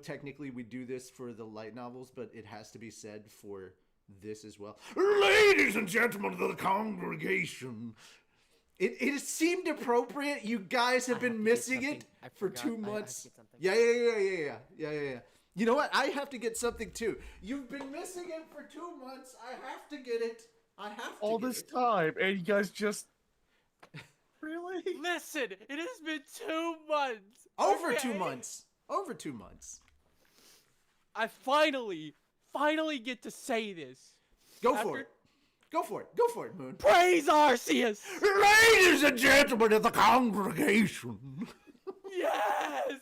technically we do this for the light novels, but it has to be said for this as well. Ladies and gentlemen of the congregation. It seemed appropriate. You guys have been missing it for 2 months. Yeah. You know what? I have to get something too. You've been missing it for 2 months. I have to get it. I have to all get this it. time, and you guys just really Listen. It has been 2 months. Over 2 months. Over 2 months. I finally get to say this. Go for it. Go for it. Go for it, Moon. Praise Arceus! Ladies and gentlemen of the congregation. Yes!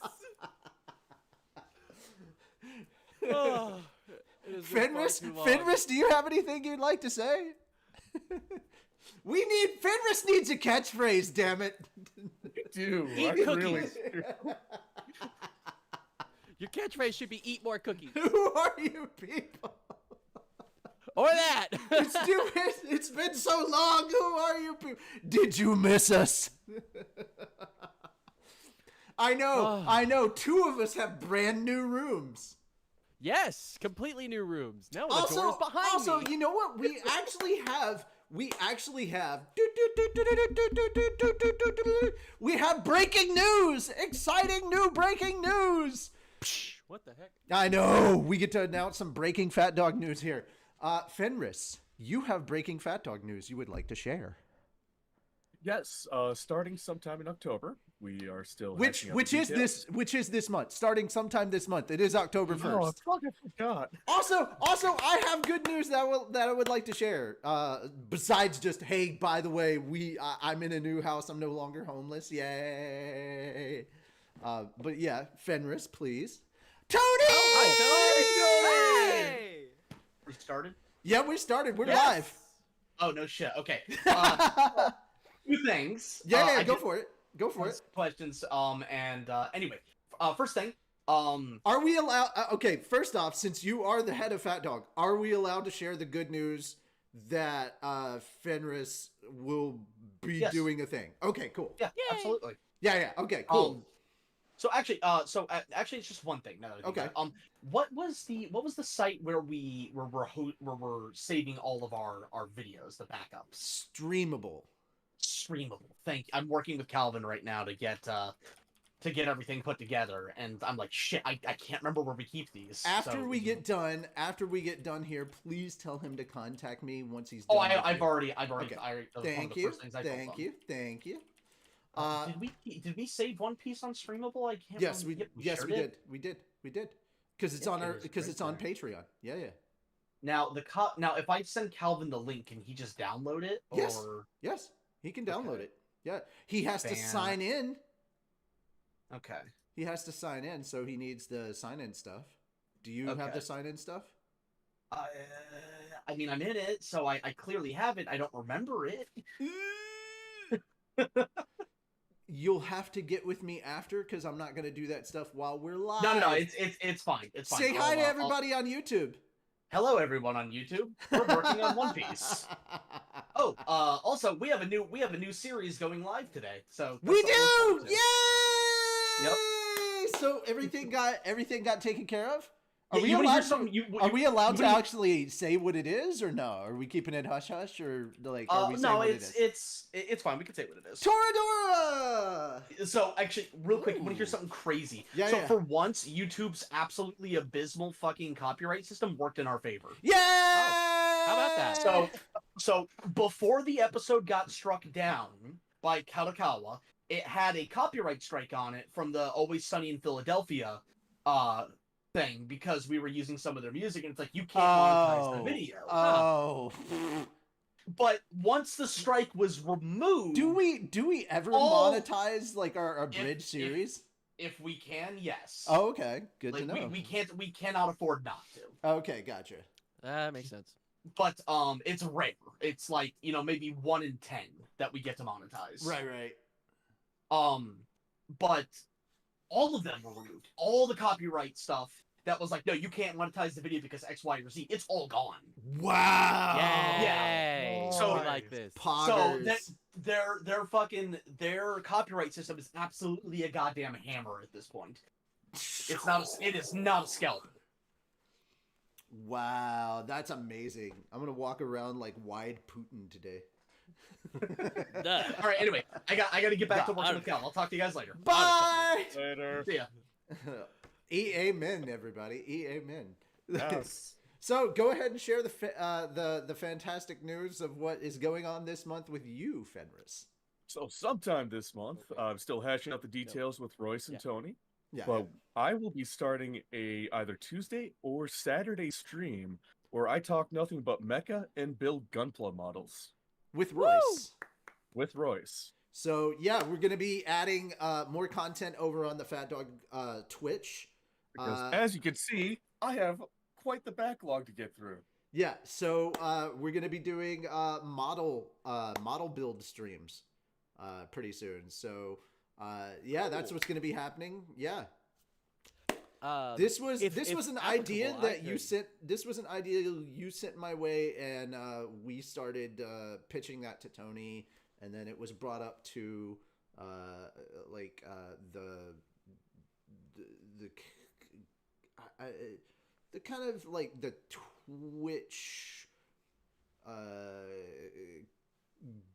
Oh, it has been far too long. Fenris, do you have anything you'd like to say? Fenris needs a catchphrase, damn it. do. Eat I really cookies. do. Your catchphrase should be "Eat more cookies" Who are you people? or that. It's been so long. Who are you people? Did you miss us? I know. 2 of us have brand new rooms. Yes, completely new rooms. No, the Also, door's behind me. you know what? We actually have. We have breaking news. Exciting new breaking news. What the heck? I know. We get to announce some breaking Fat Dog news here. Fenris, you have breaking Fat Dog news you would like to share. Yes, starting sometime in October, we are still Which is this month? Starting sometime this month. It is October 1st. Oh, I fucking forgot. Also, I have good news that I would like to share. Besides just, hey, by the way, I'm in a new house. I'm no longer homeless. Yay! But yeah, Fenris, please. Tony! Hi, Tony! Hey! We started? Yeah, we started. We're Yes! live. Oh, no shit. Okay. 2 things. Yeah, go for it. Go for it. Questions. Anyway, first thing. Are we allowed? Okay, first off, since you are the head of Fat Dog, are we allowed to share the good news that Fenris will be doing a thing? Okay, cool. Yeah, absolutely. Yeah. Okay, cool. So actually, it's just one thing. Now that I think Okay. about it. What was the site where we're saving all of our videos, the backups? Streamable. Thank you. I'm working with Calvin right now to get everything put together, and I'm like, shit, I can't remember where we keep these. After we get done here, please tell him to contact me once he's done. Oh, I've already. Okay. Thank you. Thank you. Did we save One Piece on Streamable? I can't. Yes, remember. we did. Because it's on Patreon. Yeah. Now if I send Calvin the link, can he just download it? Or... Yes, he can download it. Yeah, he has to sign in. Okay. He has to sign in, so he needs the sign-in stuff. Do you have the sign-in stuff? I mean, I'm in it, so I clearly have it. I don't remember it. You'll have to get with me after, because I'm not going to do that stuff while we're live. No, it's fine. It's fine. Say hi to everybody on YouTube. Hello, everyone on YouTube. We're working on One Piece. Oh, also, we have a new series going live today. So we do! Yay! Yep. So everything got taken care of? Are Yeah, we allowed to actually say what it is, or no? Are we keeping it hush hush, or like? Are we saying what it is? It's fine. We can say what it is. Toradora! So actually, real quick, you want to hear something crazy? For once, YouTube's absolutely abysmal fucking copyright system worked in our favor. Yeah! Oh, how about that? So before the episode got struck down by Kadokawa, it had a copyright strike on it from the Always Sunny in Philadelphia thing, because we were using some of their music, and it's like, you can't monetize the video. Oh. But once the strike was removed, do we ever monetize like our abridged series? If we can, yes. Oh, okay. Good to know. We cannot afford not to. Okay, gotcha. That makes sense. But it's rare. It's like, maybe 1 in 10 that we get to monetize. Right. But all of them were removed. All the copyright stuff that was like, no, you can't monetize the video because X, Y, or Z. It's all gone. Wow. Yay. So we like this. Poggers. So their copyright system is absolutely a goddamn hammer at this point. It's not. It is not a skeleton. Wow, that's amazing. I'm gonna walk around like wide Putin today. All right. Anyway, I got to get back to working with Cal. I'll talk to you guys later. Bye. Later. See ya. Amen, everybody. Amen. Yes. So go ahead and share the fantastic news of what is going on this month with you, Fenris. So sometime this month, I'm still hashing out the details with Royce and Tony. Yeah. But I will be starting a either Tuesday or Saturday stream where I talk nothing but mecha and build Gunpla models With Royce. with Royce. So yeah, we're gonna be adding more content over on the Fat Dog Twitch. Because as you can see, I have quite the backlog to get through. Yeah, so we're gonna be doing model build streams pretty soon. So yeah, that's what's gonna be happening. Yeah. This was an idea that you sent. This was an idea you sent my way, and we started pitching that to Tony, and then it was brought up to the kind of like the Twitch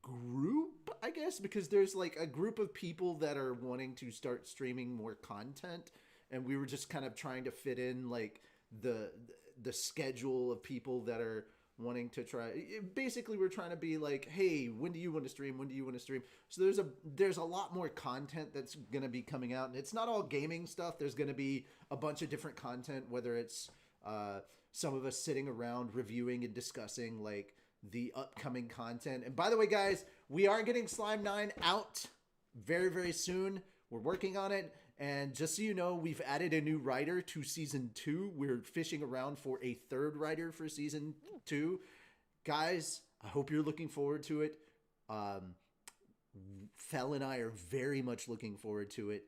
group, I guess, because there's like a group of people that are wanting to start streaming more content, and we were just kind of trying to fit in like the schedule of people that are wanting to try. Basically, we're trying to be like, hey, when do you want to stream? When do you want to stream? So there's a lot more content that's going to be coming out, and it's not all gaming stuff. There's going to be a bunch of different content, whether it's some of us sitting around reviewing and discussing like the upcoming content. And by the way, guys, we are getting Slime 9 out very, very soon. We're working on it. And just so you know, we've added a new writer to season 2. We're fishing around for a third writer for season 2. Guys, I hope you're looking forward to it. Fel and I are very much looking forward to it.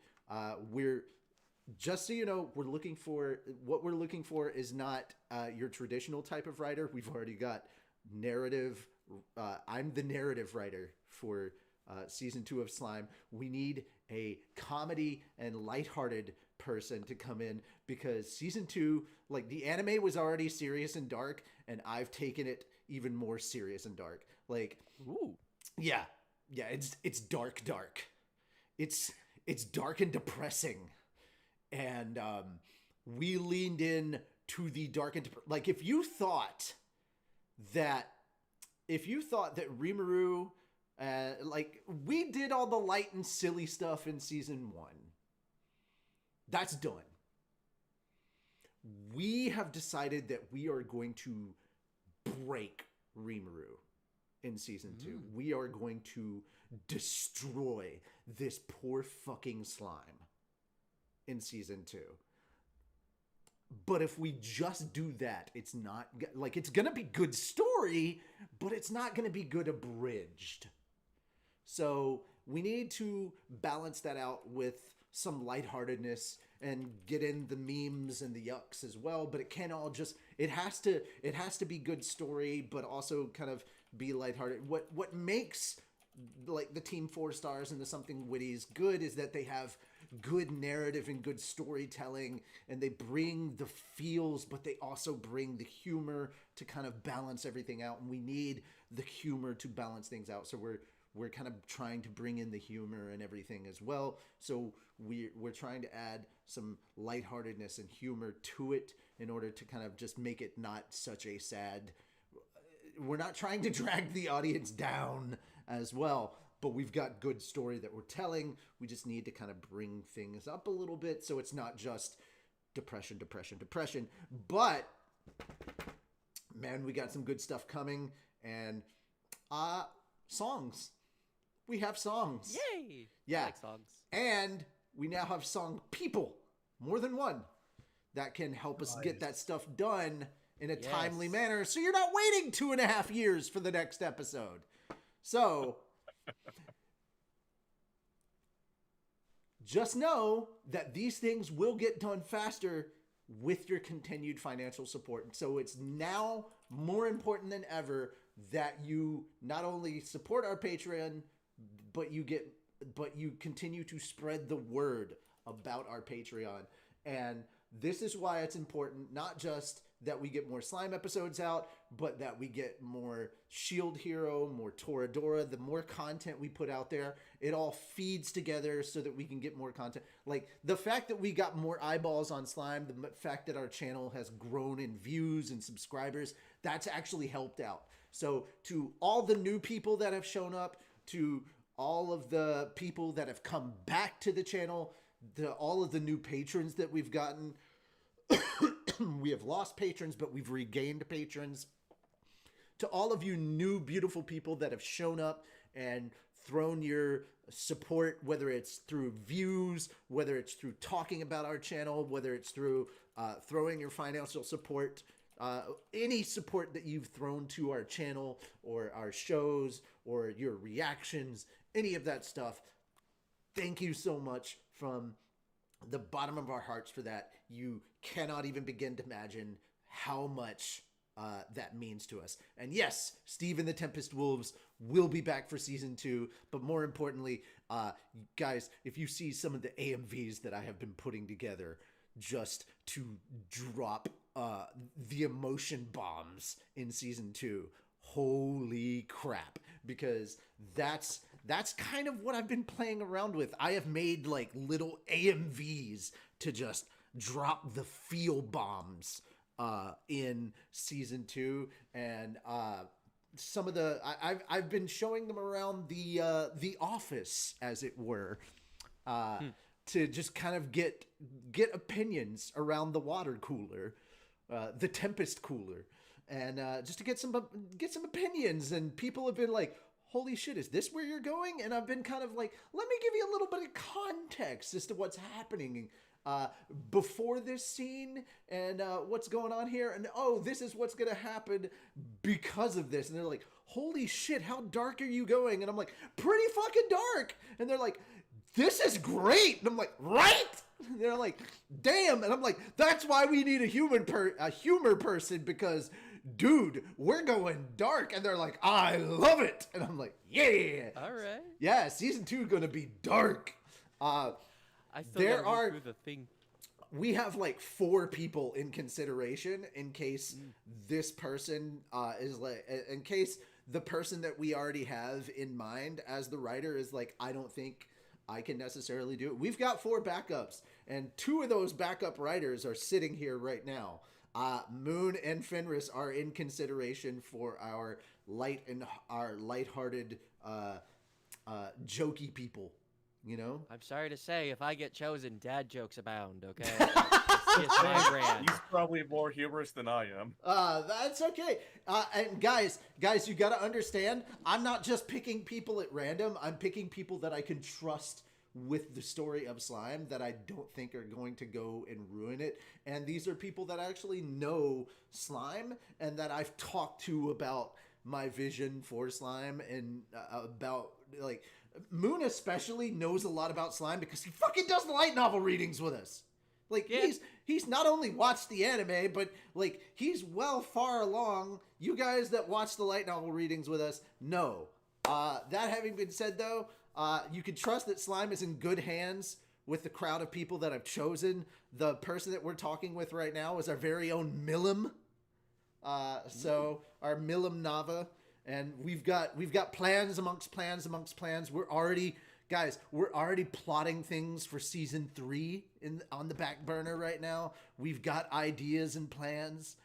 Just so you know, what we're looking for is not your traditional type of writer. We've already got narrative. I'm the narrative writer for season 2 of Slime. We need a comedy and lighthearted person to come in, because season 2, like, the anime was already serious and dark, and I've taken it even more serious and dark. Like, Ooh. yeah, it's dark. It's dark and depressing, and we leaned in to the dark and like, if you thought that Rimuru, like, we did all the light and silly stuff in season 1. That's done. We have decided that we are going to break Rimuru in season 2. We are going to destroy this poor fucking slime in season 2. But if we just do that, it's not like, it's gonna be good story, but it's not gonna be good abridged. So we need to balance that out with some lightheartedness and get in the memes and the yucks as well. But it can't all just, it has to be good story, but also kind of be lighthearted. What makes like the Team 4 Stars into Something Witty's good is that they have good narrative and good storytelling, and they bring the feels, but they also bring the humor to kind of balance everything out. And we need the humor to balance things out. So we're kind of trying to bring in the humor and everything as well. So we're trying to add some lightheartedness and humor to it in order to kind of just make it not such a sad. We're not trying to drag the audience down as well, but we've got good story that we're telling. We just need to kind of bring things up a little bit so it's not just depression. But man, we got some good stuff coming, and songs. We have songs. Yay! Yeah. I like songs. And we now have song people, more than one, that can help us get that stuff done in a timely manner, so you're not waiting 2.5 years for the next episode. So just know that these things will get done faster with your continued financial support. So it's now more important than ever that you not only support our Patreon, but you continue to spread the word about our Patreon. And this is why it's important, not just that we get more slime episodes out, but that we get more Shield Hero, more Toradora. The more content we put out there, it all feeds together so that we can get more content. Like, the fact that we got more eyeballs on slime, the fact that our channel has grown in views and subscribers, that's actually helped out. So to all the new people that have shown up, to all of the people that have come back to the channel, all of the new patrons that we've gotten, we have lost patrons, but we've regained patrons. To all of you new, beautiful people that have shown up and thrown your support, whether it's through views, whether it's through talking about our channel, whether it's through throwing your financial support, any support that you've thrown to our channel or our shows or your reactions, any of that stuff, thank you so much from the bottom of our hearts for that. You cannot even begin to imagine how much that means to us. And yes, Steve and the Tempest Wolves will be back for season 2, but more importantly, guys, if you see some of the AMVs that I have been putting together just to drop the emotion bombs in season 2, holy crap, because that's kind of what I've been playing around with. I have made like little AMVs to just drop the feel bombs in season 2, and some of the I've been showing them around the office, as it were, to just kind of get opinions around the water cooler, the Tempest cooler, and just to get some opinions. And people have been like, holy shit, is this where you're going? And I've been kind of like, let me give you a little bit of context as to what's happening before this scene and what's going on here. And oh, this is what's going to happen because of this. And they're like, holy shit, how dark are you going? And I'm like, pretty fucking dark. And they're like, this is great. And I'm like, right? And they're like, damn. And I'm like, that's why we need a humor person, because dude, we're going dark. And they're like, I love it. And I'm like, yeah. All right. Yeah, season 2 is going to be dark. I still gotta go through the thing. We have like 4 people in consideration in case this person is like, in case the person that we already have in mind as the writer is like, I don't think I can necessarily do it. We've got 4 backups, and 2 of those backup writers are sitting here right now. Moon and Fenris are in consideration for our lighthearted, jokey people. You know, I'm sorry to say, if I get chosen, dad jokes abound. Okay, it's my brand. He's probably more humorous than I am. That's okay. And guys, you got to understand, I'm not just picking people at random. I'm picking people that I can trust with the story of slime, that I don't think are going to go and ruin it. And these are people that actually know slime and that I've talked to about my vision for slime and about, like, Moon especially knows a lot about slime because he fucking does the light novel readings with us. Like, yeah. He's not only watched the anime, but like he's well far along. You guys that watch the light novel readings with us know. That having been said, though, you can trust that slime is in good hands with the crowd of people that I've chosen. The person that we're talking with right now is our very own Milim. So our Milim Nava. And we've got plans amongst plans. We're already plotting things for season 3 on the back burner right now. We've got ideas and plans.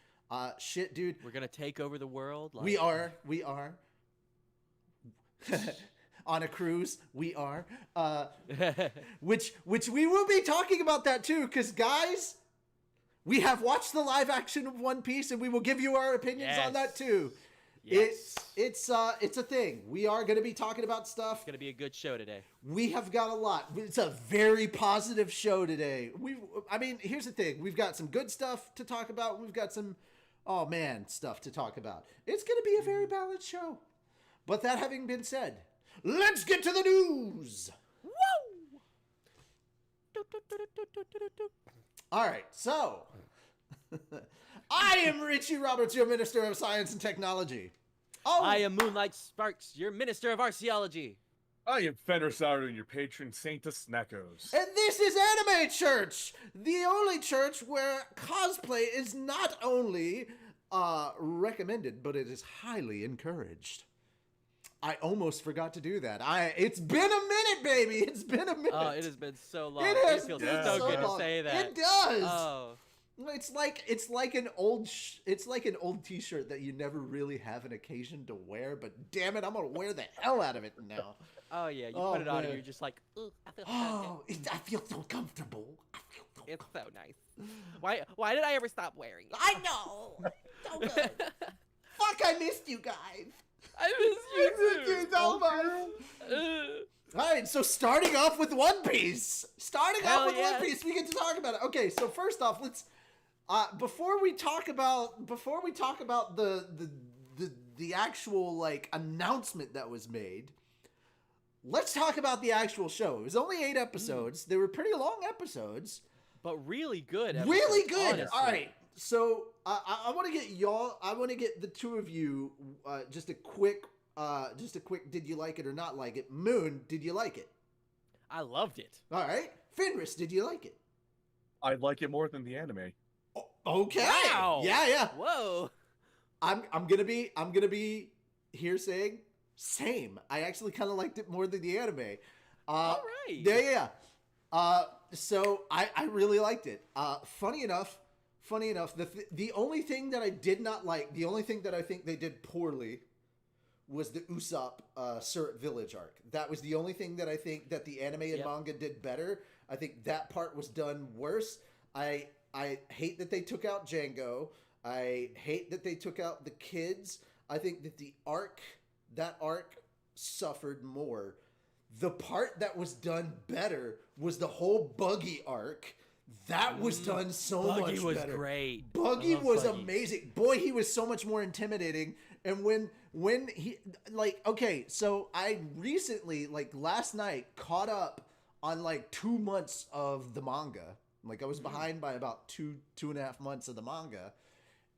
Shit, dude. We're gonna take over the world. Like... We are. On a cruise, we are. Which we will be talking about that too, because guys, we have watched the live action of One Piece, and we will give you our opinions on that too. Yes. It's a thing. We are going to be talking about stuff. It's going to be a good show today. We have got a lot. It's a very positive show today. Here's the thing. We've got some good stuff to talk about. We've got some, stuff to talk about. It's going to be a very balanced show. But that having been said, let's get to the news. Woo! All right, so... I am Richie Roberts, your Minister of Science and Technology. Oh, I am Moonlight Sparks, your Minister of Arceology. I am Fenrisaru, your patron saint of Snackos. And this is Anime Church, the only church where cosplay is not only recommended, but it is highly encouraged. I almost forgot to do that. It's been a minute, baby. It's been a minute. Oh, it has been so long. It has feels been so so good long. to say that. It does. Oh. It's like an old T-shirt that you never really have an occasion to wear, but damn it, I'm gonna wear the hell out of it now. Oh yeah, you Oh, put it on man. and you're just like, ooh, I feel so Oh, good. I feel so comfortable. It's so nice. Why did I ever stop wearing it? I know. So good. Fuck, I missed you guys. I miss you too. so much. All right, so starting off with One Piece. Hell One yes. Piece, we get to talk about it. Okay, so first off, let's before we talk about the actual like announcement that was made, let's talk about the actual show. It was only 8 episodes. They were pretty long episodes. But really good. Really episodes, good. honestly. All right. So I want to get y'all. I want to get the two of you just a quick. Did you like it or not like it? Moon, did you like it? I loved it. All right. Fenris, did you like it? I like it more than the anime. Okay. Wow. Yeah. Whoa. I'm gonna be here saying same. I actually kind of liked it more than the anime. All right. Yeah. So I really liked it. Funny enough, the only thing that I did not like, the only thing that I think they did poorly was the Usopp Surrey Village arc. That was the only thing that I think that the anime and manga did better. I think that part was done worse. I hate that they took out Django. I hate that they took out the kids. I think that that arc suffered more. The part that was done better was the whole Buggy arc. That was done so much better. Buggy was great. Buggy I love was Buggy. amazing. Boy, he was so much more intimidating. And when he like, okay, so I recently, like last night, caught up on like 2 months of the manga. Like I was behind by about 2.5 months of the manga.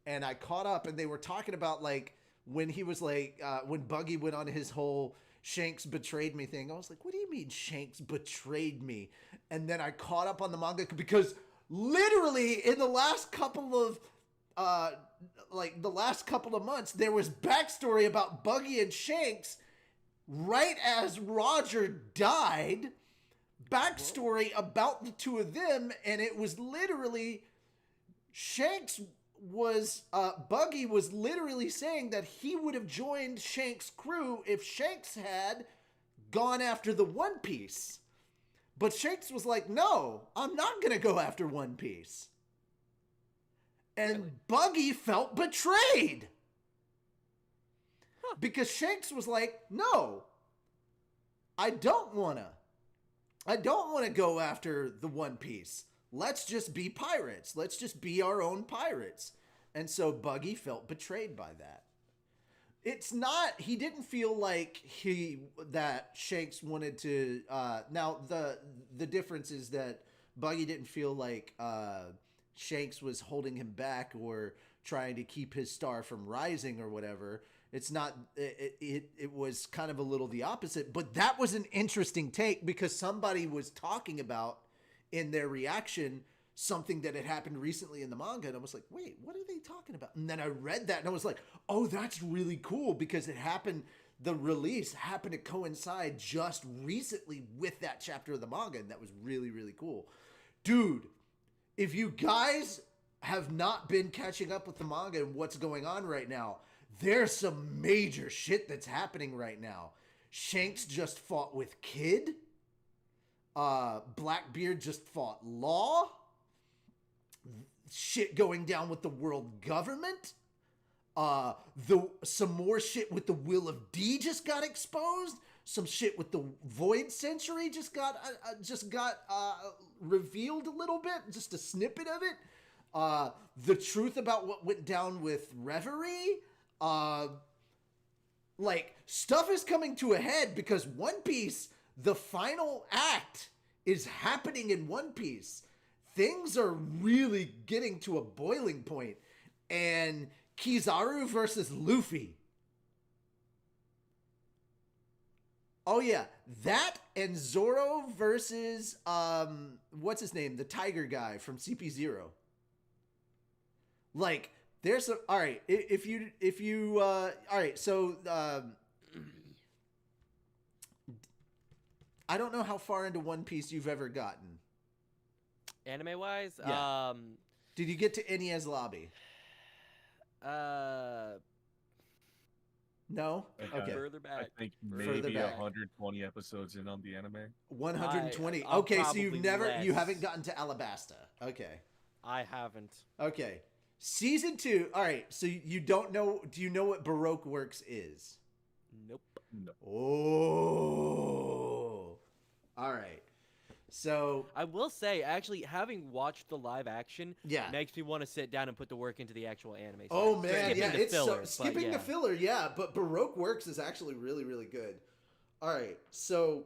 And I caught up and they were talking about like when he was like, when Buggy went on his whole Shanks betrayed me thing. I was like, what do you mean Shanks betrayed me? And then I caught up on the manga because literally in the last couple of months, there was backstory about Buggy and Shanks right as Roger died. Backstory about the two of them, and it was literally Buggy was literally saying that he would have joined Shanks' crew if Shanks had gone after the One Piece. But Shanks was like, no, I'm not going to go after One Piece. And Buggy felt betrayed. Because Shanks was like, no, I don't want to go after the One Piece. Let's just be pirates. Let's just be our own pirates. And so Buggy felt betrayed by that. It's not, he didn't feel like that Shanks wanted to, now the difference is that Buggy didn't feel like Shanks was holding him back or trying to keep his star from rising or whatever. It's not, it was kind of a little the opposite, but that was an interesting take because somebody was talking about in their reaction something that had happened recently in the manga, and I was like, wait, what are they talking about? And then I read that and I was like, oh, that's really cool because the release happened to coincide just recently with that chapter of the manga, and that was really, really cool. Dude, if you guys have not been catching up with the manga and what's going on right now, there's some major shit that's happening right now. Shanks just fought with Kid. Blackbeard just fought Law. Shit going down with the world government. Some more shit with the Will of D just got exposed. Some shit with the Void Century just got revealed a little bit, just a snippet of it. The truth about what went down with Reverie. Like, stuff is coming to a head because One Piece, the final act, is happening in One Piece. Things are really getting to a boiling point. And Kizaru versus Luffy. Oh yeah, that and Zoro versus what's his name, the tiger guy from CP0. Like, there's a all right. If you all right, so I don't know how far into One Piece you've ever gotten. Anime wise, Yeah. Did you get to Enies Lobby? No? Okay. Further back. I think Further maybe back. 120 episodes in on the anime. 120. I'm Okay, so you've probably you less. haven't gotten to Alabasta. Okay. I haven't. Okay. Season 2. All right, so you don't know, do you know what Baroque Works is? Nope. No. Oh. All right. So, I will say, actually, having watched the live action yeah. makes me want to sit down and put the work into the actual anime. Oh series. man, Skipping yeah, the it's filler, but skipping the yeah. filler, yeah, but Baroque Works is actually really, really good. All right, so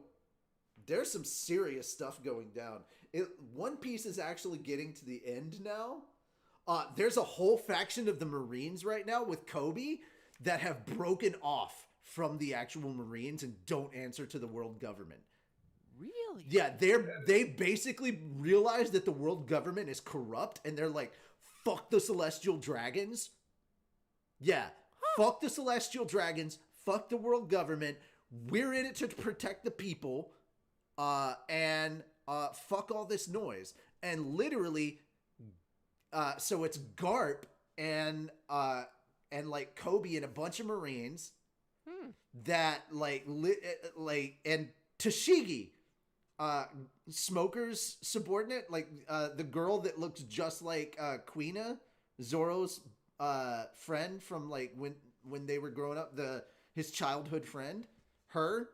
there's some serious stuff going down. One Piece is actually getting to the end now. There's a whole faction of the Marines right now with Kobe that have broken off from the actual Marines and don't answer to the world government. Really? Yeah, they basically realize that the world government is corrupt, and they're like, "Fuck the Celestial Dragons." Yeah, fuck the Celestial Dragons. Fuck the world government. We're in it to protect the people, and fuck all this noise. And literally, so it's Garp and like Kobe and a bunch of Marines that and Tashigi. Smoker's subordinate, like the girl that looks just like Quina, Zoro's friend from like when they were growing up, his childhood friend, her,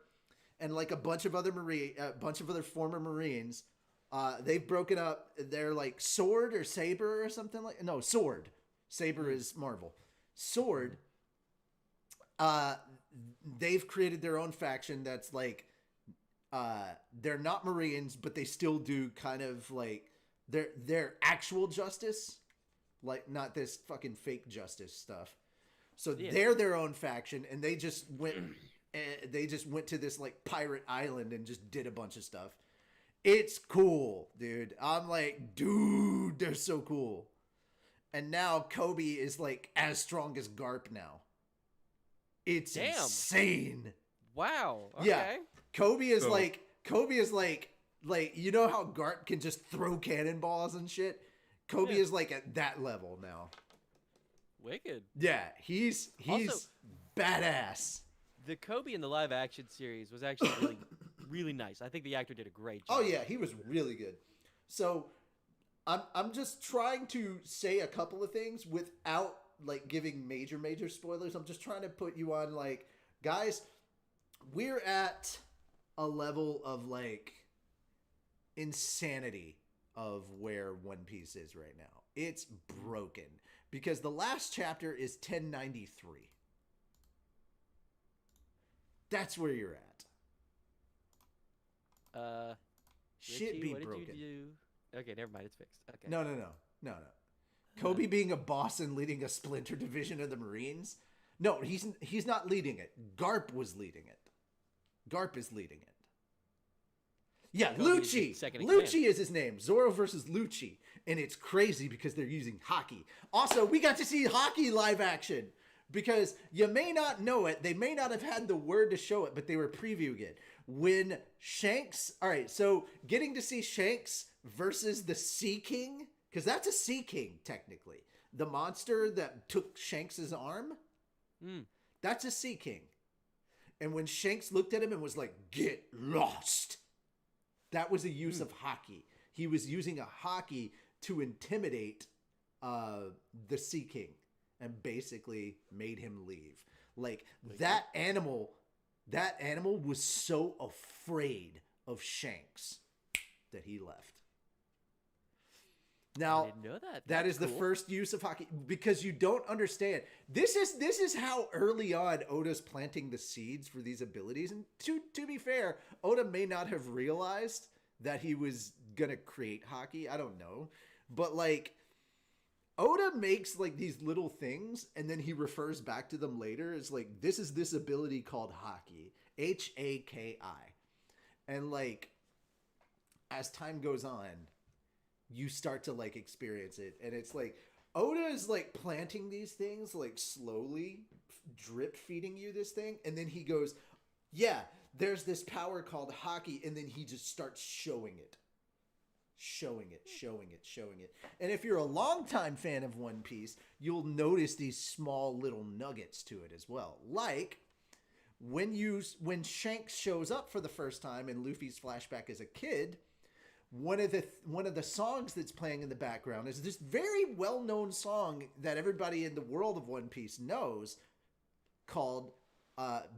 and like a bunch of other former Marines. They've broken up. They're like Sword or Saber or something like Sword. Saber is Marvel. Sword. They've created their own faction that's like. They're not Marines, but they still do kind of like their actual justice, like not this fucking fake justice stuff. So they're their own faction, and they just went to this like pirate island and just did a bunch of stuff. It's cool, dude. I'm like, dude, they're so cool. And now Kobe is like as strong as Garp now. It's insane. Wow. Okay. Yeah. Kobe is like you know how Garp can just throw cannonballs and shit? Kobe is like at that level now. Wicked. Yeah, he's Also, badass. The Kobe in the live action series was actually really really nice. I think the actor did a great job. Oh yeah, he was really good. So I'm just trying to say a couple of things without like giving major spoilers. I'm just trying to put you on like, guys, we're at a level of like insanity of where One Piece is right now. It's broken because the last chapter is 1093. That's where you're at. Shit Richie, be what broken. Did you do? Okay, never mind. It's fixed. Okay. No. Kobe being a boss and leading a splinter division of the Marines. No, he's not leading it. Garp was leading it. Garp is leading it. Yeah, Lucci. Lucci is his name. Zoro versus Lucci. And it's crazy because they're using hockey. Also, we got to see hockey live action. Because you may not know it. They may not have had the word to show it, but they were previewing it. When Shanks... Alright, so getting to see Shanks versus the Sea King. Because that's a Sea King, technically. The monster that took Shanks' arm. That's a Sea King. And when Shanks looked at him and was like, "Get lost," that was a use of hockey. He was using a hockey to intimidate the Sea King and basically made him leave. Like that animal was so afraid of Shanks that he left. Now, I didn't know that. That is the first use of hockey because you don't understand. This is how early on Oda's planting the seeds for these abilities. And to be fair, Oda may not have realized that he was gonna create hockey. I don't know, but like Oda makes like these little things, and then he refers back to them later. It's like this is this ability called hockey, Haki. And like as time goes on, you start to like experience it, and it's like Oda is like planting these things, like slowly drip feeding you this thing, and then he goes, yeah, there's this power called Haki, and then he just starts showing it. And if you're a longtime fan of One Piece, you'll notice these small little nuggets to it as well. Like when Shanks shows up for the first time in Luffy's flashback as a kid, one of the songs that's playing in the background is this very well-known song that everybody in the world of One Piece knows called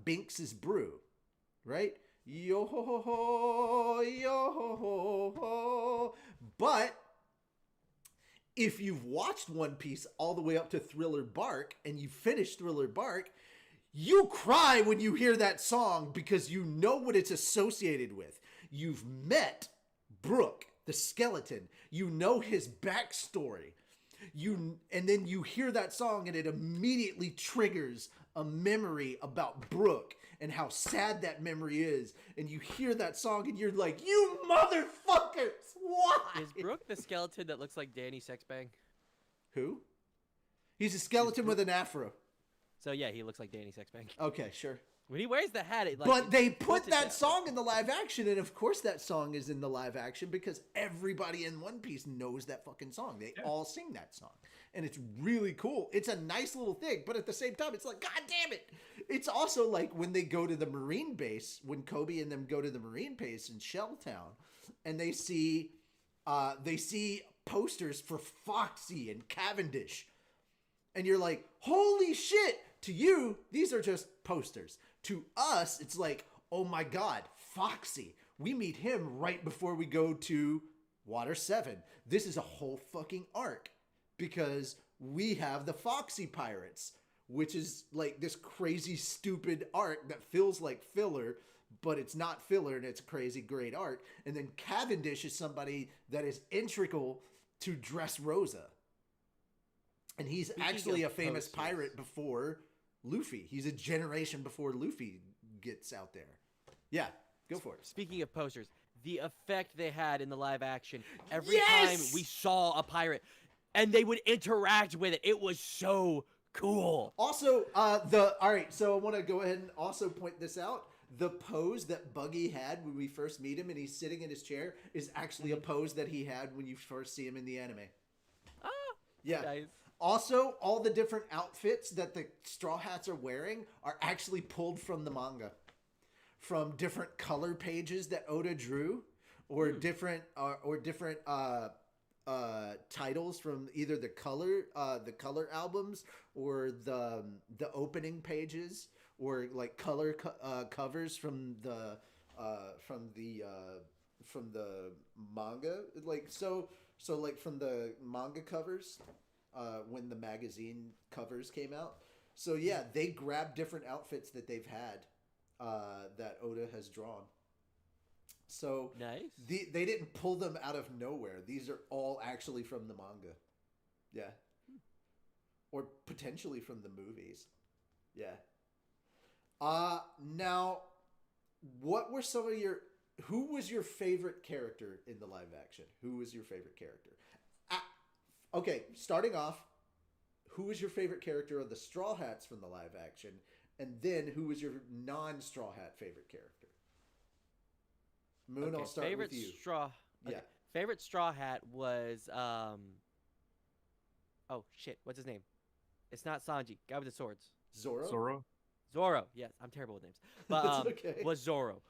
Binks's Brew, right? Yo ho ho ho, yo ho ho ho. But if you've watched One Piece all the way up to Thriller Bark and you finish Thriller Bark, you cry when you hear that song because you know what it's associated with. You've met Brook, the skeleton. You know his backstory. And then you hear that song and it immediately triggers a memory about Brook and how sad that memory is. And you hear that song and you're like, you motherfuckers, why? Is Brook the skeleton that looks like Danny Sexbang? Who? He's a skeleton with an afro. So yeah, he looks like Danny Sexbang. Okay, sure. When he wears the hat, it like. But they puts put it that down. song in the live action, and of course that song is in the live action because everybody in One Piece knows that fucking song. They all sing that song. And it's really cool. It's a nice little thing, but at the same time, it's like, God damn it. It's also like when they go to the Marine base, when Kobe and them go to the Marine base in Shelltown, and they see posters for Foxy and Cavendish. And you're like, holy shit. To you, these are just posters. To us, it's like, oh my God, Foxy. We meet him right before we go to Water 7. This is a whole fucking arc because we have the Foxy Pirates, which is like this crazy, stupid arc that feels like filler, but it's not filler and it's a crazy, great arc. And then Cavendish is somebody that is integral to Dressrosa. And he's Speaking actually a of famous posters. pirate before Luffy. He's a generation before Luffy gets out there. Yeah, go for it. Speaking of posters, the effect they had in the live action every Yes! time we saw a pirate, and they would interact with it. It was so cool. Also, all right, so I want to go ahead and also point this out. The pose that Buggy had when we first meet him and he's sitting in his chair is actually a pose that he had when you first see him in the anime. Ah, Yeah. nice. Also, all the different outfits that the Straw Hats are wearing are actually pulled from the manga. From different color pages that Oda drew, or different titles from either the color albums or the opening pages, or like color covers from the manga. Like so like from the manga covers. When the magazine covers came out. So yeah, they grabbed different outfits that they've had that Oda has drawn. So Nice. they didn't pull them out of nowhere. These are all actually from the manga. Yeah. Or potentially from the movies. Yeah. Now, what were some of who was your favorite character in the live action? Who was your favorite character? Okay, starting off, who was your favorite character of the Straw Hats from the live action? And then who was your non-Straw Hat favorite character? Moon, Okay, I'll start favorite with you. Straw. Okay. Yeah. Favorite Straw Hat was oh shit, what's his name? It's not Sanji. Guy with the swords. Zoro? Zoro. Yes, I'm terrible with names. But That's okay. was Zoro.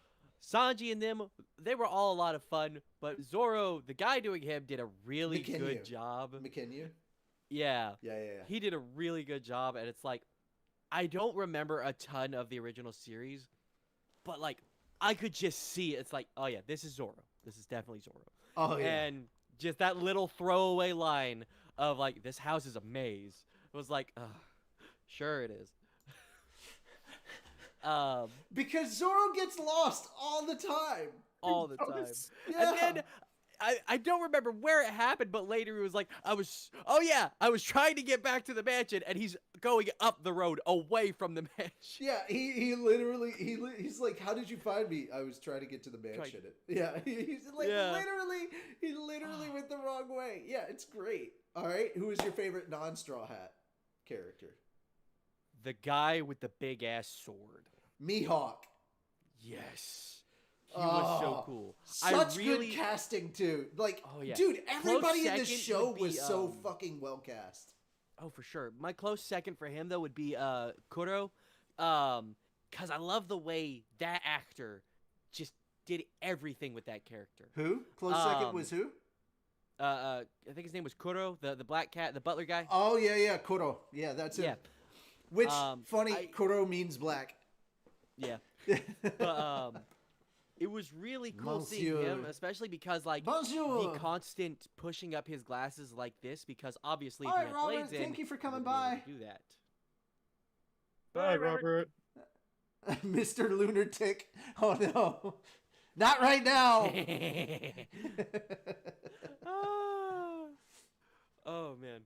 Sanji and them, they were all a lot of fun, but Zoro, the guy doing him, did a really McKenyu. good job. McKenyu? Yeah. Yeah. He did a really good job, and it's like, I don't remember a ton of the original series, but like, I could just see it. It's like, oh yeah, this is Zoro. This is definitely Zoro. Oh, yeah. And just that little throwaway line of like, this house is a maze. It was like, sure it is. Because Zoro gets lost all the time. All the time. Yeah. And then I don't remember where it happened, but later he was like, I was trying to get back to the mansion, and he's going up the road away from the mansion. Yeah, he literally he's like, how did you find me? I was trying to get to the mansion. Yeah, he's like he literally went the wrong way. Yeah, it's great. All right, who is your favorite non-Straw Hat character? The guy with the big ass sword. Mihawk. Yes. He was so cool. Such good casting too. Like, dude, everybody in the show was so fucking well cast. Oh, for sure. My close second for him though would be Kuro, because I love the way that actor just did everything with that character. Who? Close second was who? I think his name was Kuro, the black cat, the butler guy. Oh yeah, Kuro. Yeah, that's it. Yeah. Which Kuro means black. Yeah. But it was really cool seeing him, especially because like the constant pushing up his glasses like this, because obviously if you have blades in, thank you for coming by. Do that. Bye, Robert. Mr. Lunatic. Oh no. Not right now. Oh man.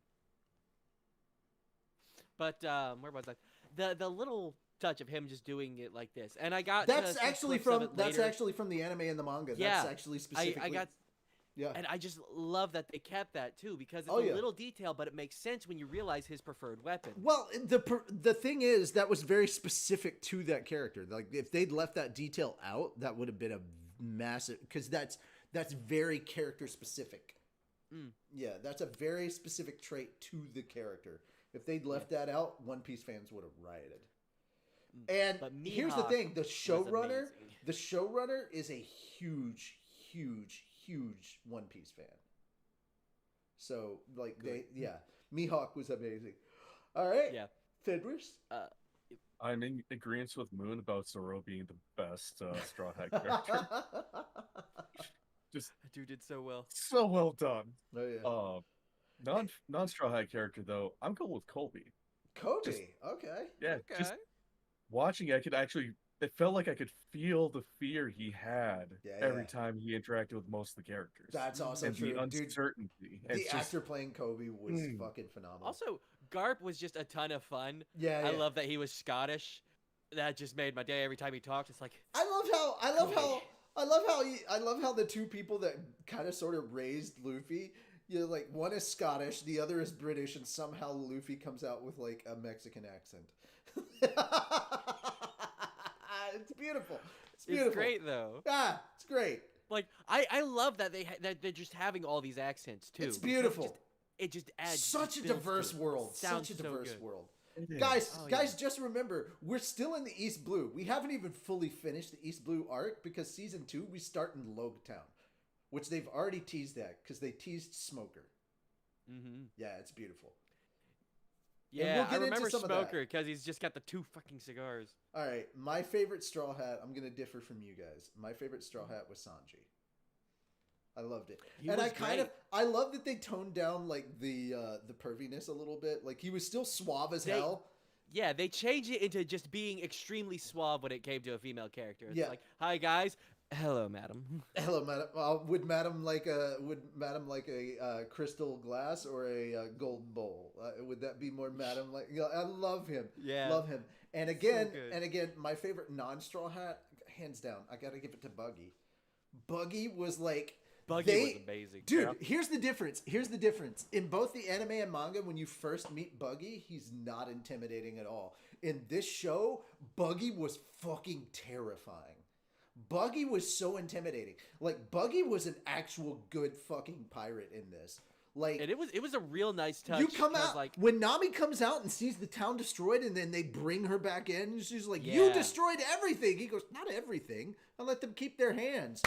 But where was I? The little touch of him just doing it like this, and I got that's actually from the anime and the manga. Yeah, that's actually specifically. I got. Yeah, and I just love that they kept that too, because it's a little detail, but it makes sense when you realize his preferred weapon. Well, the thing is that was very specific to that character. Like if they'd left that detail out, that would have been a massive, because that's very character specific. Yeah, that's a very specific trait to the character. If they'd left that out, One Piece fans would have rioted. And here's the thing: the showrunner is a huge One Piece fan. So like Mihawk was amazing. All right, Fenris. I'm in agreement with Moon about Zoro being the best Straw Hat character. Just that dude did so well. So well done. Oh yeah. Non Straw Hat character though, I'm going with Colby. Okay. Yeah. Okay. Just watching, it felt like I could feel the fear he had every time he interacted with most of the characters. That's also and true. The uncertainty. Dude, the actor playing Kobe was fucking phenomenal. Also, Garp was just a ton of fun. Yeah, I love that he was Scottish. That just made my day every time he talked. It's like I love how the two people that kind of sort of raised Luffy, like one is Scottish, the other is British, and somehow Luffy comes out with like a Mexican accent. It's beautiful. It's great though. Yeah, it's great. Like I love that that they're just having all these accents too. It's beautiful. It just adds such a diverse world. Sounds Such a diverse world. Guys, just remember, we're still in the East Blue. We haven't even fully finished the East Blue arc because season 2 we start in Logtown, which they've already teased that because they teased Smoker. Yeah, it's beautiful. Yeah, I remember Smoker because he's just got the 2 fucking cigars. All right, my favorite Straw Hat. I'm gonna differ from you guys. My favorite Straw Hat was Sanji. I loved it, I love that they toned down like the perviness a little bit. Like he was still suave as hell. Yeah, they changed it into just being extremely suave when it came to a female character. It's like, hi guys, hello madam. Hello madam. Would madam like a crystal glass or a golden bowl? Would that be more madam like? I love him. Yeah, love him. And again, my favorite non-Straw Hat, hands down, I gotta give it to Buggy. Buggy was like. Buggy was amazing. Dude, here's the difference. In both the anime and manga, when you first meet Buggy, he's not intimidating at all. In this show, Buggy was fucking terrifying. Buggy was so intimidating. Like, Buggy was an actual good fucking pirate in this. Like, and it was a real nice touch. You come out, like, when Nami comes out and sees the town destroyed and then they bring her back in, and she's like, you destroyed everything. He goes, not everything. I let them keep their hands.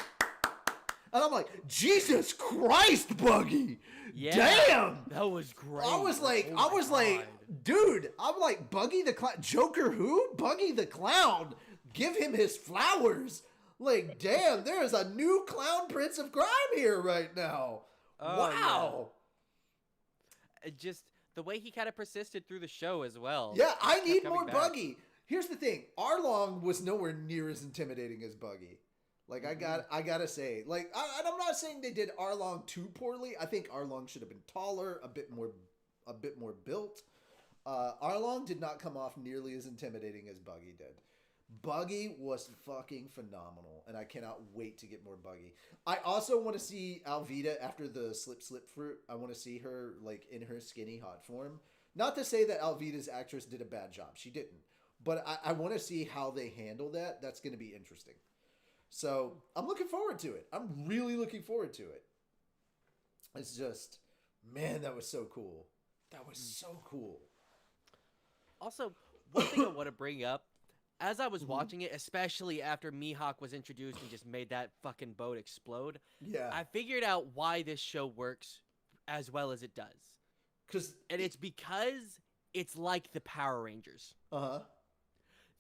And I'm like, Jesus Christ, Buggy! Yeah, damn, that was great. I was like, dude, I'm like, Buggy the Clown, Joker who? Buggy the Clown, give him his flowers. Like, damn, there is a new clown prince of crime here right now. Wow. Yeah. Just the way he kind of persisted through the show as well. Yeah, I need more Buggy. Here's the thing, Arlong was nowhere near as intimidating as Buggy. Like I gotta say, like and I'm not saying they did Arlong too poorly. I think Arlong should have been taller, a bit more built. Arlong did not come off nearly as intimidating as Buggy did. Buggy was fucking phenomenal, and I cannot wait to get more Buggy. I also want to see Alvida after the slip fruit. I want to see her like in her skinny hot form. Not to say that Alvida's actress did a bad job. She didn't. But I want to see how they handle that. That's going to be interesting. So I'm looking forward to it. I'm really looking forward to it. It's just, man, that was so cool. That was so cool. Also, one thing I want to bring up, as I was watching it, especially after Mihawk was introduced and just made that fucking boat explode, Yeah. I figured out why this show works as well as it does. And it's because it's like the Power Rangers. Uh-huh.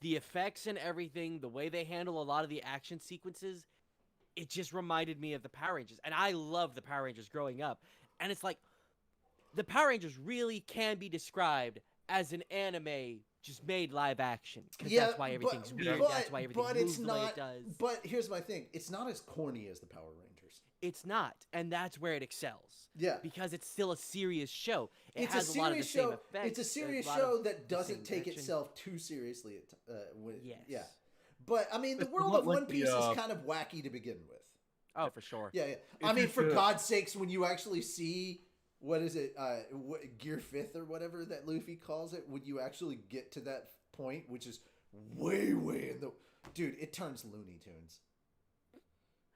The effects and everything, the way they handle a lot of the action sequences, it just reminded me of the Power Rangers. And I love the Power Rangers growing up. And it's like, the Power Rangers really can be described as an anime just made live action. Because that's why everything's weird. That's why everything moves the way it does. But here's my thing. It's not as corny as the Power Rangers. It's not. And that's where it excels. Yeah. Because it's still a serious show. It's has a a lot of the serious same show. effects. It's a serious lot show of that the doesn't same take direction. itself too seriously. Yes. Yeah. But I mean, the It's world not of like One Piece the, is kind of wacky to begin with. Oh, for sure. Yeah. If I mean, you for could- God's sakes, when you actually see what is it, Gear Fifth or whatever that Luffy calls it, when you actually get to that point, which is way in the dude, it turns Looney Tunes.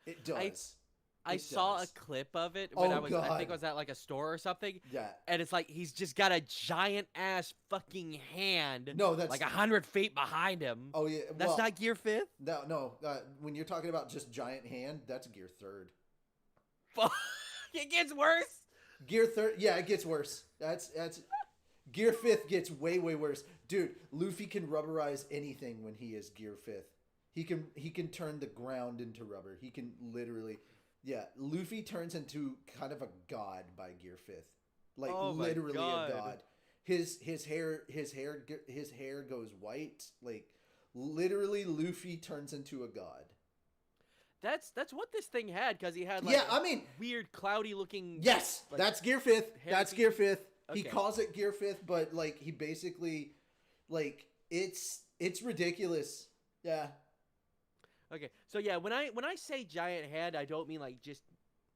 It does. I It saw a does. clip of it when Oh, I think God. I was at like a store or something. Yeah. And it's like he's just got a giant ass fucking hand. No, that's like 100 feet behind him. Oh yeah. That's well, not Gear Fifth. No. When you're talking about just giant hand, that's Gear Third. Fuck, it gets worse. Gear Third. Yeah, it gets worse. That's Gear Fifth gets way worse, dude. Luffy can rubberize anything when he is Gear Fifth. He can turn the ground into rubber. He can literally. Yeah, Luffy turns into kind of a god by Gear Fifth, like Oh my literally God. a god. His hair goes white, like literally Luffy turns into a god. That's what this thing had because he had like Yeah, I mean, weird cloudy looking. yes, like, that's Gear Fifth. hair That's feet. Gear Fifth. He Okay. calls it Gear Fifth, but like he basically, like it's ridiculous. Yeah. Okay, so yeah, when I say giant hand, I don't mean like just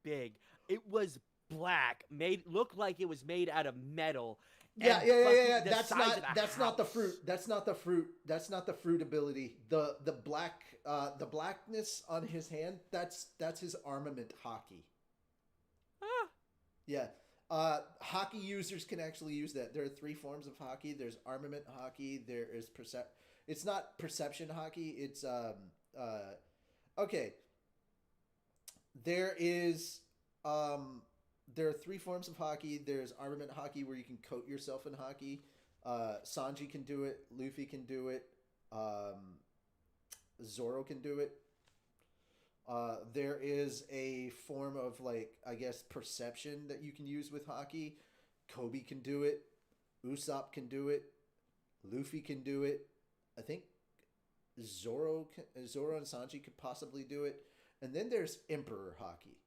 big. It was black, looked like it was made out of metal. Yeah, and yeah. fucking the That's size not of a that's not the house. fruit. That's not the fruit. That's not the fruit ability. The blackness on his hand, that's his armament hockey. Ah, Yeah. Hockey users can actually use that. There are 3 forms of hockey. There's armament hockey, there is it's not perception hockey, it's okay. There are 3 forms of hockey. There's armament hockey where you can coat yourself in hockey. Sanji can do it. Luffy can do it. Zoro can do it. There is a form of like, I guess, perception that you can use with hockey. Kobe can do it. Usopp can do it. Luffy can do it. I think Zoro and Sanji could possibly do it. And then there's Emperor hockey.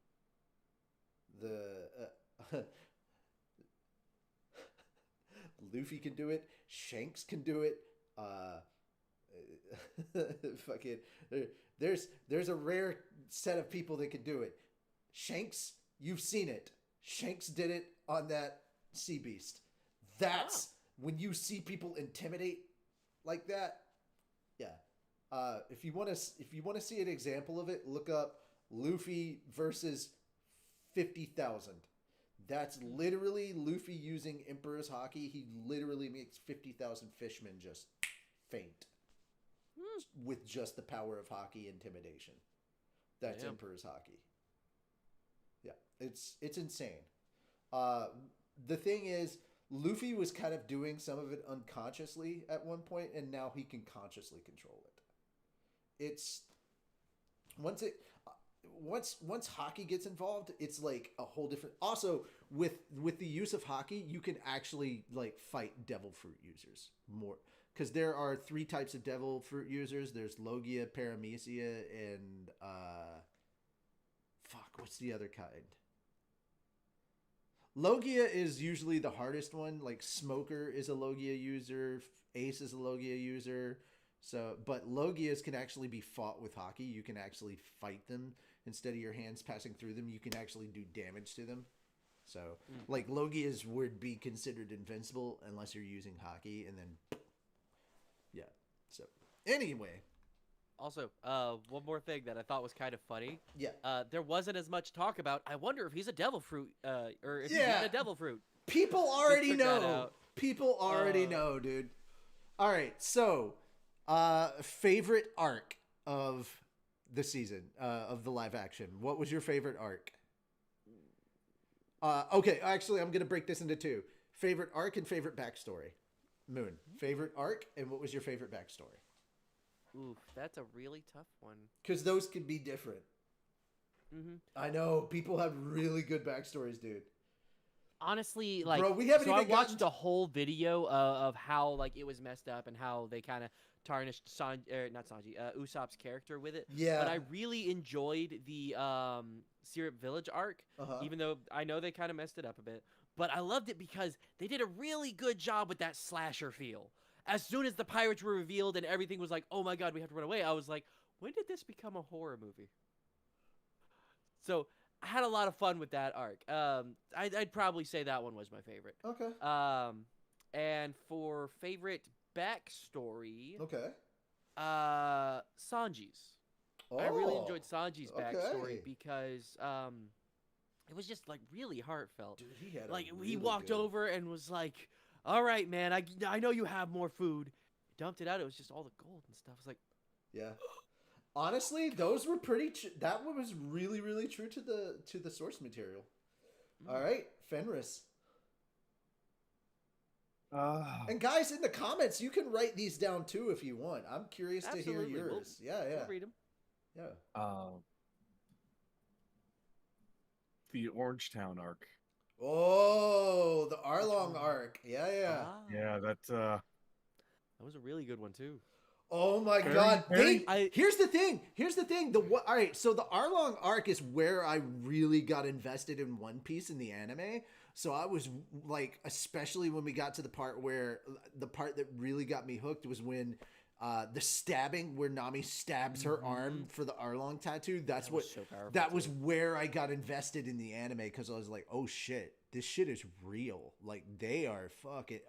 Luffy can do it. Shanks can do it. Fucking there's a rare set of people that can do it. Shanks, you've seen it. Shanks did it on that Sea Beast. That's when you see people intimidate like that. Yeah. If you want to see an example of it, look up Luffy versus 50,000. That's literally Luffy using Emperor's Hockey. He literally makes 50,000 fishmen just faint with just the power of hockey intimidation. That's Damn. Emperor's Hockey. Yeah, it's insane. The thing is, Luffy was kind of doing some of it unconsciously at one point, and now he can consciously control it. It's once hockey gets involved, it's like a whole different. Also, with the use of hockey, you can actually like fight devil fruit users more because there are 3 types of devil fruit users. There's Logia, Paramecia, and what's the other kind? Logia is usually the hardest one. Like Smoker is a Logia user, Ace is a Logia user. So, but Logias can actually be fought with hockey. You can actually fight them instead of your hands passing through them. You can actually do damage to them. So, like Logias would be considered invincible unless you're using hockey, and then, yeah. So, anyway. Also, one more thing that I thought was kind of funny. Yeah. There wasn't as much talk about. I wonder if he's a devil fruit, or if he's not a devil fruit. People already know. People already know, dude. All right, so favorite arc of the season, of the live action. What was your favorite arc? Okay, actually, I'm gonna break this into 2: favorite arc and favorite backstory. Moon, favorite arc, and what was your favorite backstory? Oof, that's a really tough one. Because those could be different. I know people have really good backstories, dude. Honestly, like, bro, we haven't so I even watched a whole video of how like it was messed up and how they kind of tarnished Usopp's character with it. Yeah. But I really enjoyed the Syrup Village arc, even though I know they kind of messed it up a bit. But I loved it because they did a really good job with that slasher feel. As soon as the pirates were revealed and everything was like, oh my god, we have to run away, I was like, when did this become a horror movie? So I had a lot of fun with that arc. I'd probably say that one was my favorite. Okay. And for favorite backstory, okay, Sanji's. I really enjoyed Sanji's backstory because it was just like really heartfelt. Dude, he had like really he walked over and was like, all right, man, I know you have more food. Dumped it out. It was just all the gold and stuff. It's like, yeah. Honestly, those were pretty. That one was really, really true to the source material. All right, Fenris. And guys, in the comments, you can write these down too if you want. I'm curious to hear yours. Yeah. We'll read them. Yeah. The Orangetown arc. Oh, the Arlong arc. Yeah. Yeah, that was a really good one too. Oh my god. Here's the thing. All right, so the Arlong arc is where I really got invested in One Piece in the anime. So I was like, especially when we got to the part that really got me hooked was when the stabbing where Nami stabs her arm for the Arlong tattoo. That was where I got invested in the anime, because I was like, oh shit, this shit is real. Like, they are fucking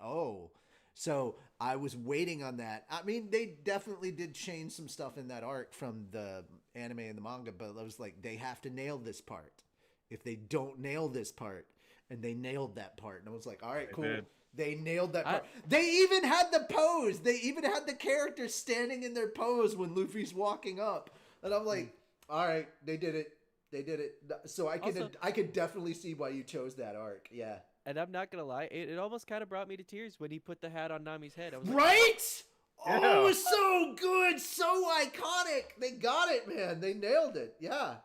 So I was waiting on that. I mean, they definitely did change some stuff in that arc from the anime and the manga, but I was like, they have to nail this part. If they don't nail this part, and they nailed that part, and I was like, all right, cool. They nailed that part. They even had the pose. They even had the characters standing in their pose when Luffy's walking up, and I'm like, all right, they did it. They did it. So I could definitely see why you chose that arc. Yeah. And I'm not gonna lie, it almost kind of brought me to tears when he put the hat on Nami's head. I was right? Like, oh, it was so good, so iconic. They got it, man. They nailed it. Yeah.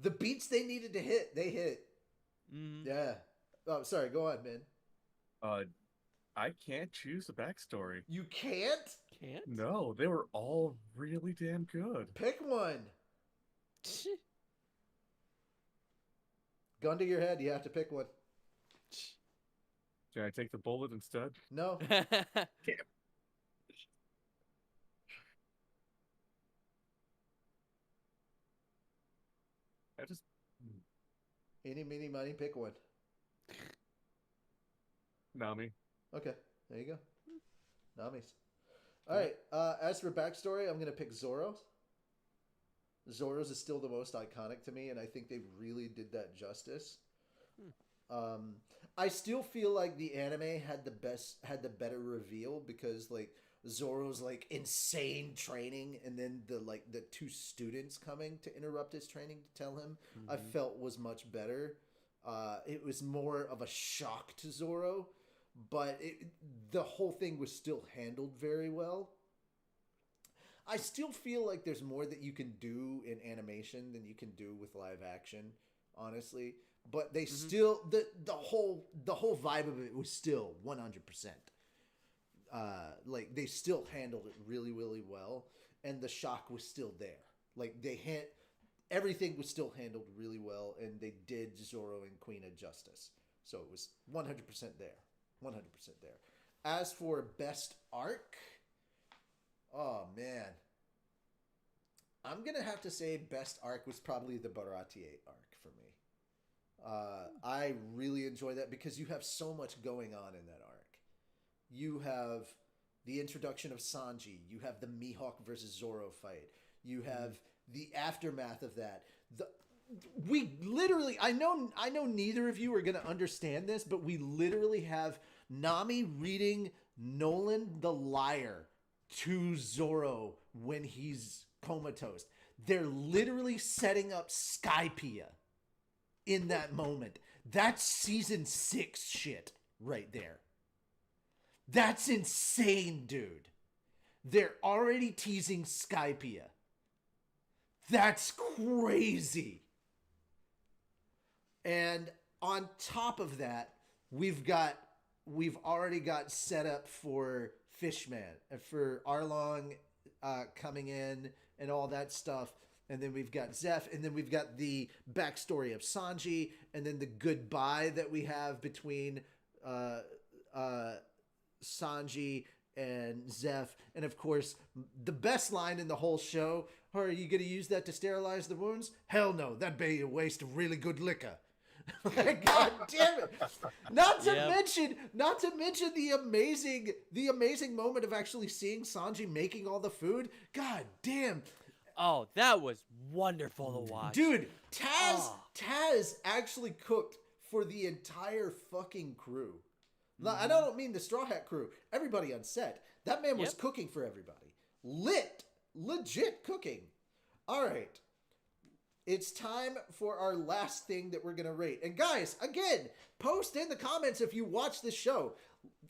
The beats they needed to hit, they hit. Yeah. Oh, sorry. Go on, man. I can't choose a backstory. You can't? Can't? No, they were all really damn good. Pick one. Gun to your head. You have to pick one. Can I take the bullet instead? No. I just... Eeny, meeny, miny, pick one. Nami. Okay, there you go. Nami's. All right, as for backstory, I'm going to pick Zoro's. Zoro's is still the most iconic to me, and I think they really did that justice. I still feel like the anime had the better reveal, because like Zoro's like insane training, and then the 2 students coming to interrupt his training to tell him, I felt was much better. It was more of a shock to Zoro, but the whole thing was still handled very well. I still feel like there's more that you can do in animation than you can do with live action, honestly. But they still the whole vibe of it was still 100%. like they still handled it really, really well, and the shock was still there. Like everything was still handled really well, and they did Zoro and Queen a justice. So it was 100% there, 100% there. As for best arc, oh man, I'm gonna have to say best arc was probably the Baratier arc for me. I really enjoy that because you have so much going on in that arc. You have the introduction of Sanji. You have the Mihawk versus Zoro fight. You have the aftermath of that. We literally, I know neither of you are going to understand this, but we literally have Nami reading Nolan the Liar to Zoro when he's comatose. They're literally setting up Skypiea in that moment. That's season 6 shit right there. That's insane, dude. They're already teasing Skypiea. That's crazy. And on top of that, we've already got set up for Fishman, for Arlong coming in and all that stuff. And then we've got Zeph, and then we've got the backstory of Sanji, and then the goodbye that we have between Sanji and Zeph, and of course, the best line in the whole show: "Are you going to use that to sterilize the wounds? Hell no, that'd be a waste of really good liquor." God damn it! Not to mention the amazing moment of actually seeing Sanji making all the food. God damn. Oh, that was wonderful to watch. Dude, Taz actually cooked for the entire fucking crew. I don't mean the Straw Hat crew. Everybody on set. That man was cooking for everybody. Legit cooking. All right. It's time for our last thing that we're going to rate. And guys, again, post in the comments if you watch this show.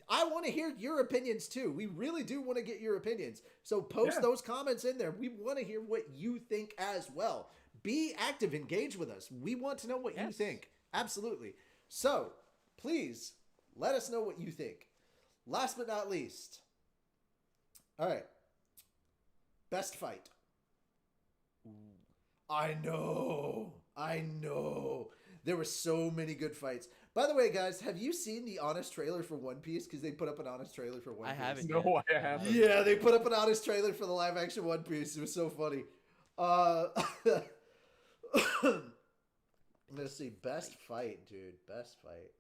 I want to hear your opinions too. We really do want to get your opinions. So post those comments in there. We want to hear what you think as well. Be active. Engage with us. We want to know what you think. Absolutely. So please let us know what you think. Last but not least. All right. Best fight. I know. There were so many good fights. By the way, guys, have you seen the Honest trailer for One Piece? Because they put up an Honest trailer for One Piece. I haven't. No, I haven't. Yeah, they put up an Honest trailer for the live action One Piece. It was so funny. Let's see. Best fight, dude. Best fight.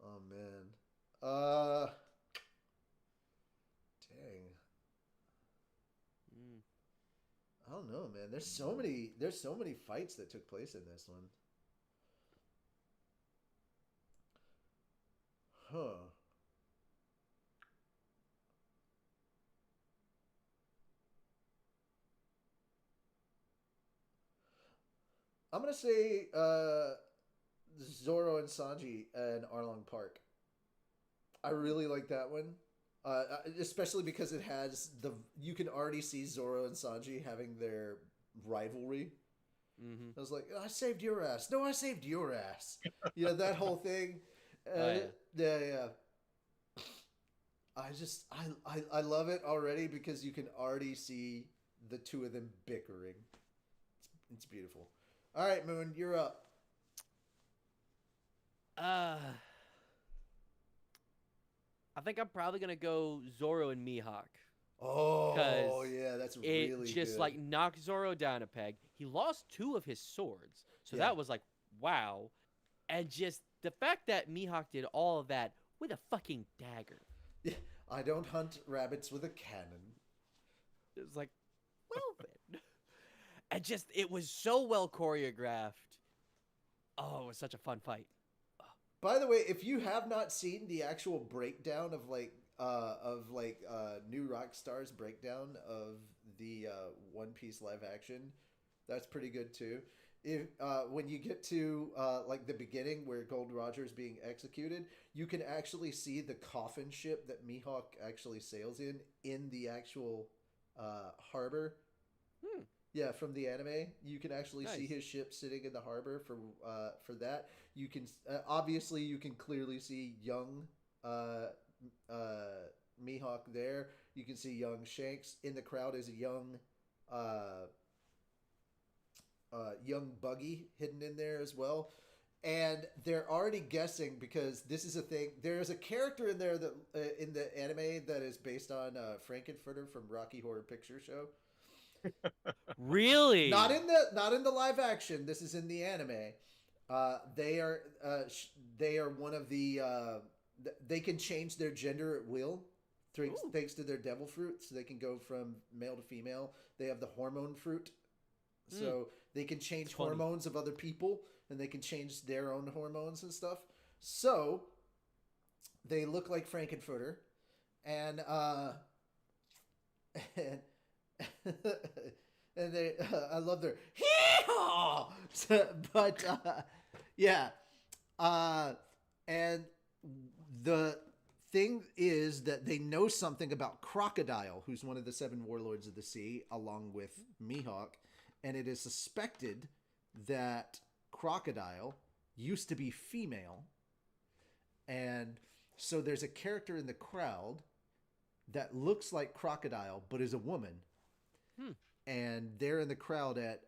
Oh, man. Dang. I don't know, man. There's so many fights that took place in this one. Huh. I'm gonna say Zoro and Sanji and Arlong Park. I really like that one. Especially because it has you can already see Zoro and Sanji having their rivalry. I was like, I saved your ass. No, I saved your ass. You know, that whole thing. Yeah. I love it already because you can already see the two of them bickering. It's beautiful. All right, Moon, you're up. I think I'm probably gonna go Zoro and Mihawk. Oh, yeah, that's really good. It just like knocked Zoro down a peg. He lost 2 of his swords, so that was like, wow. And just the fact that Mihawk did all of that with a fucking dagger. Yeah, I don't hunt rabbits with a cannon. It was like, well then. And just, it was so well choreographed. Oh, it was such a fun fight. By the way, if you have not seen the actual breakdown of New Rockstar's breakdown of the One Piece live action, that's pretty good too. If when you get to like the beginning where Gold Roger's being executed, you can actually see the coffin ship that Mihawk actually sails in the actual harbor. Yeah, from the anime, you can actually see his ship sitting in the harbor for that. You can obviously you can clearly see young Mihawk there. You can see young Shanks. In the crowd is a young Buggy hidden in there as well. And they're already guessing because this is a thing. There's a character in there that in the anime that is based on Frankenfurter from Rocky Horror Picture Show. Really? Not in the live action. This is in the anime. They are one of the. They can change their gender at will, thanks to their devil fruit. So they can go from male to female. They have the hormone fruit, so they can change hormones of other people, and they can change their own hormones and stuff. So they look like Frankenfurter, and and they I love their hee-haw! But yeah, and the thing is that they know something about Crocodile, who's one of the 7 warlords of the sea, along with Mihawk, and it is suspected that Crocodile used to be female, and so there's a character in the crowd that looks like Crocodile but is a woman. And they're in the crowd at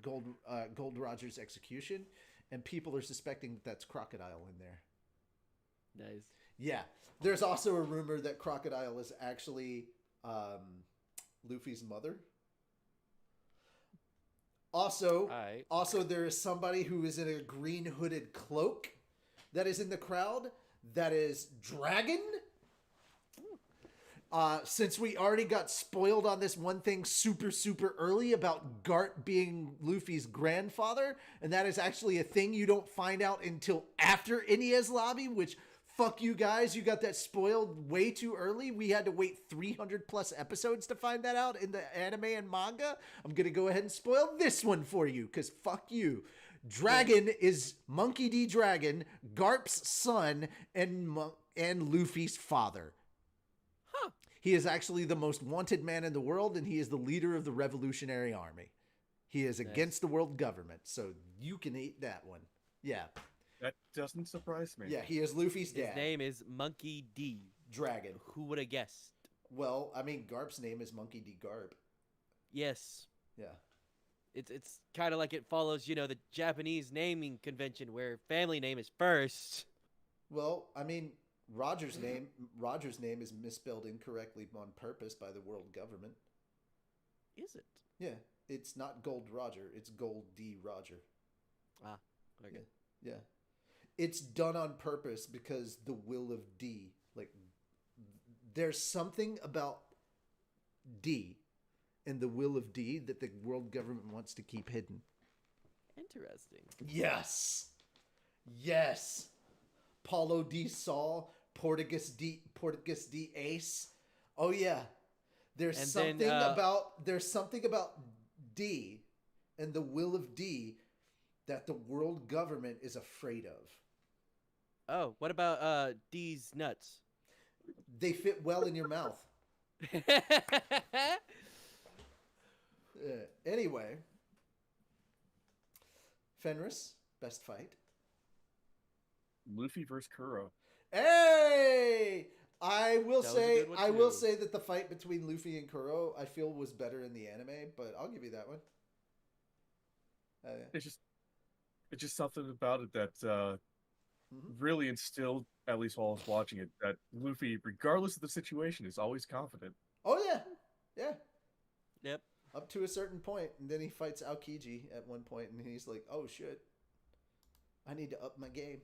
Gold Roger's execution, and people are suspecting that's Crocodile in there. Nice. Yeah. There's also a rumor that Crocodile is actually Luffy's mother. Also, there is somebody who is in a green hooded cloak that is in the crowd that is Dragon. Since we already got spoiled on this one thing super, super early about Garp being Luffy's grandfather, and that is actually a thing you don't find out until after Enies Lobby, which, fuck you guys, you got that spoiled way too early. We had to wait 300 plus episodes to find that out in the anime and manga. I'm gonna go ahead and spoil this one for you, because fuck you. Dragon is Monkey D. Dragon, Garp's son, and Luffy's father. He is actually the most wanted man in the world, and he is the leader of the Revolutionary Army. He is against the world government, so you can eat that one. Yeah. That doesn't surprise me. Yeah, he is Luffy's dad. His name is Monkey D. Dragon. Who would have guessed? Well, I mean, Garp's name is Monkey D. Garp. Yes. Yeah. It's kind of like it follows, the Japanese naming convention where family name is first. Well, I mean, Roger's name is misspelled incorrectly on purpose by the world government. Is it? Yeah, it's not Gold Roger, it's Gold D. Roger. Ah, okay. Yeah. It's done on purpose because the will of D. Like, there's something about D and the will of D that the world government wants to keep hidden. Interesting. Yes. Paulo D. Saul, Portuguese D. Ace. Oh yeah. There's something about D and the will of D that the world government is afraid of. Oh, what about D's nuts? They fit well in your mouth. Anyway, Fenris, best fight. Luffy versus Kuro. Hey! I will say too. that the fight between Luffy and Kuro I feel was better in the anime, but I'll give you that one. It's just something about it that really instilled, at least while I was watching it, that Luffy, regardless of the situation, is always confident. Oh yeah. Yep. Up to a certain point, and then he fights Aokiji at one point, and he's like, "Oh shit, I need to up my game."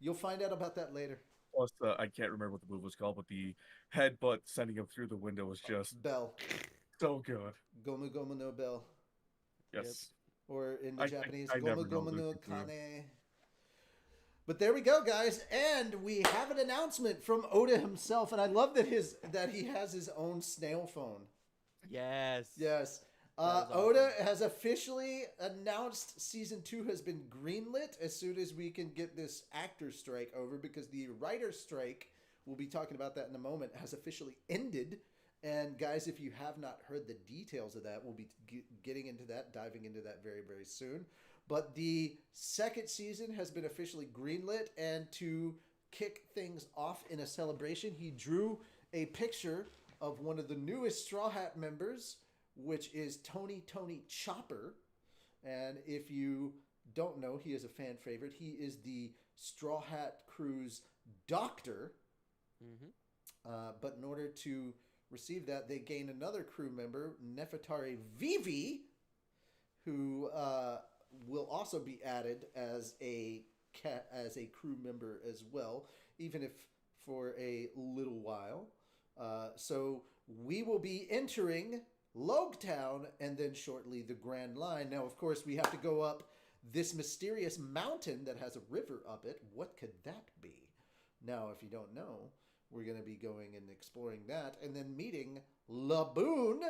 You'll find out about that later. Plus, I can't remember what the move was called, but the headbutt sending him through the window was just Bell. so good. Gomu Gomu no Bell. Yes. Or in the Japanese, I never Gomu know Gomu no Luffy's move. Kane. But there we go, guys, and we have an announcement from Oda himself, and I love that he has his own snail phone. Yes. Yes. Awesome. Oda has officially announced season 2 has been greenlit as soon as we can get this actor strike over, because the writer strike, we'll be talking about that in a moment, has officially ended. And guys, if you have not heard the details of that, we'll be getting into that, diving into that very, very soon. But the second season has been officially greenlit, and to kick things off in a celebration, he drew a picture of one of the newest Straw Hat members, which is Tony Chopper. And if you don't know, he is a fan favorite. He is the Straw Hat crew's doctor. But in order to receive that, they gain another crew member, Nefertari Vivi, who will also be added as a crew member as well, even if for a little while. So we will be entering Logtown and then shortly the Grand Line. Now, of course, we have to go up this mysterious mountain that has a river up it. What could that be? Now, if you don't know, we're going to be going and exploring that and then meeting Laboon,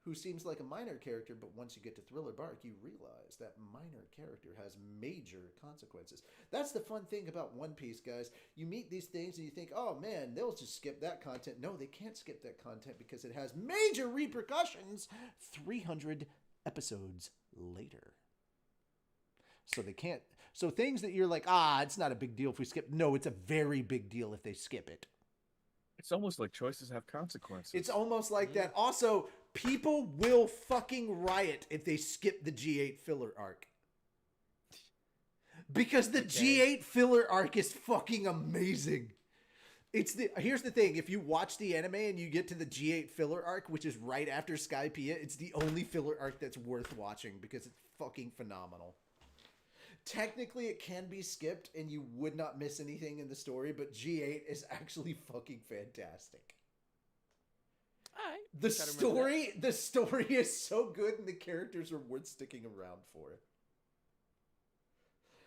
who seems like a minor character, but once you get to Thriller Bark, you realize that minor character has major consequences. That's the fun thing about One Piece, guys. You meet these things and you think, oh man, they'll just skip that content. No, they can't skip that content because it has major repercussions 300 episodes later. So they can't. So things that you're like, it's not a big deal if we skip. No, it's a very big deal if they skip it. It's almost like choices have consequences. It's almost like that. Also, people will fucking riot if they skip the G8 filler arc. Because the G8 filler arc is fucking amazing. Here's the thing. If you watch the anime and you get to the G8 filler arc, which is right after Skypiea, it's the only filler arc that's worth watching because it's fucking phenomenal. Technically, it can be skipped and you would not miss anything in the story, but G8 is actually fucking fantastic. The story is so good and the characters are worth sticking around for.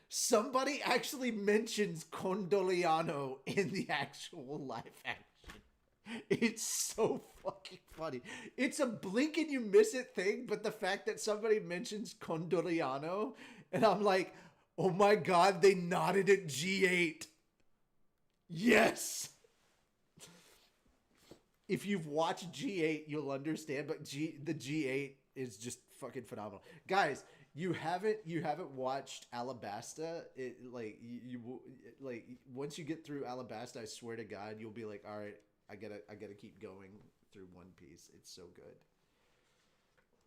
Somebody actually mentions Condoliano in the actual live action. It's so fucking funny. It's a blink and you miss it thing, but the fact that somebody mentions Condoliano, and I'm like, oh my god, they nodded at G8. Yes! If you've watched G8, you'll understand, but the G8 is just fucking phenomenal. Guys, you haven't watched Alabasta. Once you get through Alabasta, I swear to God, you'll be like, all right, I gotta keep going through One Piece. It's so good.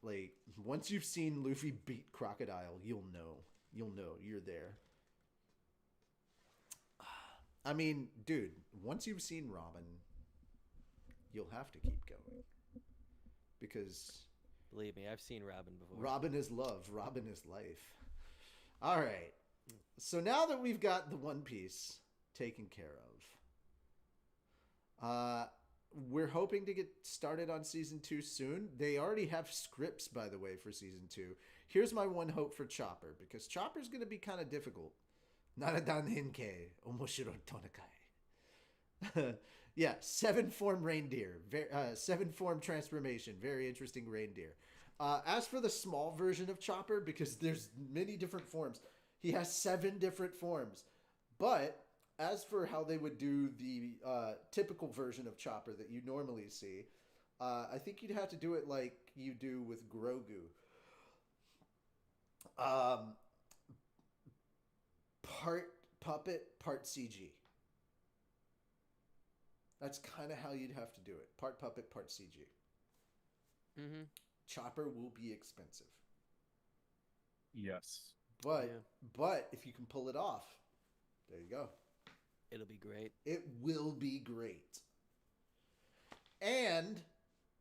Like, once you've seen Luffy beat Crocodile, you'll know you're there. I mean, dude, once you've seen Robin, you'll have to keep going. Because believe me, I've seen Robin before. Robin is love. Robin is life. All right. So now that we've got the One Piece taken care of, we're hoping to get started on Season 2 soon. They already have scripts, by the way, for Season 2. Here's my one hope for Chopper, because Chopper's going to be kind of difficult. Naradan Henke, Omoshiro Tonakai. Yeah, 7-form reindeer. 7-form transformation. Very interesting reindeer. As for the small version of Chopper, because there's many different forms, he has 7 different forms. But as for how they would do the typical version of Chopper that you normally see, I think you'd have to do it like you do with Grogu. Part puppet, part CG. That's kind of how you'd have to do it. Part puppet, part CG. Mm-hmm. Chopper will be expensive. Yes. But if you can pull it off, there you go. It'll be great. It will be great. And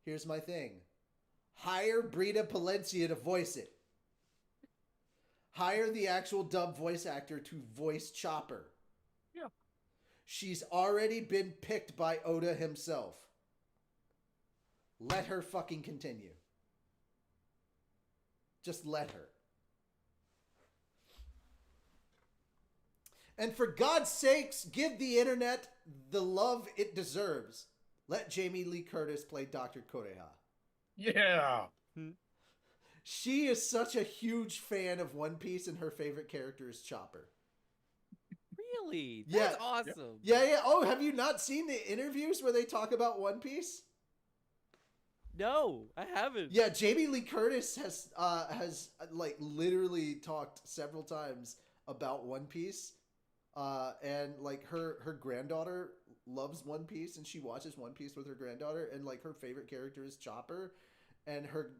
here's my thing. Hire Brita Palencia to voice it. Hire the actual dub voice actor to voice Chopper. Yeah. She's already been picked by Oda himself. Let her fucking continue. Just let her. And for God's sakes, give the internet the love it deserves. Let Jamie Lee Curtis play Dr. Koreha. Yeah. She is such a huge fan of One Piece, and her favorite character is Chopper. Really? That's awesome. Yeah. Oh, have you not seen the interviews where they talk about One Piece? No, I haven't. Yeah, Jamie Lee Curtis has like literally talked several times about One Piece, and like her granddaughter loves One Piece, and she watches One Piece with her granddaughter, and like her favorite character is Chopper, and her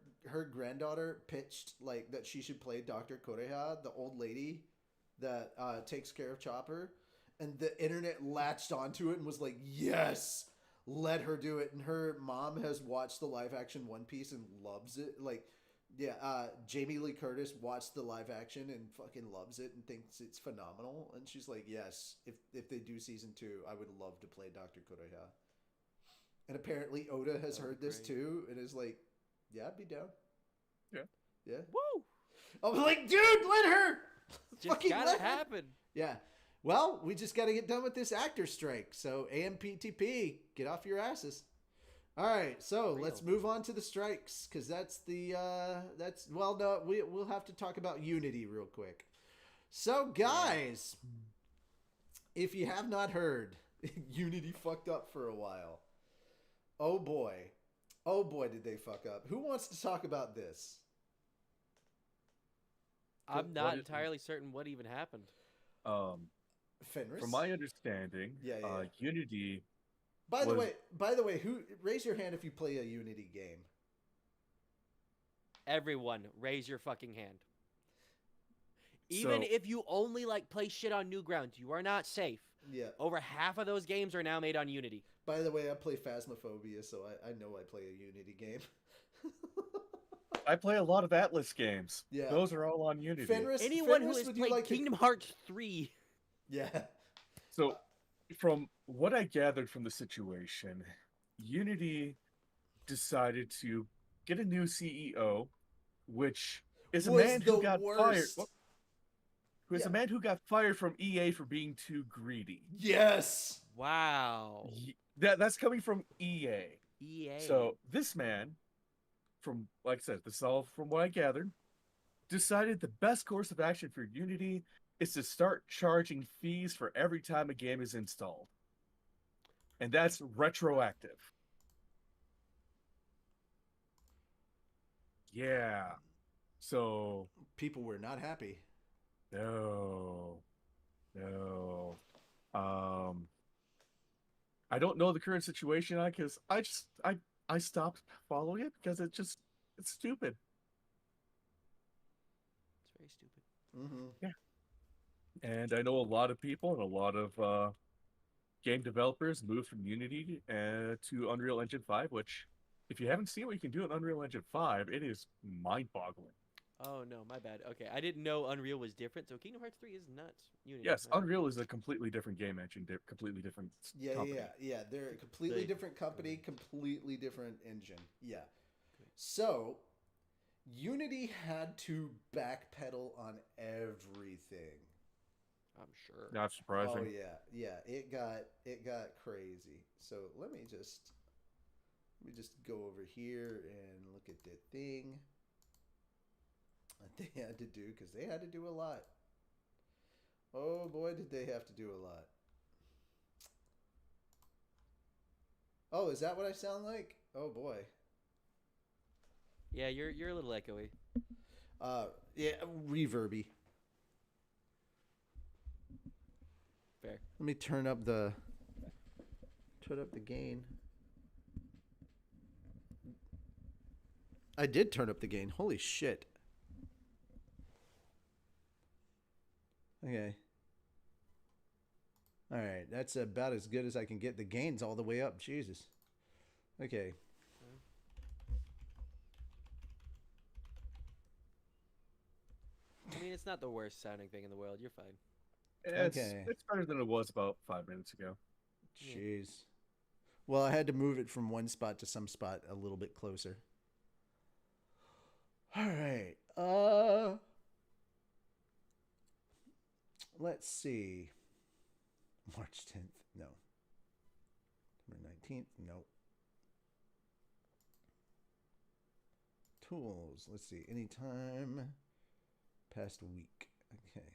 granddaughter pitched like that she should play Dr. Koreha, the old lady that takes care of Chopper, and the internet latched onto it and was like, yes, let her do it. And her mom has watched the live action One Piece and loves it. Like, yeah, Jamie Lee Curtis watched the live action and fucking loves it and thinks it's phenomenal. And she's like, yes, if they do season 2, I would love to play Dr. Koreha. And apparently Oda has heard this too and is like, yeah, I'd be down. Yeah. Yeah. Woo! I was like, dude, let her. Just Fucking gotta let her. happen. Yeah. Well, we just got to get done with this actor strike. So AMPTP, get off your asses. All right, so let's move on to the strikes because we'll have to talk about Unity real quick. So guys, if you have not heard, Unity fucked up for a while. Oh boy, did they fuck up? Who wants to talk about this? I'm not entirely certain what even happened. Fenris? From my understanding, Unity. By the way, who raise your hand if you play a Unity game? Everyone, raise your fucking hand. Even if you only like play shit on Newgrounds, you are not safe. Yeah. Over half of those games are now made on Unity. By the way, I play Phasmophobia, so I know I play a Unity game. I play a lot of Atlas games. Yeah. Those are all on Unity. Anyone who has played Kingdom Hearts 3. Yeah. So, from what I gathered from the situation, Unity decided to get a new CEO, which is a man who got fired. Who is a man who got fired from EA for being too greedy. Yes. Wow. That's coming from EA. EA. So this man, from like I said, this is all from what I gathered, decided the best course of action for Unity is to start charging fees for every time a game is installed. And that's retroactive. Yeah. So people were not happy. No. I don't know the current situation because I stopped following it because it's stupid. It's very stupid. Mm-hmm. Yeah. And I know a lot of people and a lot of game developers moved from Unity to Unreal Engine 5, which, if you haven't seen what you can do in Unreal Engine 5, it is mind-boggling. Oh, no, my bad. Okay, I didn't know Unreal was different, so Kingdom Hearts 3 is not Unity. Yes, Unreal is a completely different game engine, completely different company. Yeah. They're a completely different company, completely different engine. Yeah. So, Unity had to backpedal on everything. I'm sure. Not surprising. Oh yeah. It got crazy. So let me just go over here and look at the thing that they had to do because they had to do a lot. Oh boy, did they have to do a lot. Oh, is that what I sound like? Oh boy. Yeah, you're a little echoey. Yeah, reverby. Fair. Let me turn up the gain. I did turn up the gain. Holy shit. Okay. All right, that's about as good as I can get. The gain's all the way up. Jesus. Okay. I mean, it's not the worst sounding thing in the world. You're fine. It's better than it was about 5 minutes ago. Jeez. Well, I had to move it from one spot to some spot a little bit closer. All right. Let's see. March 10th. No. September 19th. No. Tools. Let's see. Anytime past week. Okay.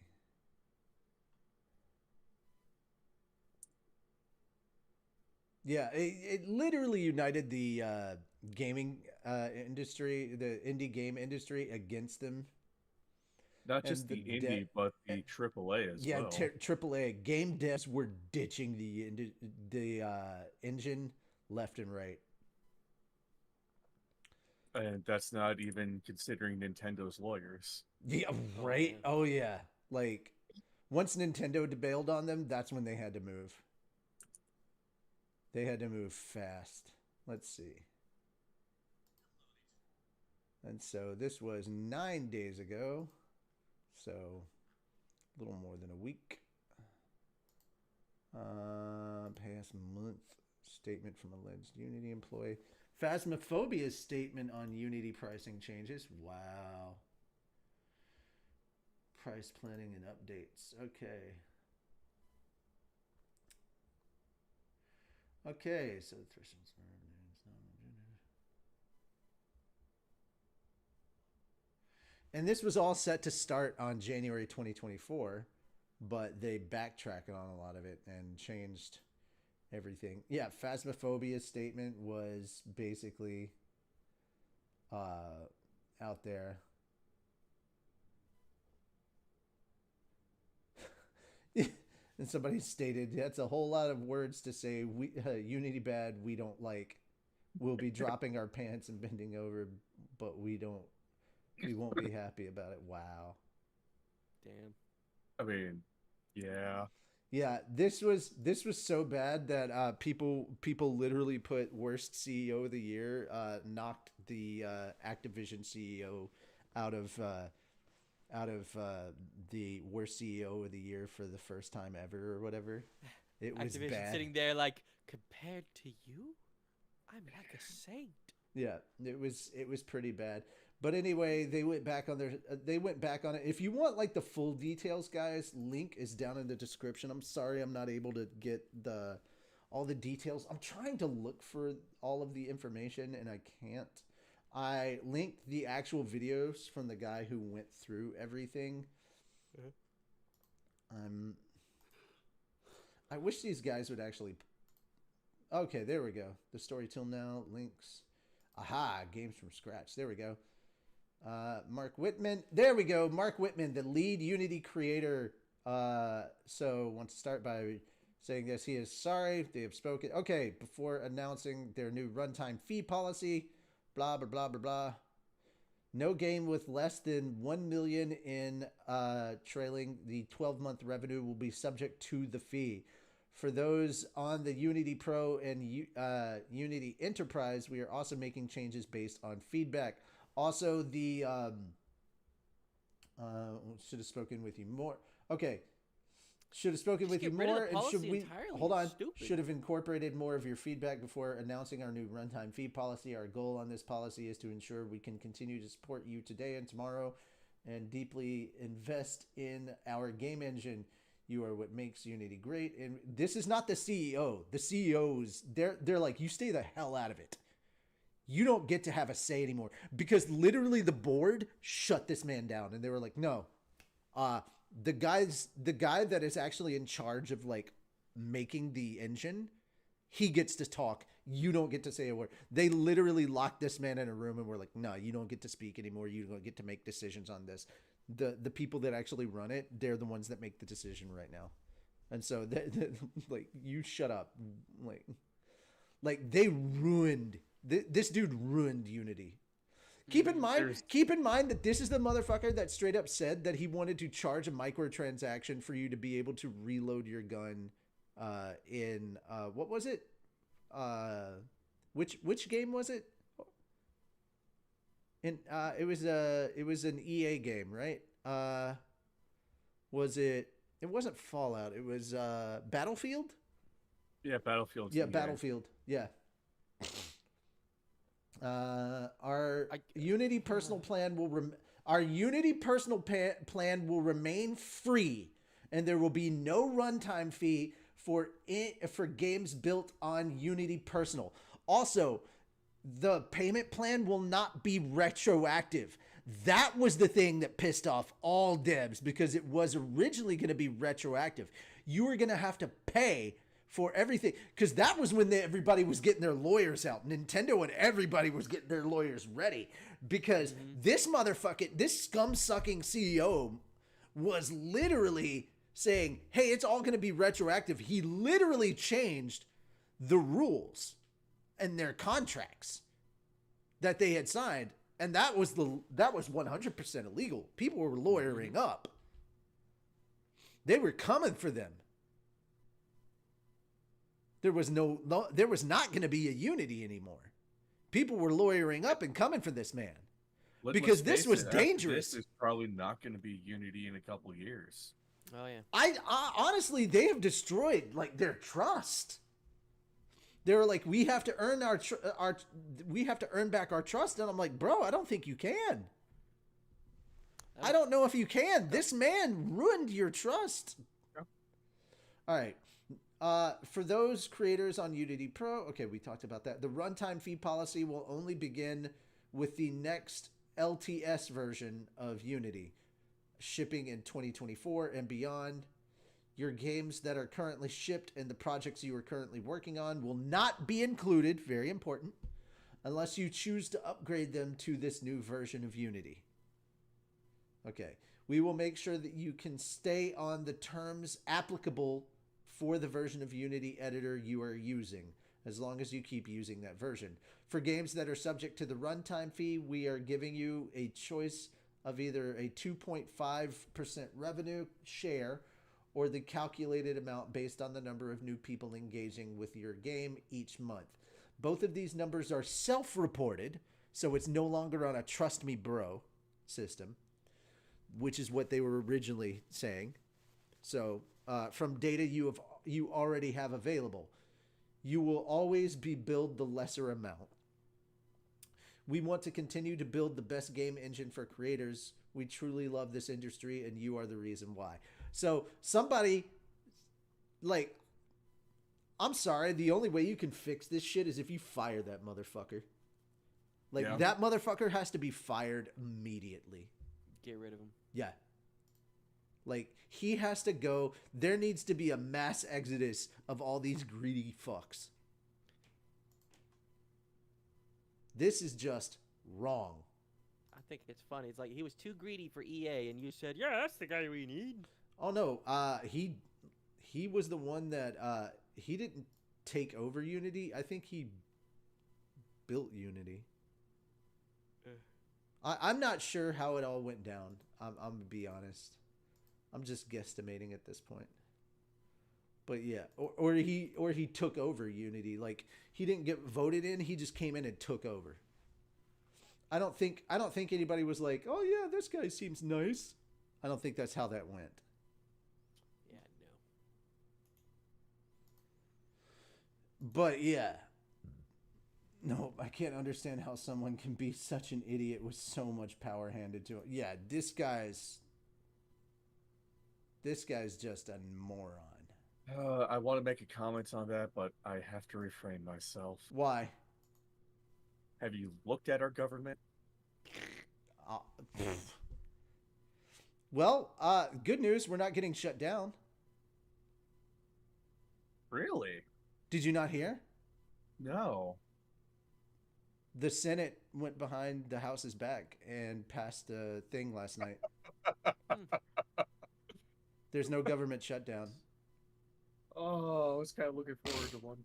Yeah, it literally united the gaming industry, the indie game industry against them. Not just the indie, but the AAA as well. Yeah, AAA game devs were ditching the engine left and right. And that's not even considering Nintendo's lawyers. Yeah, right. Oh yeah, like once Nintendo bailed on them, that's when they had to move. They had to move fast. Let's see. And so this was 9 days ago. So a little more than a week. Past month. Statement from alleged Unity employee. Phasmophobia's statement on Unity pricing changes. Wow. Price planning and updates. Okay. Okay, so thresholds. And this was all set to start on January 2024, but they backtracked on a lot of it and changed everything. Yeah, Phasmophobia's statement was basically out there. And somebody stated, that's a whole lot of words to say. We Unity bad, we don't like. We'll be dropping our pants and bending over, but we won't be happy about it. Wow. Damn. I mean, yeah. Yeah, this was so bad that people literally put worst CEO of the year, knocked the Activision CEO out of the worst CEO of the year for the first time ever or whatever. It was Activision bad. sitting there like, compared to you, I'm like a saint. Yeah, it was pretty bad. But anyway, they went back on it. If you want like the full details, guys, link is down in the description. I'm sorry I'm not able to get all the details. I'm trying to look for all of the information and I can't. I linked the actual videos from the guy who went through everything. I wish these guys would actually. Okay, there we go. The story till now links. Aha, games from scratch. There we go. Mark Whitman. There we go. Mark Whitman, the lead Unity creator. So wants to start by saying this. He is sorry. They have spoken. Okay, before announcing their new runtime fee policy. Blah, blah, blah, blah, blah. No game with less than 1 million in trailing the 12-month revenue will be subject to the fee. For those on the Unity Pro and Unity Enterprise, we are also making changes based on feedback. Also, the should have spoken with you more. Okay, should have spoken with you more, and should have incorporated more of your feedback before announcing our new runtime fee policy. Our goal on this policy is to ensure we can continue to support you today and tomorrow, and deeply invest in our game engine. You are what makes Unity great. And this is not the CEO. The CEOs, they're like, you stay the hell out of it. You don't get to have a say anymore. Because literally the board shut this man down. And they were like, no. The guy that is actually in charge of like making the engine, he gets to talk. You don't get to say a word. They literally locked this man in a room and were like, no, you don't get to speak anymore. You don't get to make decisions on this. The people that actually run it, they're the ones that make the decision right now. And so like, you shut up. Like they ruined this dude ruined Unity. Keep in mind that this is the motherfucker that straight up said that he wanted to charge a microtransaction for you to be able to reload your gun in what was it? Which game was it? And it was an EA game, right? Was it? It wasn't Fallout. It was Battlefield. Yeah, Battlefield. Yeah, Battlefield. Yeah. Our Unity personal plan will remain free, and there will be no runtime fee for games built on Unity Personal. Also, the payment plan will not be retroactive. That was the thing that pissed off all devs because it was originally going to be retroactive. You were going to have to pay for everything, because that was when everybody was getting their lawyers out. Nintendo and everybody was getting their lawyers ready, because this motherfucking, this scum-sucking CEO was literally saying, hey, it's all going to be retroactive. He literally changed the rules and their contracts that they had signed, and that was 100% illegal. People were lawyering up. They were coming for them. There was not going to be a Unity anymore. People were lawyering up and coming for this man because this was dangerous. This is probably not going to be Unity in a couple years. Oh yeah. I honestly, they have destroyed like their trust. They were like, we have to earn we have to earn back our trust, and I'm like, bro, I don't think you can. I don't know if you can. This man ruined your trust. Yeah. All right. For those creators on Unity Pro, okay, we talked about that. The runtime fee policy will only begin with the next LTS version of Unity, shipping in 2024 and beyond. Your games that are currently shipped and the projects you are currently working on will not be included, very important, unless you choose to upgrade them to this new version of Unity. Okay, we will make sure that you can stay on the terms applicable for the version of Unity editor you are using, as long as you keep using that version. For games that are subject to the runtime fee, we are giving you a choice of either a 2.5% revenue share or the calculated amount based on the number of new people engaging with your game each month. Both of these numbers are self-reported, so it's no longer on a trust me bro system, which is what they were originally saying. So from data you already have available, you will always be billed the lesser amount. We want to continue to build the best game engine for creators. We truly love this industry, and you are the reason why. So somebody, like, I'm sorry, the only way you can fix this shit is if you fire that motherfucker. Like, that motherfucker has to be fired immediately. Get rid of him. Yeah. Like, he has to go. There needs to be a mass exodus of all these greedy fucks. This is just wrong. I think it's funny. It's like he was too greedy for EA, and you said, "Yeah, that's the guy we need." Oh no, he was the one that he didn't take over Unity. I think he built Unity. I'm not sure how it all went down. I'm gonna be honest. I'm just guesstimating at this point. But yeah, or he took over Unity. Like, he didn't get voted in. He just came in and took over. I don't think anybody was like, "Oh yeah, this guy seems nice." I don't think that's how that went. Yeah, no. But yeah. No, I can't understand how someone can be such an idiot with so much power handed to him. Yeah, this guy's just a moron. I want to make a comment on that, but I have to refrain myself. Why? Have you looked at our government? Well, good news, we're not getting shut down. Really? Did you not hear? No. The Senate went behind the House's back and passed a thing last night. There's no government shutdown. Oh, I was kind of looking forward to one.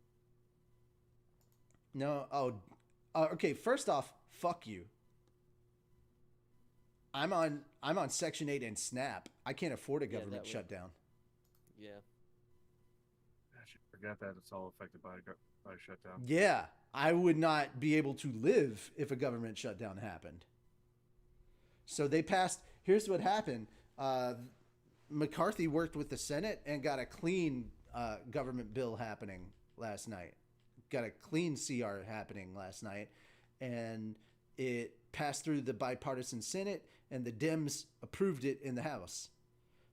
No. Oh, okay. First off, fuck you. I'm on Section 8 and SNAP. I can't afford a government shutdown. Yeah. I should forget that it's all affected by a shutdown. Yeah, I would not be able to live if a government shutdown happened. So they passed. Here's what happened. McCarthy worked with the Senate and got a clean government bill happening last night. Got a clean CR happening last night, and it passed through the bipartisan Senate, and the Dems approved it in the House.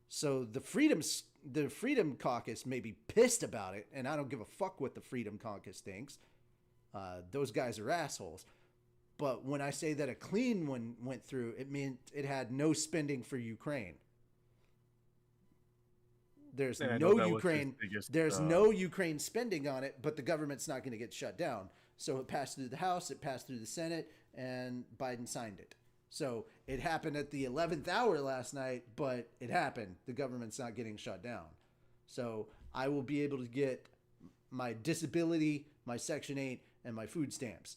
So the Freedom Caucus may be pissed about it, and I don't give a fuck what the Freedom Caucus thinks. Those guys are assholes. But when I say that a clean one went through, it meant it had no spending for Ukraine. there's Yeah, I no know that was his Ukraine. biggest, There's no Ukraine spending on it, but the government's not going to get shut down. So it passed through the House, it passed through the Senate, and Biden signed it. So it happened at the 11th hour last night, but it happened. The government's not getting shut down. So I will be able to get my disability, my Section 8, and my food stamps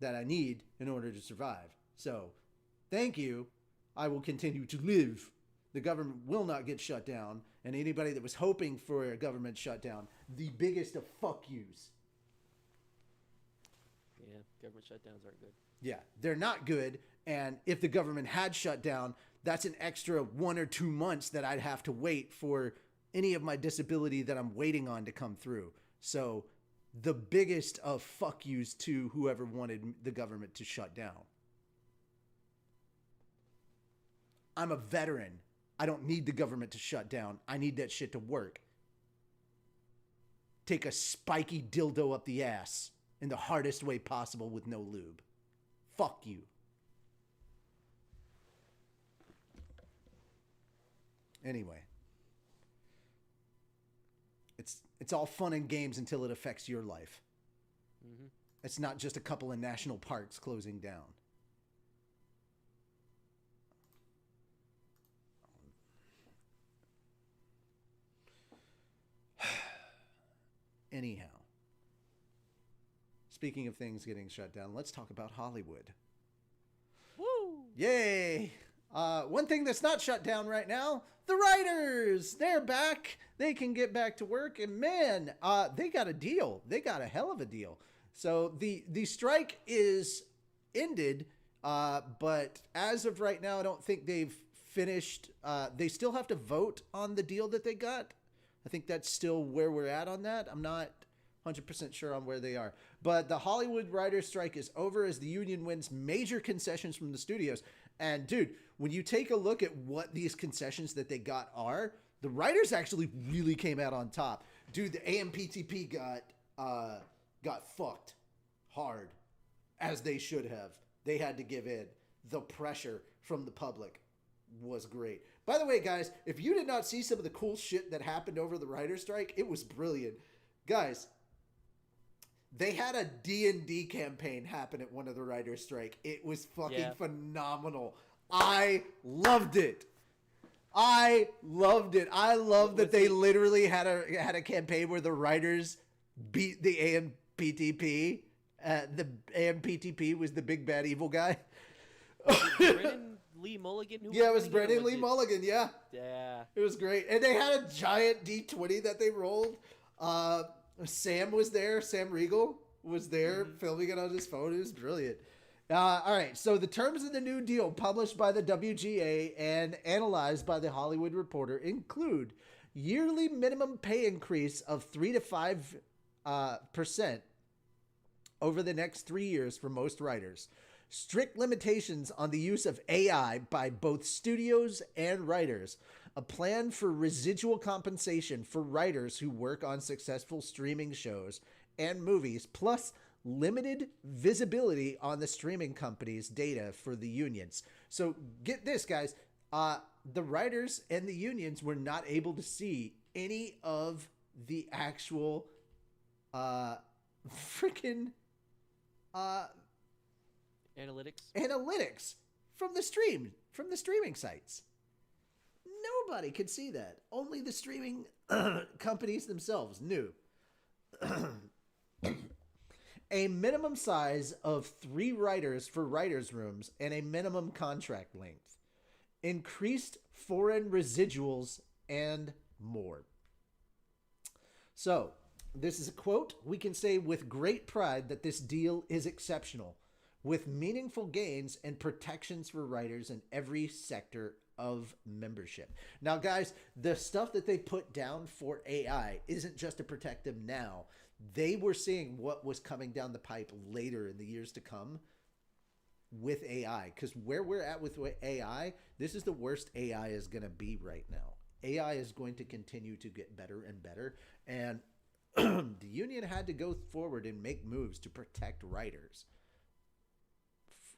that I need in order to survive. So thank you. I will continue to live. The government will not get shut down. And anybody that was hoping for a government shutdown, the biggest of fuck yous. Yeah, government shutdowns aren't good. Yeah, they're not good. And if the government had shut down, that's an extra 1 or 2 months that I'd have to wait for any of my disability that I'm waiting on to come through. So the biggest of fuck yous to whoever wanted the government to shut down. I'm a veteran. I don't need the government to shut down. I need that shit to work. Take a spiky dildo up the ass in the hardest way possible with no lube. Fuck you. Anyway. It's all fun and games until it affects your life. Mm-hmm. It's not just a couple of national parks closing down. Anyhow, speaking of things getting shut down, let's talk about Hollywood. Woo! Yay! One thing that's not shut down right now, the writers! They're back. They can get back to work. And man, they got a deal. They got a hell of a deal. So the strike is ended, but as of right now, I don't think they've finished. They still have to vote on the deal that they got. I think that's still where we're at on that. I'm not 100% sure on where they are. But the Hollywood writers' strike is over as the union wins major concessions from the studios. And dude, when you take a look at what these concessions that they got are, the writers actually really came out on top. Dude, the AMPTP got fucked hard, as they should have. They had to give in. The pressure from the public was great. By the way, guys, if you did not see some of the cool shit that happened over the writer's strike, it was brilliant. Guys, they had a D&D campaign happen at one of the writer's strike. It was fucking phenomenal. I loved it. I loved that they literally had a campaign where the writers beat the AMPTP. The AMPTP was the big bad evil guy. Brennan Lee Mulligan? Yeah, it was Brennan Lee Mulligan, yeah. Yeah. It was great. And they had a giant D20 that they rolled. Sam was there. Sam Riegel was there filming it on his phone. It was brilliant. All right, so the terms of the new deal published by the WGA and analyzed by the Hollywood Reporter include yearly minimum pay increase of 3 to 5% over the next 3 years for most writers. Strict limitations on the use of AI by both studios and writers. A plan for residual compensation for writers who work on successful streaming shows and movies, plus limited visibility on the streaming companies' data for the unions. So get this, guys. The writers and the unions were not able to see any of the actual freaking analytics from the streaming sites. Nobody could see that. Only the streaming companies themselves knew. A minimum size of 3 writers for writers' rooms and a minimum contract length. Increased foreign residuals and more. So, this is a quote. We can say with great pride that this deal is exceptional, with meaningful gains and protections for writers in every sector of membership. Now, guys, the stuff that they put down for AI isn't just to protect them now. They were seeing what was coming down the pipe later in the years to come with AI. Because where we're at with AI, this is the worst AI is going to be right now. AI is going to continue to get better and better. And the union had to go forward and make moves to protect writers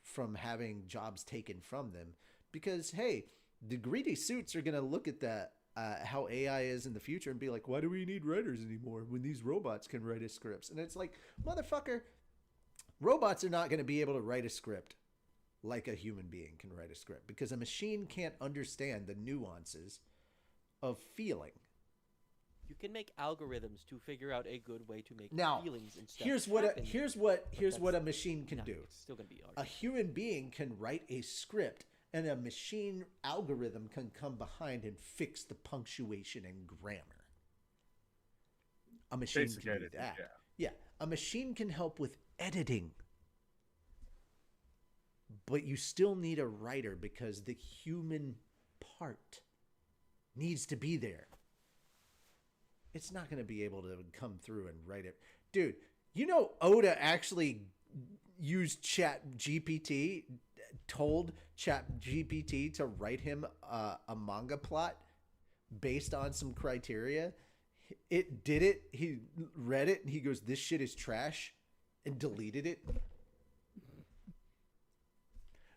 from having jobs taken from them. Because, hey, the greedy suits are going to look at that how AI is in the future and be like, why do we need writers anymore when these robots can write us scripts? And it's like, motherfucker, robots are not going to be able to write a script like a human being can write a script because a machine can't understand the nuances of feeling. You can make algorithms to figure out a good way to make Now, feelings and stuff. here's what a machine can do. It's still gonna be A human being can write a script, and a machine algorithm can come behind and fix the punctuation and grammar. A machine Basic can do editing, that. yeah. Yeah, a machine can help with editing. But you still need a writer because the human part needs to be there. It's not going to be able to come through and write it. Dude, you know Oda actually used ChatGPT, told ChatGPT to write him a manga plot based on some criteria. It did it. He read it and he goes, "This shit is trash," and deleted it.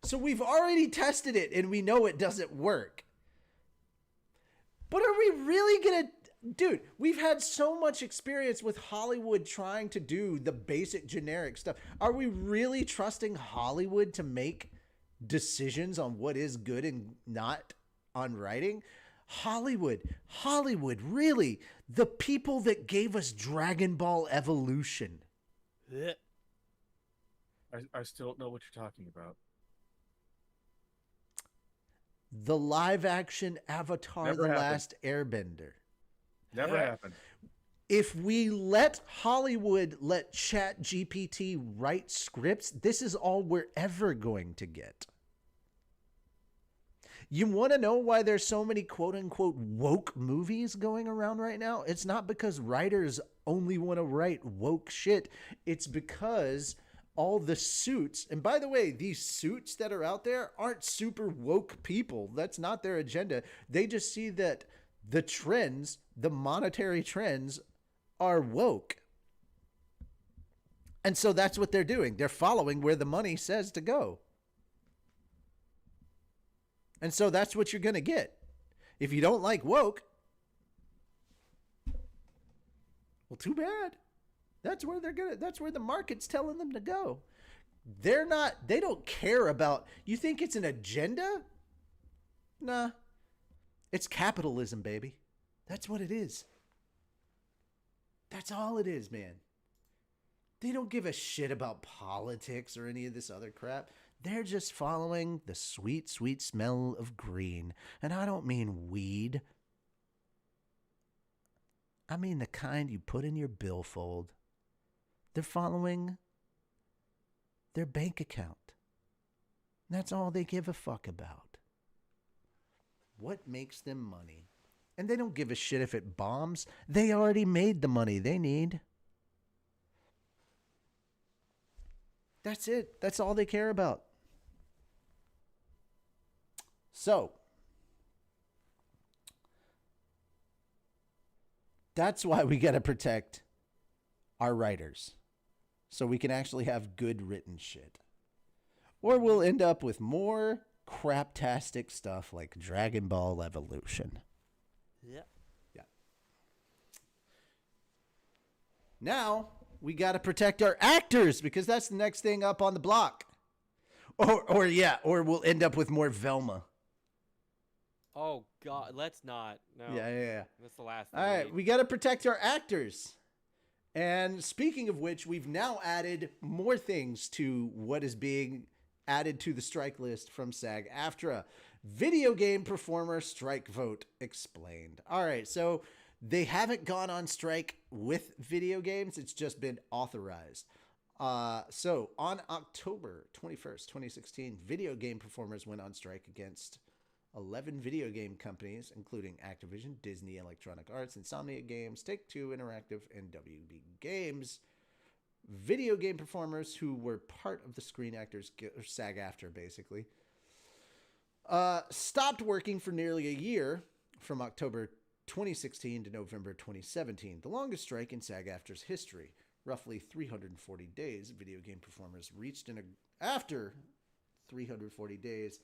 So we've already tested it and we know it doesn't work. But are we really going to... Dude, we've had so much experience with Hollywood trying to do the basic generic stuff. Are we really trusting Hollywood to make decisions on what is good and not on writing? Hollywood, really? The people that gave us Dragon Ball Evolution. I still don't know what you're talking about. The live action Avatar Never The happened. Last Airbender. Never happened. If we let Hollywood let ChatGPT write scripts, this is all we're ever going to get. You want to know why there's so many quote unquote woke movies going around right now? It's not because writers only want to write woke shit. It's because all the suits, and by the way, these suits that are out there aren't super woke people. That's not their agenda. They just see that the trends, the monetary trends, are woke. And so that's what they're doing. They're following where the money says to go. And so that's what you're going to get. If you don't like woke, well, too bad. That's where that's where the market's telling them to go. They don't care about, you think it's an agenda? Nah. It's capitalism, baby. That's what it is. That's all it is, man. They don't give a shit about politics or any of this other crap. They're just following the sweet, sweet smell of green. And I don't mean weed. I mean the kind you put in your billfold. They're following their bank account. That's all they give a fuck about. What makes them money? And they don't give a shit if it bombs. They already made the money they need. That's it. That's all they care about. So, that's why we got to protect our writers. So we can actually have good written shit. Or we'll end up with more craptastic stuff like Dragon Ball Evolution. Yep. Yeah. Now, we got to protect our actors because that's the next thing up on the block. Or we'll end up with more Velma. Oh God, let's not. No. Yeah. That's the last thing. All right, we got to protect our actors. And speaking of which, we've now added more things to what is being added to the strike list from SAG-AFTRA. Video game performer strike vote explained. All right, so they haven't gone on strike with video games. It's just been authorized. So on October 21st, 2016, video game performers went on strike against 11 video game companies, including Activision, Disney, Electronic Arts, Insomniac Games, Take-Two Interactive, and WB Games. Video game performers who were part of the Screen Actors or SAG-AFTRA, basically, stopped working for nearly a year from October 2016 to November 2017, the longest strike in SAG-AFTRA's history. Roughly 340 days, video game performers after 340 days,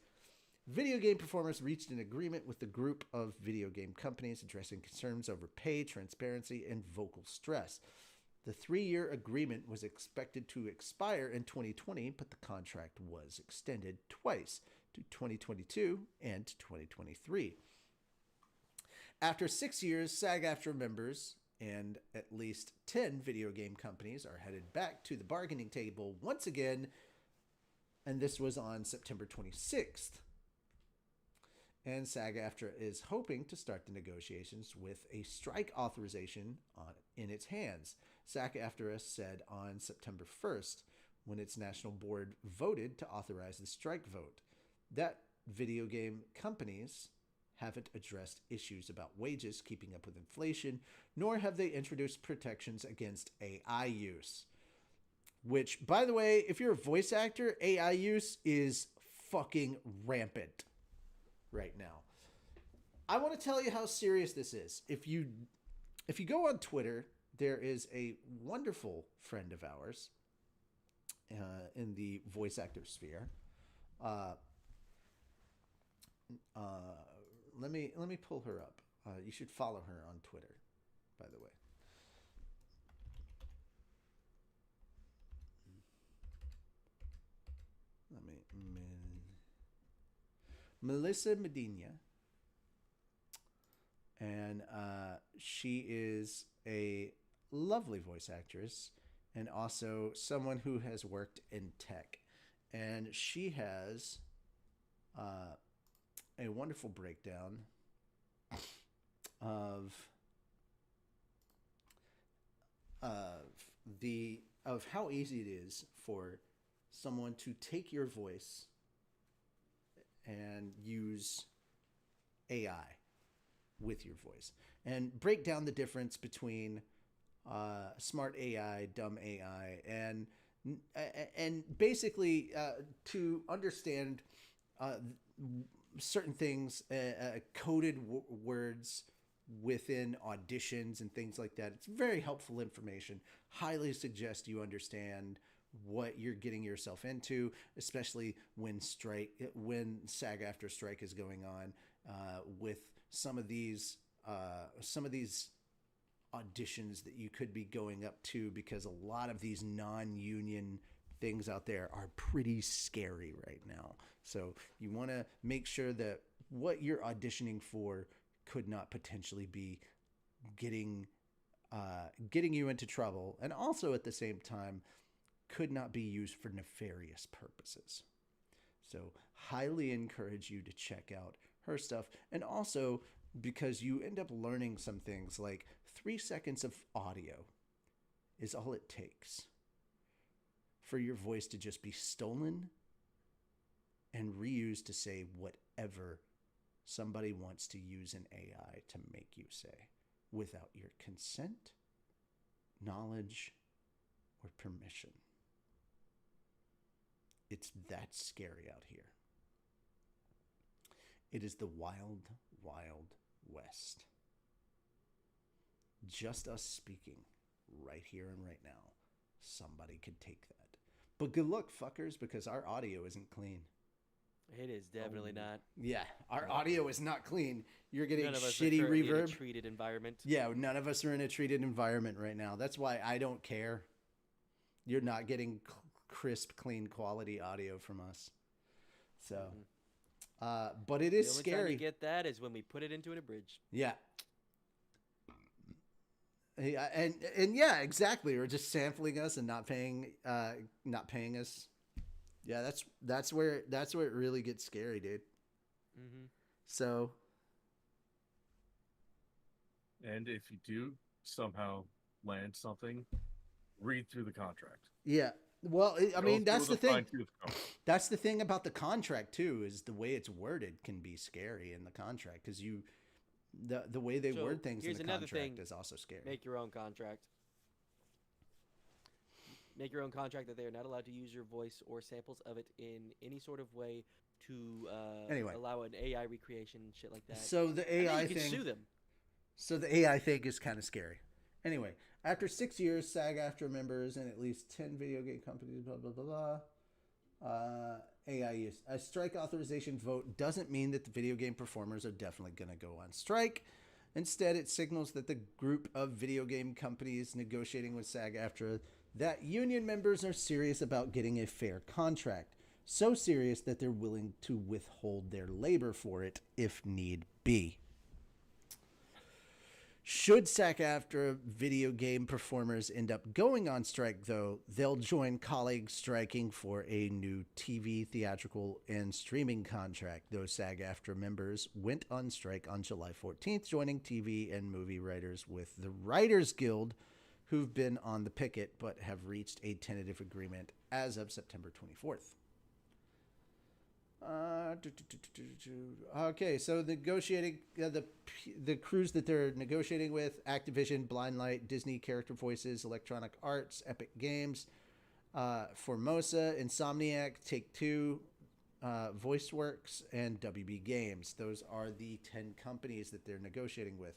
Video game performers reached an agreement with the group of video game companies addressing concerns over pay, transparency, and vocal stress. The 3-year agreement was expected to expire in 2020, but the contract was extended twice to 2022 and 2023. After 6 years, SAG-AFTRA members and at least 10 video game companies are headed back to the bargaining table once again, and this was on September 26th. And SAG-AFTRA is hoping to start the negotiations with a strike authorization in its hands. SAG-AFTRA said on September 1st, when its national board voted to authorize the strike vote, that video game companies haven't addressed issues about wages keeping up with inflation, nor have they introduced protections against AI use. Which, by the way, if you're a voice actor, AI use is fucking rampant right now. I want to tell you how serious this is. If you go on Twitter, there is a wonderful friend of ours in the voice actor sphere. Let me pull her up. You should follow her on Twitter, by the way. Melissa Medina, and she is a lovely voice actress and also someone who has worked in tech, and she has a wonderful breakdown of how easy it is for someone to take your voice and use AI with your voice, and break down the difference between smart AI, dumb AI, and basically to understand certain things, coded words within auditions and things like that. It's very helpful information. Highly suggest you understand what you're getting yourself into, especially when SAG-AFTRA strike is going on, with some of these auditions that you could be going up to, because a lot of these non-union things out there are pretty scary right now. So you want to make sure that what you're auditioning for could not potentially be getting you into trouble, and also at the same time could not be used for nefarious purposes. So highly encourage you to check out her stuff. And also because you end up learning some things, like 3 seconds of audio is all it takes for your voice to just be stolen and reused to say whatever somebody wants to use an AI to make you say, without your consent, knowledge, or permission. It's that scary out here. It is the wild, wild west. Just us speaking right here and right now. Somebody could take that. But good luck, fuckers, because our audio isn't clean. It is definitely not. Yeah, our audio is not clean. You're getting None of us shitty are currently reverb. in a treated environment. Yeah, none of us are in a treated environment right now. That's why I don't care. You're not getting crisp, clean, quality audio from us. So, but it is the only scary. time you get that is when we put it into an abridged. Yeah. Yeah, and yeah, exactly. Or just sampling us and not paying us. Yeah, that's where it really gets scary, dude. Mm-hmm. So. And if you do somehow land something, read through the contract. Yeah. Well, I mean, that's the thing. That's the thing about the contract too, is the way it's worded can be scary in the contract, because the way they word things in the contract is also scary. Make your own contract. Make your own contract that they are not allowed to use your voice or samples of it in any sort of way to allow an AI recreation and shit like that. So the AI thing, you can sue them. So the AI thing is kind of scary. Anyway, after 6 years, SAG-AFTRA members and at least 10 video game companies, blah, blah, blah, blah. AI use. A strike authorization vote doesn't mean that the video game performers are definitely going to go on strike. Instead, it signals that the group of video game companies negotiating with SAG-AFTRA that union members are serious about getting a fair contract. So serious that they're willing to withhold their labor for it if need be. Should SAG-AFTRA video game performers end up going on strike, though, they'll join colleagues striking for a new TV, theatrical, and streaming contract. Those SAG-AFTRA members went on strike on July 14th, joining TV and movie writers with the Writers Guild, who've been on the picket but have reached a tentative agreement as of September 24th. Okay, so negotiating the crews that they're negotiating with: Activision, Blindlight, Disney Character Voices, Electronic Arts, Epic Games, Formosa, Insomniac, Take-Two, VoiceWorks, and WB Games. Those are the 10 companies that they're negotiating with.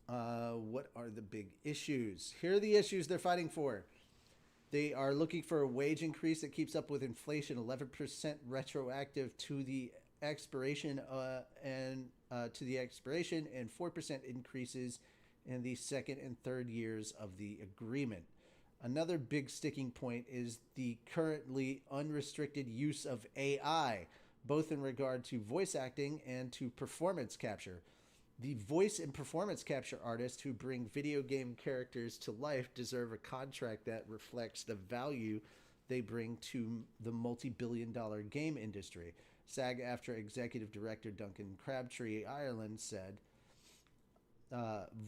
What are the big issues? Here are the issues they're fighting for. They are looking for a wage increase that keeps up with inflation, 11% retroactive to the expiration, and 4% increases in the second and third years of the agreement. Another big sticking point is the currently unrestricted use of AI, both in regard to voice acting and to performance capture. The voice and performance capture artists who bring video game characters to life deserve a contract that reflects the value they bring to the multi-billion-dollar game industry. SAG-AFTRA Executive Director Duncan Crabtree Ireland said,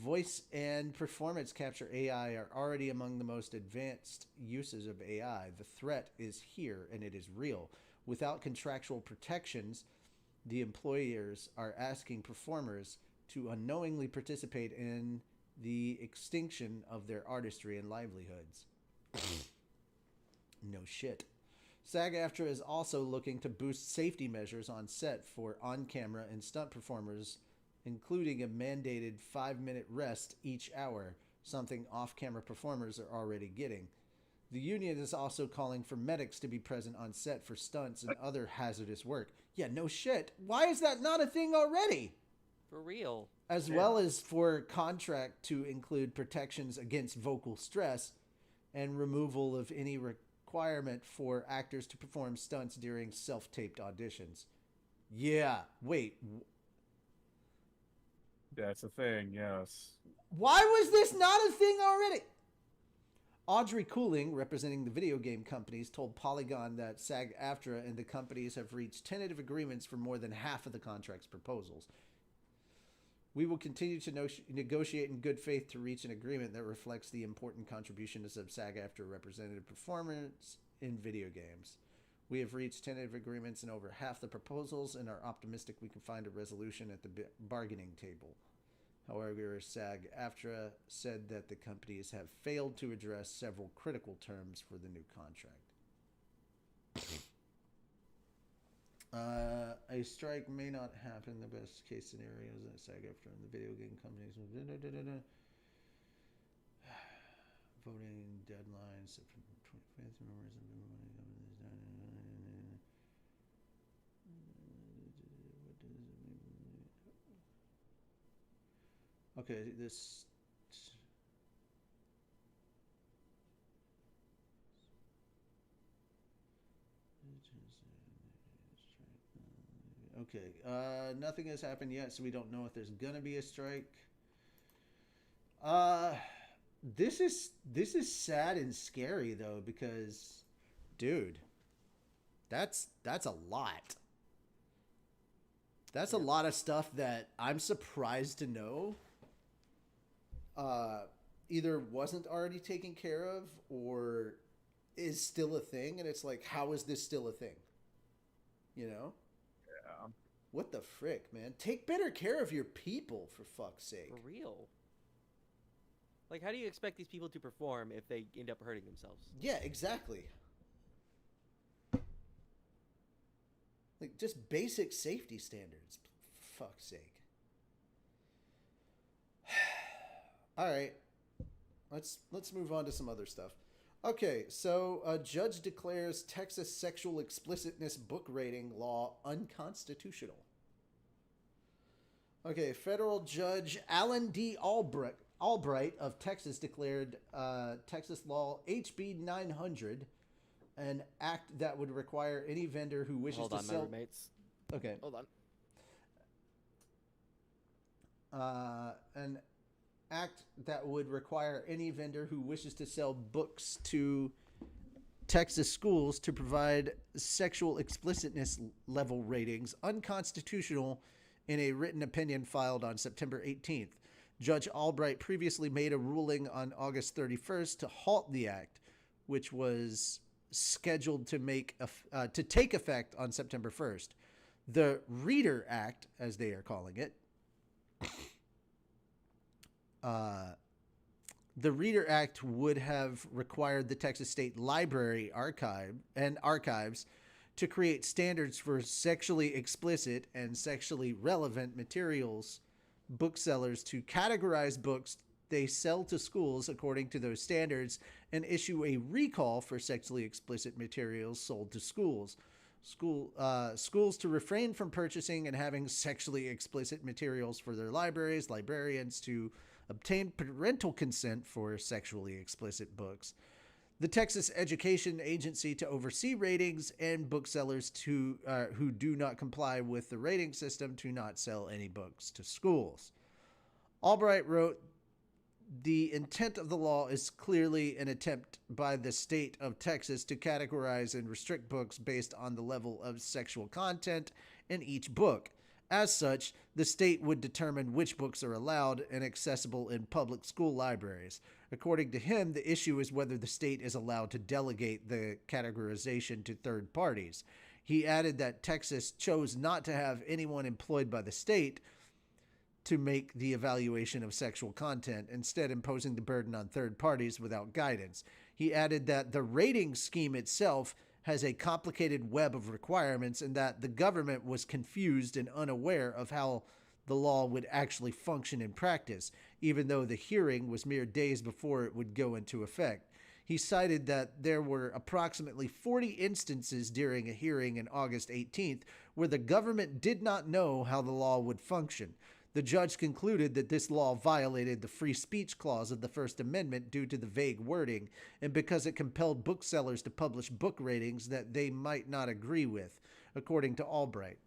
voice and performance capture AI are already among the most advanced uses of AI. The threat is here, and it is real. Without contractual protections, the employers are asking performers to unknowingly participate in the extinction of their artistry and livelihoods. No shit. SAG-AFTRA is also looking to boost safety measures on set for on-camera and stunt performers, including a mandated 5-minute rest each hour, something off-camera performers are already getting. The union is also calling for medics to be present on set for stunts and other hazardous work. Yeah, no shit. Why is that not a thing already? For real. As well as for contract to include protections against vocal stress and removal of any requirement for actors to perform stunts during self-taped auditions. Yeah, wait. That's a thing, yes. Why was this not a thing already? Audrey Cooling, representing the video game companies, told Polygon that SAG-AFTRA and the companies have reached tentative agreements for more than half of the contract's proposals. We will continue to negotiate in good faith to reach an agreement that reflects the important contributions of SAG-AFTRA representative performance in video games. We have reached tentative agreements in over half the proposals and are optimistic we can find a resolution at the bargaining table. However, SAG-AFTRA said that the companies have failed to address several critical terms for the new contract. A strike may not happen. The best case scenario is that SAG-AFTRA and the video game companies voting deadlines September 25th. Okay, this. Okay, nothing has happened yet, so we don't know if there's gonna be a strike. This is sad and scary though, because, dude, that's a lot. That's a lot of stuff that I'm surprised to know either wasn't already taken care of or is still a thing, and it's like, how is this still a thing? You know? Yeah. What the frick, man? Take better care of your people, for fuck's sake. For real. Like, how do you expect these people to perform if they end up hurting themselves? Yeah, exactly. Like, just basic safety standards, for fuck's sake. All right. Let's move on to some other stuff. Okay, so a judge declares Texas sexual explicitness book rating law unconstitutional. Okay, federal judge Alan D. Albright of Texas declared Texas law HB 900, an act that would require any vendor who wishes Hold to on, sell. my roommates. Okay. Hold on. An act that would require any vendor who wishes to sell books to Texas schools to provide sexual explicitness level ratings unconstitutional in a written opinion filed on September 18th. Judge Albright previously made a ruling on August 31st to halt the act, which was scheduled to take effect on September 1st. The Reader Act, as they are calling it, the Reader Act would have required the Texas State Library Archives to create standards for sexually explicit and sexually relevant materials, booksellers to categorize books they sell to schools according to those standards, and issue a recall for sexually explicit materials sold to schools. Schools to refrain from purchasing and having sexually explicit materials for their libraries, librarians to obtain parental consent for sexually explicit books, the Texas Education Agency to oversee ratings, and booksellers who do not comply with the rating system to not sell any books to schools. Albright wrote, the intent of the law is clearly an attempt by the state of Texas to categorize and restrict books based on the level of sexual content in each book. As such, the state would determine which books are allowed and accessible in public school libraries. According to him, the issue is whether the state is allowed to delegate the categorization to third parties. He added that Texas chose not to have anyone employed by the state to make the evaluation of sexual content, instead imposing the burden on third parties without guidance. He added that the rating scheme itself has a complicated web of requirements and that the government was confused and unaware of how the law would actually function in practice, even though the hearing was mere days before it would go into effect. He cited that there were approximately 40 instances during a hearing in August 18th where the government did not know how the law would function. The judge concluded that this law violated the free speech clause of the First Amendment due to the vague wording, and because it compelled booksellers to publish book ratings that they might not agree with, according to Albright.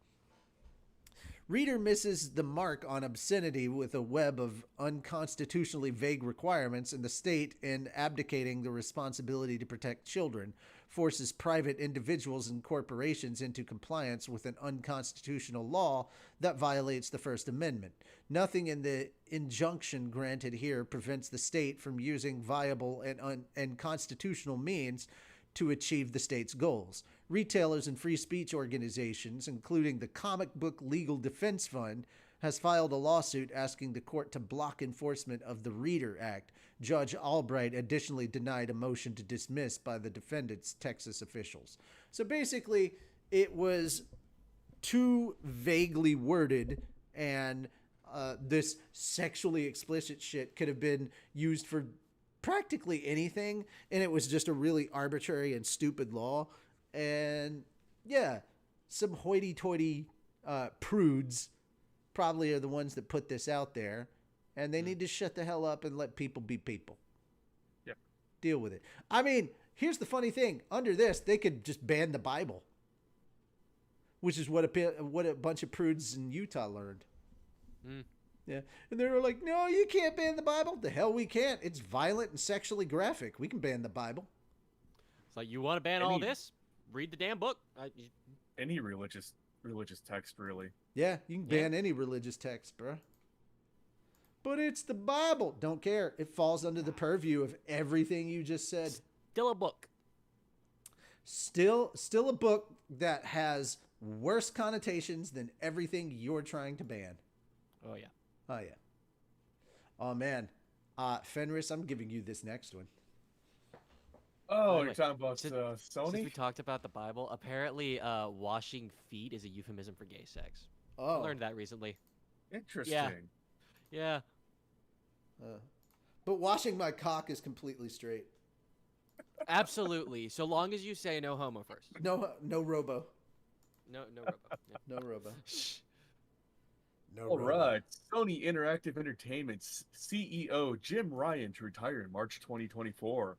Reader misses the mark on obscenity with a web of unconstitutionally vague requirements, and the state, in abdicating the responsibility to protect children, forces private individuals and corporations into compliance with an unconstitutional law that violates the First Amendment. Nothing in the injunction granted here prevents the state from using viable and constitutional means to achieve the state's goals. Retailers and free speech organizations, including the Comic Book Legal Defense Fund, has filed a lawsuit asking the court to block enforcement of the Reader Act. Judge Albright additionally denied a motion to dismiss by the defendant's Texas officials. So basically, it was too vaguely worded, and this sexually explicit shit could have been used for practically anything, and it was just a really arbitrary and stupid law. And yeah, some hoity-toity prudes probably are the ones that put this out there, and they need to shut the hell up and let people be people. Yep. Deal with it. I mean, here's the funny thing. Under this, they could just ban the Bible, which is what a bunch of prudes in Utah learned. Yeah. And they were like, no, you can't ban the Bible. The hell we can't. It's violent and sexually graphic. We can ban the Bible. It's like, you want to ban all this? Read the damn book. Any religious text, really. Yeah, you can ban any religious text, bro. But it's the Bible. Don't care. It falls under the purview of everything you just said. Still a book. Still a book that has worse connotations than everything you're trying to ban. Oh, yeah. Oh, yeah. Oh, man. Fenris, I'm giving you this next one. Oh, you're talking about Sony? Since we talked about the Bible, apparently washing feet is a euphemism for gay sex. Oh. I learned that recently. Interesting. Yeah. But washing my cock is completely straight. Absolutely. So long as you say no homo first. No robo. No robo. Yeah. No robo. No All robo. right. Sony Interactive Entertainment's CEO Jim Ryan to retire in March 2024.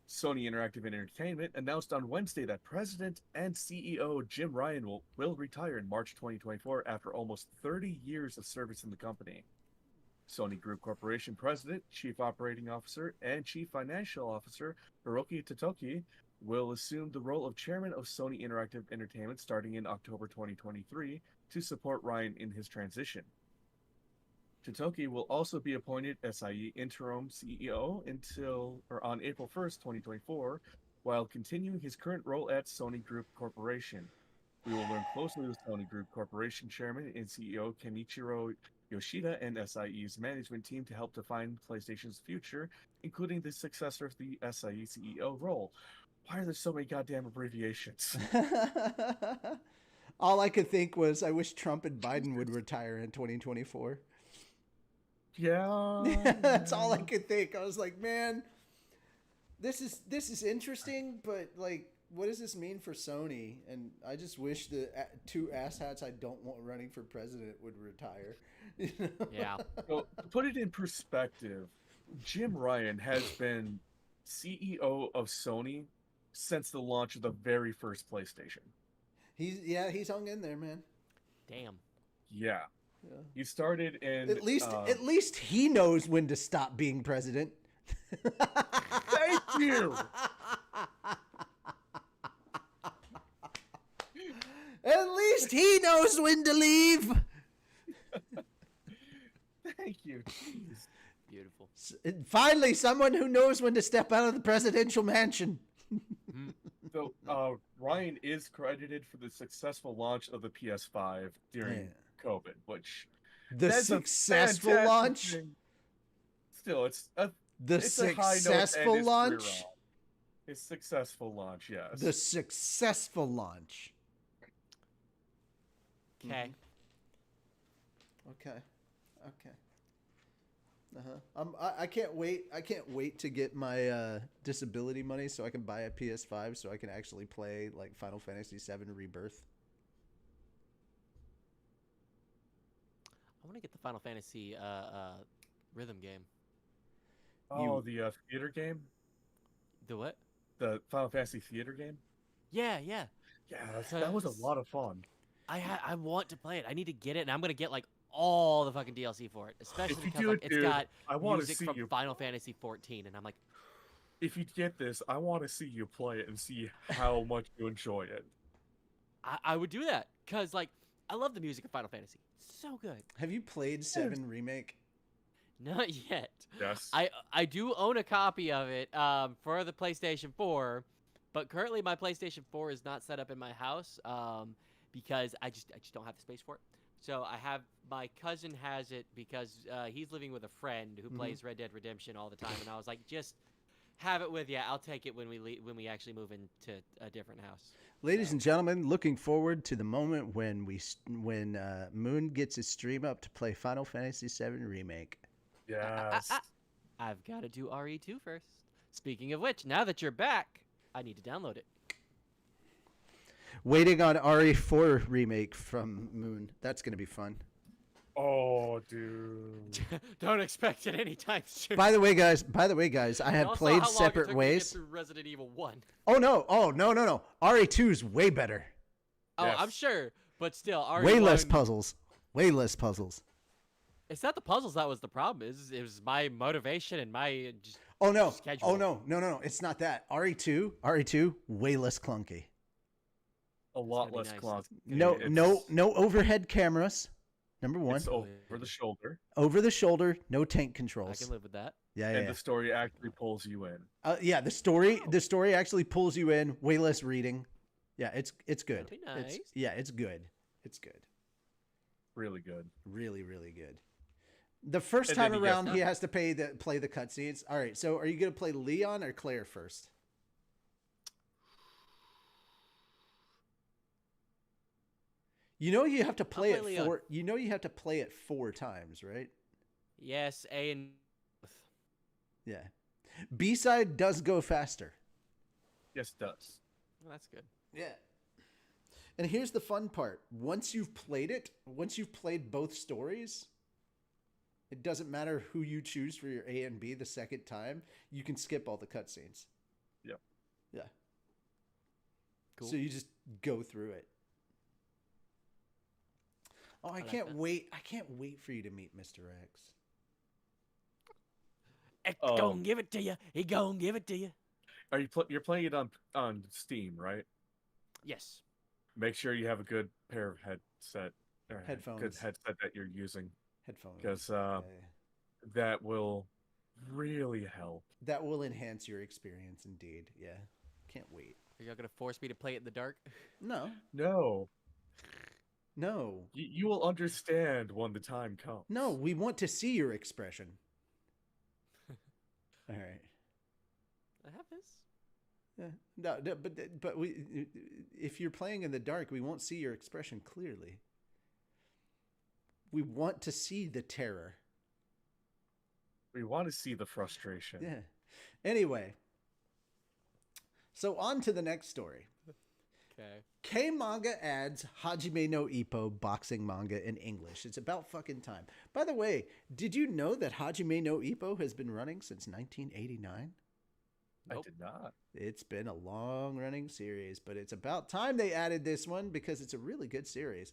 Sony Interactive Entertainment announced on Wednesday that President and CEO Jim Ryan will retire in March 2024 after almost 30 years of service in the company. Sony Group Corporation President, Chief Operating Officer, and Chief Financial Officer Hiroki Totoki will assume the role of Chairman of Sony Interactive Entertainment starting in October 2023 to support Ryan in his transition. Totoki will also be appointed SIE interim CEO on April 1st, 2024, while continuing his current role at Sony Group Corporation. We will learn closely with Sony Group Corporation Chairman and CEO Kenichiro Yoshida and SIE's management team to help define PlayStation's future, including the successor of the SIE CEO role. Why are there so many goddamn abbreviations? All I could think was, I wish Trump and Biden would retire in 2024. Yeah. That's all I could think. I was like, man, this is interesting, but like, what does this mean for Sony? And I just wish the two asshats I don't want running for president would retire. You know? Yeah. So, to put it in perspective, Jim Ryan has been CEO of Sony since the launch of the very first PlayStation. He's hung in there, man. Damn. Yeah. Yeah. He started in At least he knows when to stop being president. Thank you. At least he knows when to leave. Thank you. Jeez. Beautiful. Finally, someone who knows when to step out of the presidential mansion. So, Ryan is credited for the successful launch of the PS5 during COVID, which The successful launch? Thing. Still, it's a successful launch? It's successful launch, yes. The successful launch. Okay. Okay. I can't wait. I can't wait to get my disability money so I can buy a PS5 so I can actually play like Final Fantasy VII Rebirth. I want to get the Final Fantasy rhythm game. Oh, the theater game? The what? The Final Fantasy theater game? Yeah. Yeah, that was a lot of fun. I want to play it. I need to get it, and I'm gonna get like all the fucking DLC for it, especially If you because do like, it, it's got I want to music see from you. Final Fantasy 14, and I'm like, If you get this, I want to see you play it and see how much you enjoy it. I would do that because like I love the music of Final Fantasy. So good. Have you played 7 Remake? Not yet. Yes. I do own a copy of it for the PlayStation 4, but currently my PlayStation 4 is not set up in my house because I just don't have the space for it. So my cousin has it because he's living with a friend who plays Red Dead Redemption all the time, and I was like, just have it with you. I'll take it when we actually move into a different house. Ladies and gentlemen, looking forward to the moment when Moon gets his stream up to play Final Fantasy VII Remake. Yes. I've got to do RE2 first. Speaking of which, now that you're back, I need to download it. Waiting on RE4 Remake from Moon. That's going to be fun. Oh, dude. Don't expect it anytime soon. By the way, guys, I have Also, played how long it separate took me to ways. get through Resident Evil 1. Oh no. RE2 is way better. Oh, Yes. I'm sure, but still, RE1, Way less puzzles. Way less puzzles. It's not the puzzles that was the problem. It was my motivation and my just Oh no. schedule. Oh no. It's not that. RE2, way less clunky. A lot gonna be less nice. clock. No overhead cameras. Number one. It's over the shoulder. Over the shoulder, no tank I controls. can live with that. And the story actually pulls you in. The story actually pulls you in. Way less reading. Yeah, it's good. That'd be nice. It's good. It's good. Really good. Really, really good. The first And time then around, he has to play the cutscenes. All right, so are you gonna play Leon or Claire first? You know you have to play it Leon. 4. You know you have to play it 4 times, right? Yes, A and Yeah. B-side does go faster. Yes, it does. Well, that's good. Yeah. And here's the fun part. Once you've played both stories, it doesn't matter who you choose for your A and B the second time. You can skip all the cutscenes. Yep. Yeah. Cool. So you just go through it. Oh, I like can't that. wait. I can't wait for you to meet Mr. X. X gon' give it to you. He gon' give it to you. Are you're playing it on Steam, right? Yes. Make sure you have a good pair of Headphones. good headset that you're using, Headphones. because Yeah. that will really help. That will enhance your experience indeed. Yeah. Can't wait. Are y'all gonna force me to play it in the dark? No. No, No. you will understand when the time comes. No, we want to see your expression. All right. I have this. Yeah. No, but we, if you're playing in the dark, we won't see your expression clearly. We want to see the terror. We want to see the frustration. Yeah. Anyway, so on to the next story. Okay. K-Manga adds Hajime no Ippo boxing manga in English. It's about fucking time. By the way, did you know that Hajime no Ippo has been running since 1989? I Nope. did not. It's been a long-running series, but it's about time they added this one because it's a really good series.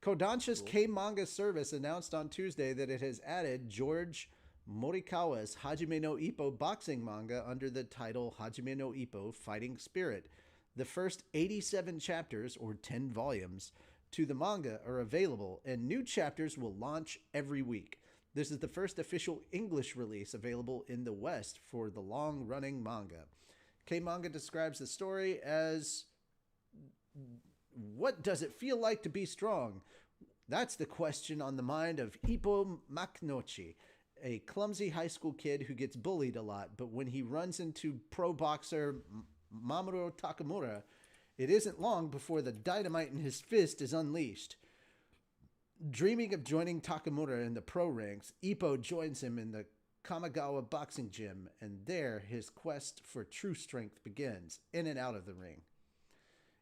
Kodansha's Cool. K-Manga service announced on Tuesday that it has added George Morikawa's Hajime no Ippo boxing manga under the title Hajime no Ippo Fighting Spirit. The first 87 chapters, or 10 volumes, to the manga are available, and new chapters will launch every week. This is the first official English release available in the West for the long-running manga. K-Manga describes the story as, what does it feel like to be strong? That's the question on the mind of Ippo Makinochi, a clumsy high school kid who gets bullied a lot, but when he runs into pro boxer Mamoru Takamura, it isn't long before the dynamite in his fist is unleashed. Dreaming of joining Takamura in the pro ranks, Ippo joins him in the Kamigawa boxing gym, and there his quest for true strength begins, in and out of the ring.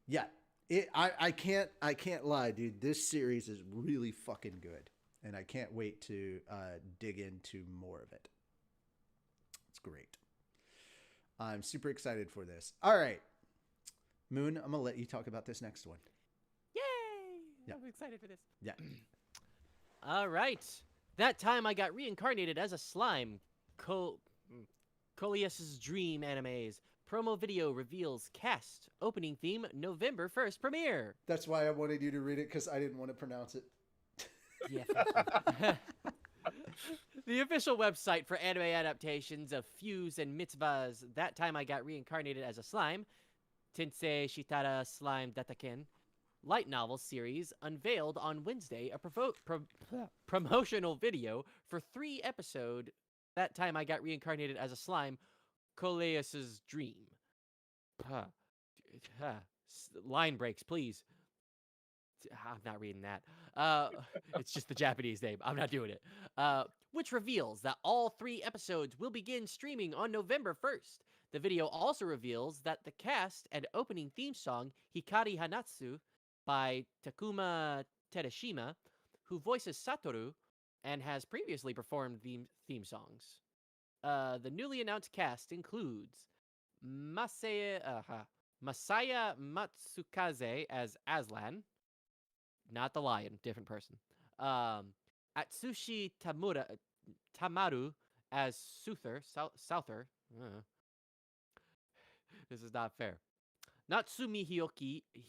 Yeah, I can't lie, dude. This series is really fucking good, and I can't wait to dig into more of it. It's great. I'm super excited for this. All right, Moon, I'm gonna let you talk about this next one. Yay! Yeah. I'm excited for this. Yeah. All right. That time I got reincarnated as a slime. Coleus's Dream animes. Promo video reveals cast. Opening theme November 1st premiere. That's why I wanted you to read it, because I didn't want to pronounce it. Yeah. The official website for anime adaptations of Fuse and Mitzvah's That Time I Got Reincarnated as a Slime, Tensei Shitara Slime Dataken, light novel series unveiled on Wednesday a promotional video for 3-episode That Time I Got Reincarnated as a Slime, Coleus's Dream. Line breaks, please. I'm not reading that. It's just the Japanese name. I'm not doing it. Which reveals that all 3 episodes will begin streaming on November 1st. The video also reveals that the cast and opening theme song Hikari Hanatsu by Takuma Tereshima, who voices Satoru and has previously performed theme songs. The newly announced cast includes Masaya Matsukaze as Aslan, not the lion, different person. Atsushi Tamaru as Souther. This is not fair. Natsumi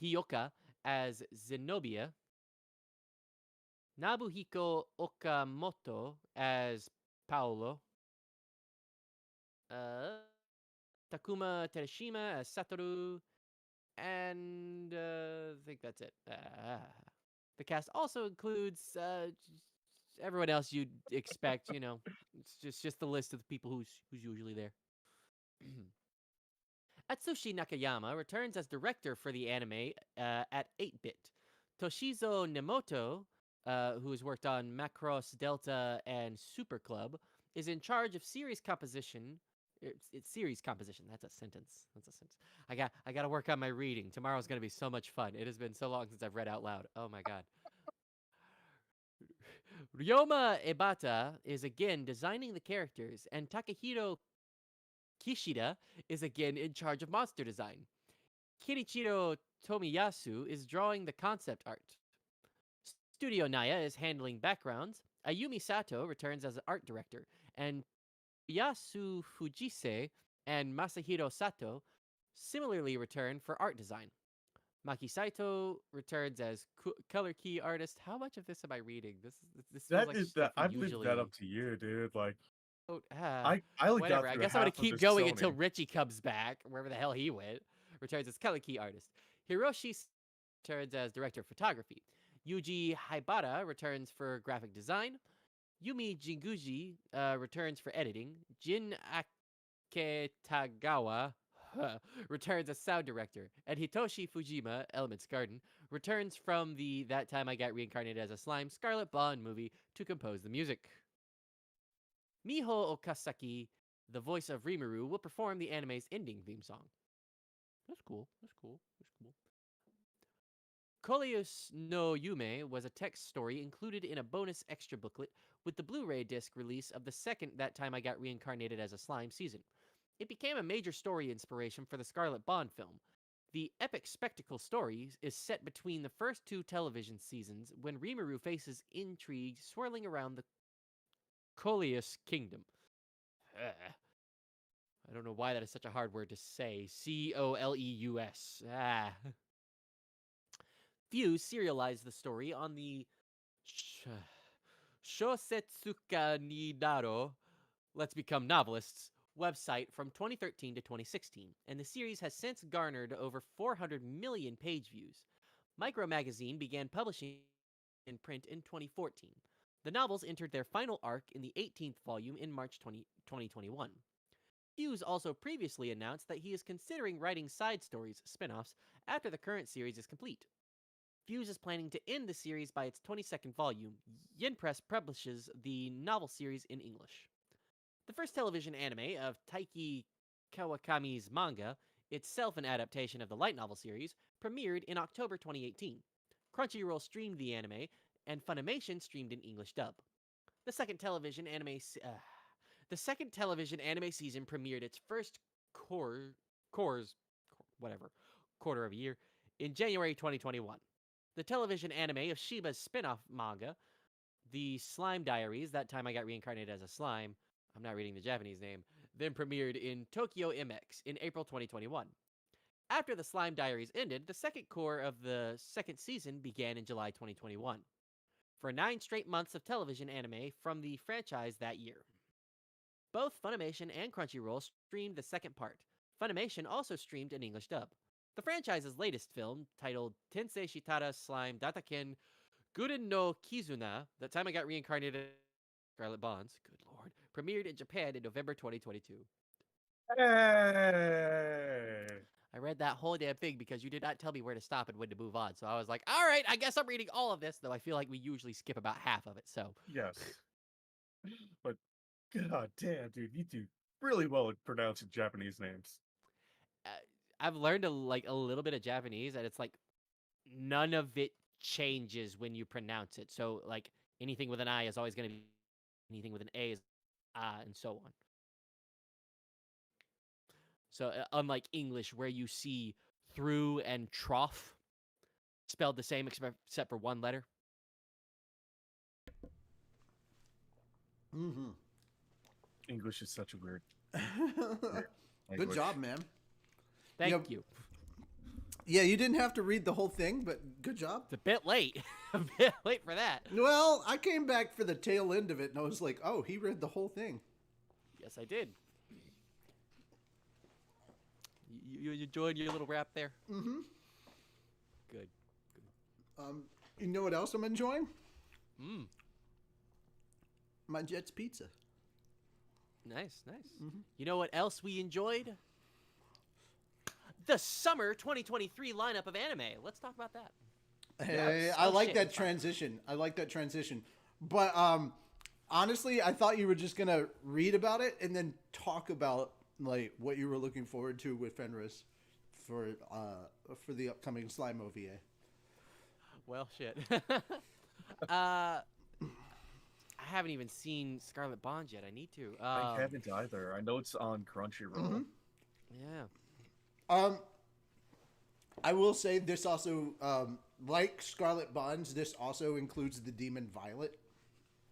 Hyoka as Zenobia. Nabuhiko Okamoto as Paolo. Takuma Tereshima as Satoru. And I think that's it. The cast also includes everyone else you'd expect. You know, it's just the list of the people who's usually there. Atsushi Nakayama returns as director for the anime at 8-bit. Toshizo Nemoto, who has worked on Macross Delta and Super Club, is in charge of series composition It's series composition. That's a sentence. That's a sentence. I got to work on my reading. Tomorrow's going to be so much fun. It has been so long since I've read out loud. Oh my god. Ryoma Ebata is again designing the characters, and Takahiro Kishida is again in charge of monster design. Kenichiro Tomiyasu is drawing the concept art. Studio Naya is handling backgrounds. Ayumi Sato returns as an art director, and Yasu Fujise and Masahiro Sato similarly return for art design. Maki Saito returns as color key artist. How much of this am I reading? This feels That like is stuff that. I we leave usually. that up to you, dude. Like, Oh, I only whatever. got I through guess I'm gonna half of keep this going until Sony. Richie comes back, wherever the hell he went. Returns as color key artist. Hiroshi returns as director of photography. Yuji Haibara returns for graphic design. Yumi Jinguji returns for editing. Jin Aketagawa returns as sound director. And Hitoshi Fujima, Elements Garden, returns from the That Time I Got Reincarnated as a Slime Scarlet Bond movie to compose the music. Miho Okasaki, the voice of Rimuru, will perform the anime's ending theme song. That's cool. That's cool. That's cool. Koleus no Yume was a text story included in a bonus extra booklet with the Blu-ray disc release of the second That Time I Got Reincarnated as a Slime season. It became a major story inspiration for the Scarlet Bond film. The epic spectacle story is set between the first two television seasons when Rimuru faces intrigue swirling around the Coleus Kingdom. I don't know why that is such a hard word to say. Coleus. Fuse serialized the story on the Shosetsuka Nidaro, Let's Become Novelists website from 2013 to 2016, and the series has since garnered over 400 million page views. Micro Magazine began publishing in print in 2014. The novels entered their final arc in the 18th volume in March 2021. Fuse also previously announced that he is considering writing side stories, spin-offs, after the current series is complete. Fuse is planning to end the series by its 22nd volume. Yen Press publishes the novel series in English. The first television anime of Taiki Kawakami's manga, itself an adaptation of the light novel series, premiered in October 2018. Crunchyroll streamed the anime, and Funimation streamed in English dub. The second television anime season premiered its first quarter of a year in January 2021. The television anime of Shiba's spin-off manga, The Slime Diaries, That Time I Got Reincarnated as a Slime, I'm not reading the Japanese name, then premiered in Tokyo MX in April 2021. After the Slime Diaries ended, the second core of the second season began in July 2021. For 9 straight months of television anime from the franchise that year. Both Funimation and Crunchyroll streamed the second part. Funimation also streamed an English dub. The franchise's latest film, titled Tensei Shitara Slime Dataken Guden no Kizuna, That Time I Got Reincarnated as Scarlet Bonds, good lord, premiered in Japan in November 2022. Hey! I read that whole damn thing because you did not tell me where to stop and when to move on. So I was like, all right, I guess I'm reading all of this, though I feel like we usually skip about half of it, so. Yes. But god damn, dude, you do really well at pronouncing Japanese names. I've learned a little bit of Japanese, and it's like none of it changes when you pronounce it. So like anything with an I is always going to be anything with an A is and so on. So unlike English, where you see through and trough spelled the same except for one letter. Mm-hmm. English is such a weird. Good job, man. Thank you. Yeah, you didn't have to read the whole thing, but good job. It's a bit late. A bit late for that. Well, I came back for the tail end of it, and I was like, oh, he read the whole thing. Yes, I did. You enjoyed your little rap there? Mm-hmm. Good. You know what else I'm enjoying? Mm. My Jet's Pizza. Nice, nice. Mm-hmm. You know what else we enjoyed? The summer 2023 lineup of anime. Let's talk about that. Hey, Yes. I Oh, like shit, that it's fine. transition. I like that transition. But honestly, I thought you were just gonna read about it and then talk about like what you were looking forward to with Fenris for the upcoming Slime OVA. Well, shit. I haven't even seen Scarlet Bond yet. I need to. I haven't either. I know it's on Crunchyroll. Mm-hmm. Yeah. I will say this also, like Scarlet Bonds, this also includes the demon Violet,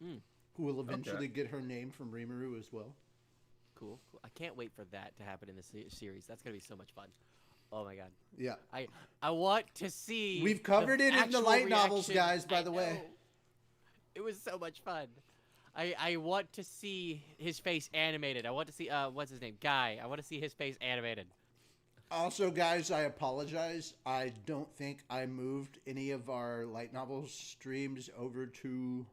who will eventually get her name from Rimuru as well. Cool. I can't wait for that to happen in the series. That's gonna be so much fun. Oh my god. Yeah. I want to see. We've covered it in the light novels, reaction. guys, by the way. It was so much fun. I want to see his face animated. I want to see what's his name? Guy. I want to see his face animated. Also, guys, I apologize. I don't think I moved any of our light novel streams over to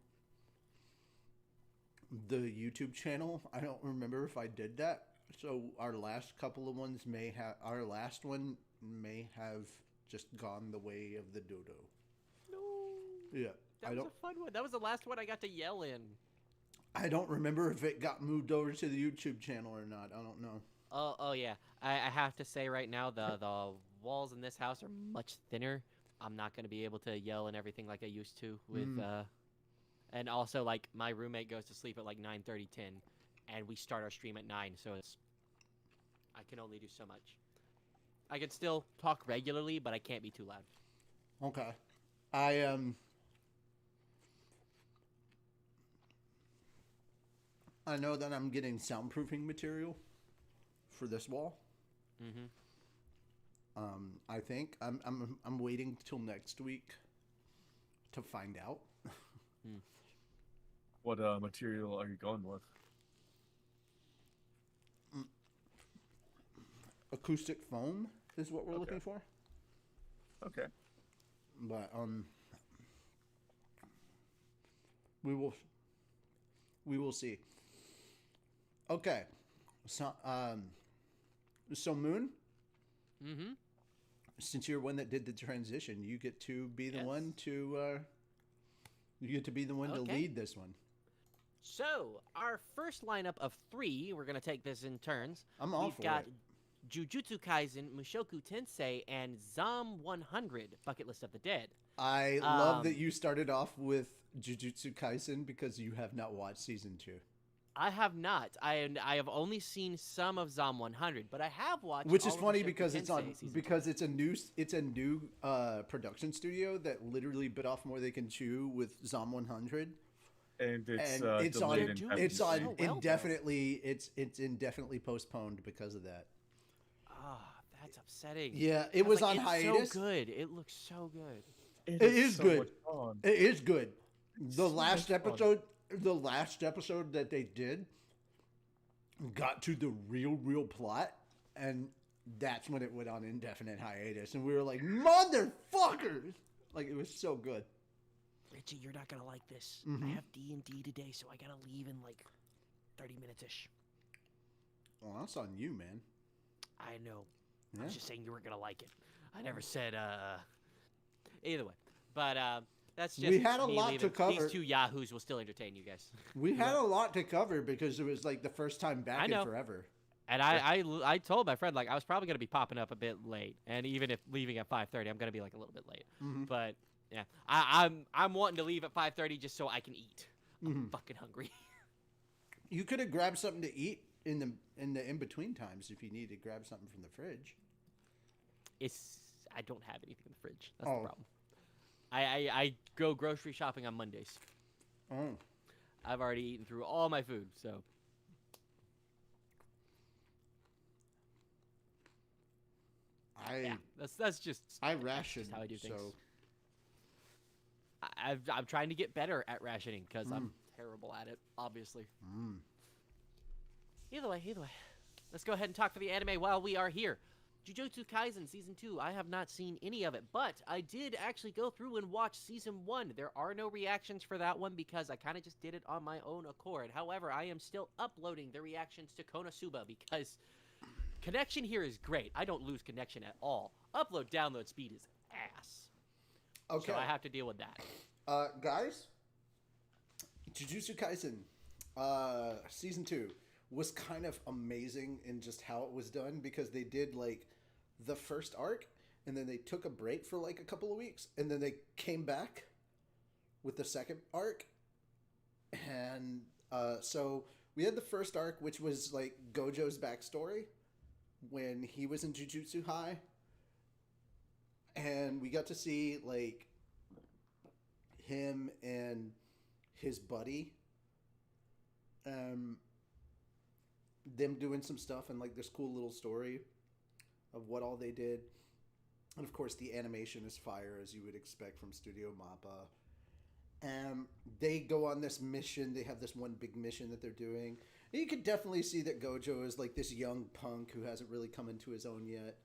the YouTube channel. I don't remember if I did that. So our last couple of ones may have, our last one may have just gone the way of the dodo. No. Yeah. That was a fun one. That was the last one I got to yell in. I don't remember if it got moved over to the YouTube channel or not. I don't know. Oh yeah. I have to say right now the walls in this house are much thinner. I'm not gonna be able to yell and everything like I used to with and also like my roommate goes to sleep at like 9:30, 10, and we start our stream at 9, so I can only do so much. I can still talk regularly, but I can't be too loud. Okay. I know that I'm getting soundproofing material for this wall. Mm-hmm. I think I'm waiting till next week to find out. What material are you going with? Acoustic foam is what we're looking for. Okay. But we will see. Okay. So Moon, Mm-hmm. since you're one that did the transition, you get to be the one to to lead this one. So, our first lineup of 3, we're going to take this in turns. I'm all We've for got it. Jujutsu Kaisen, Mushoku Tensei, and Zom 100, Bucket List of the Dead. I love that you started off with Jujutsu Kaisen because you have not watched season 2. I have not. I have only seen some of Zom 100, but I have watched. Which is all of funny Mushoku because Tensei it's a new production studio that literally bit off more they can chew with Zom 100. And it's indefinitely postponed because of that. Ah, that's upsetting. Yeah, it was on it's hiatus. So good. It looks so good. It is so good. much fun. It is good. The so last much fun. episode that they did got to the real plot, and that's when it went on indefinite hiatus, and we were like, motherfuckers! Like, it was so good. Richie, you're not gonna like this. Mhm. I have D&D today, so I gotta leave in like 30 minutes ish. Well, that's on you, man. I know. Yeah. I was just saying you weren't gonna like it. I never said either way. But that's just We had a me lot to leaving. cover. These 2 yahoos will still entertain you guys. We had a lot to cover because it was like the first time back I in know. forever. And I told my friend, like, I was probably gonna be popping up a bit late, and even if leaving at 5:30, I'm gonna be like a little bit late. Mhm. But yeah, I'm wanting to leave at 5:30 just so I can eat. I'm Mhm. fucking hungry. You could have grabbed something to eat in the in between times if you need to grab something from the fridge. I don't have anything in the fridge. That's Oh. the problem. I go grocery shopping on Mondays. Oh. I've already eaten through all my food, so yeah, that's just I that's ration, just how I do things. so I'm trying to get better at rationing because I'm terrible at it, obviously. Either way, let's go ahead and talk for the anime while we are here. Jujutsu Kaisen Season 2, I have not seen any of it, but I did actually go through and watch Season 1. There are no reactions for that one because I kind of just did it on my own accord. However, I am still uploading the reactions to Konosuba because connection here is great. I don't lose connection at all. Upload-download speed is ass. okay. So I have to deal with that. Guys, Jujutsu Kaisen, Season 2. was kind of amazing in just how it was done, because they did like the first arc and then they took a break for like a couple of weeks and then they came back with the second arc. And so we had the first arc, which was like Gojo's backstory when he was in Jujutsu High, and we got to see like him and his buddy, them doing some stuff and like this cool little story of what all they did. And of course the animation is fire, as you would expect from Studio Mappa. And they go on this mission. They have this one big mission that they're doing. And you could definitely see that Gojo is like this young punk who hasn't really come into his own yet.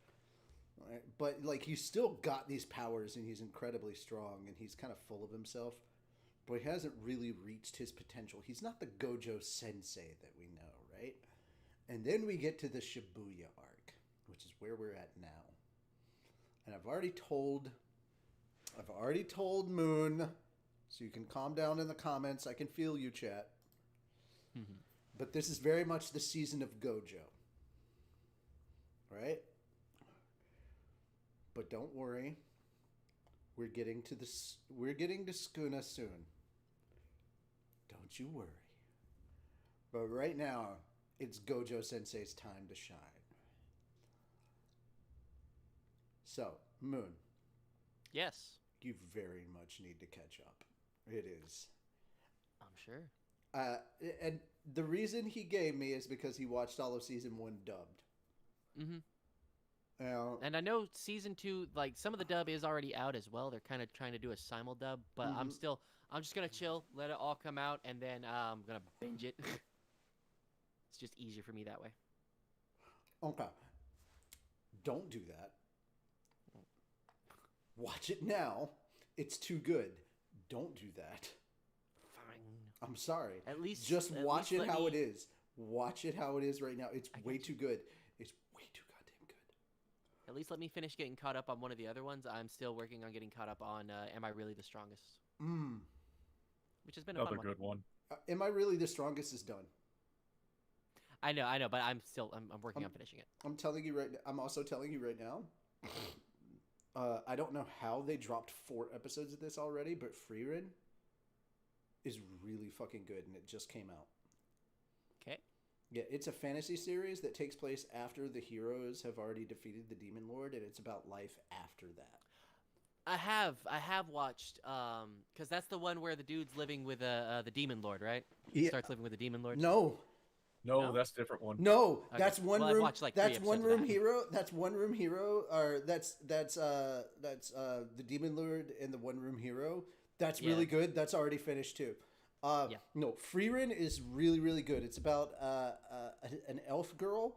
Right? But like he's still got these powers and he's incredibly strong and he's kind of full of himself. But he hasn't really reached his potential. He's not the Gojo sensei that we know, right? And then we get to the Shibuya arc, which is where we're at now. And I've already told Moon, so you can calm down in the comments. I can feel you, chat. Mm-hmm. But this is very much the season of Gojo. Right? But don't worry. We're getting to Skuna soon. Don't you worry. But right now, it's Gojo Sensei's time to shine. So, Moon. Yes. You very much need to catch up. It is. I'm sure. And the reason he gave me is because he watched all of season 1 dubbed. Mm-hmm. And I know season 2, like some of the dub is already out as well. They're kind of trying to do a simul dub, but I'm just gonna chill, let it all come out, and then I'm gonna binge it. It's just easier for me that way. Okay. Don't do that. Watch it now. It's too good. Don't do that. Fine. I'm sorry. At least just watch it how me... it is. Watch it how it is right now. It's way too good. It's way too goddamn good. At least let me finish getting caught up on one of the other ones. I'm still working on getting caught up on Am I Really the Strongest? Which has been another a fun good one. Am I Really the Strongest is done. I know, but I'm working on finishing it. I'm telling you right now. I'm also telling you right now. I don't know how they dropped 4 episodes of this already, but Frieren is really fucking good, and it just came out. Okay. Yeah, it's a fantasy series that takes place after the heroes have already defeated the Demon Lord, and it's about life after that. I have watched, because that's the one where the dude's living with the Demon Lord, right? He starts living with the Demon Lord. No, that's a different one. No, okay. that's one room. I've watched, like, that's 3 one episodes of room that. hero. That's one room hero. Or that's the Demon Lord and the one room hero. That's really good. That's already finished too. No, Frieren is really, really good. It's about an elf girl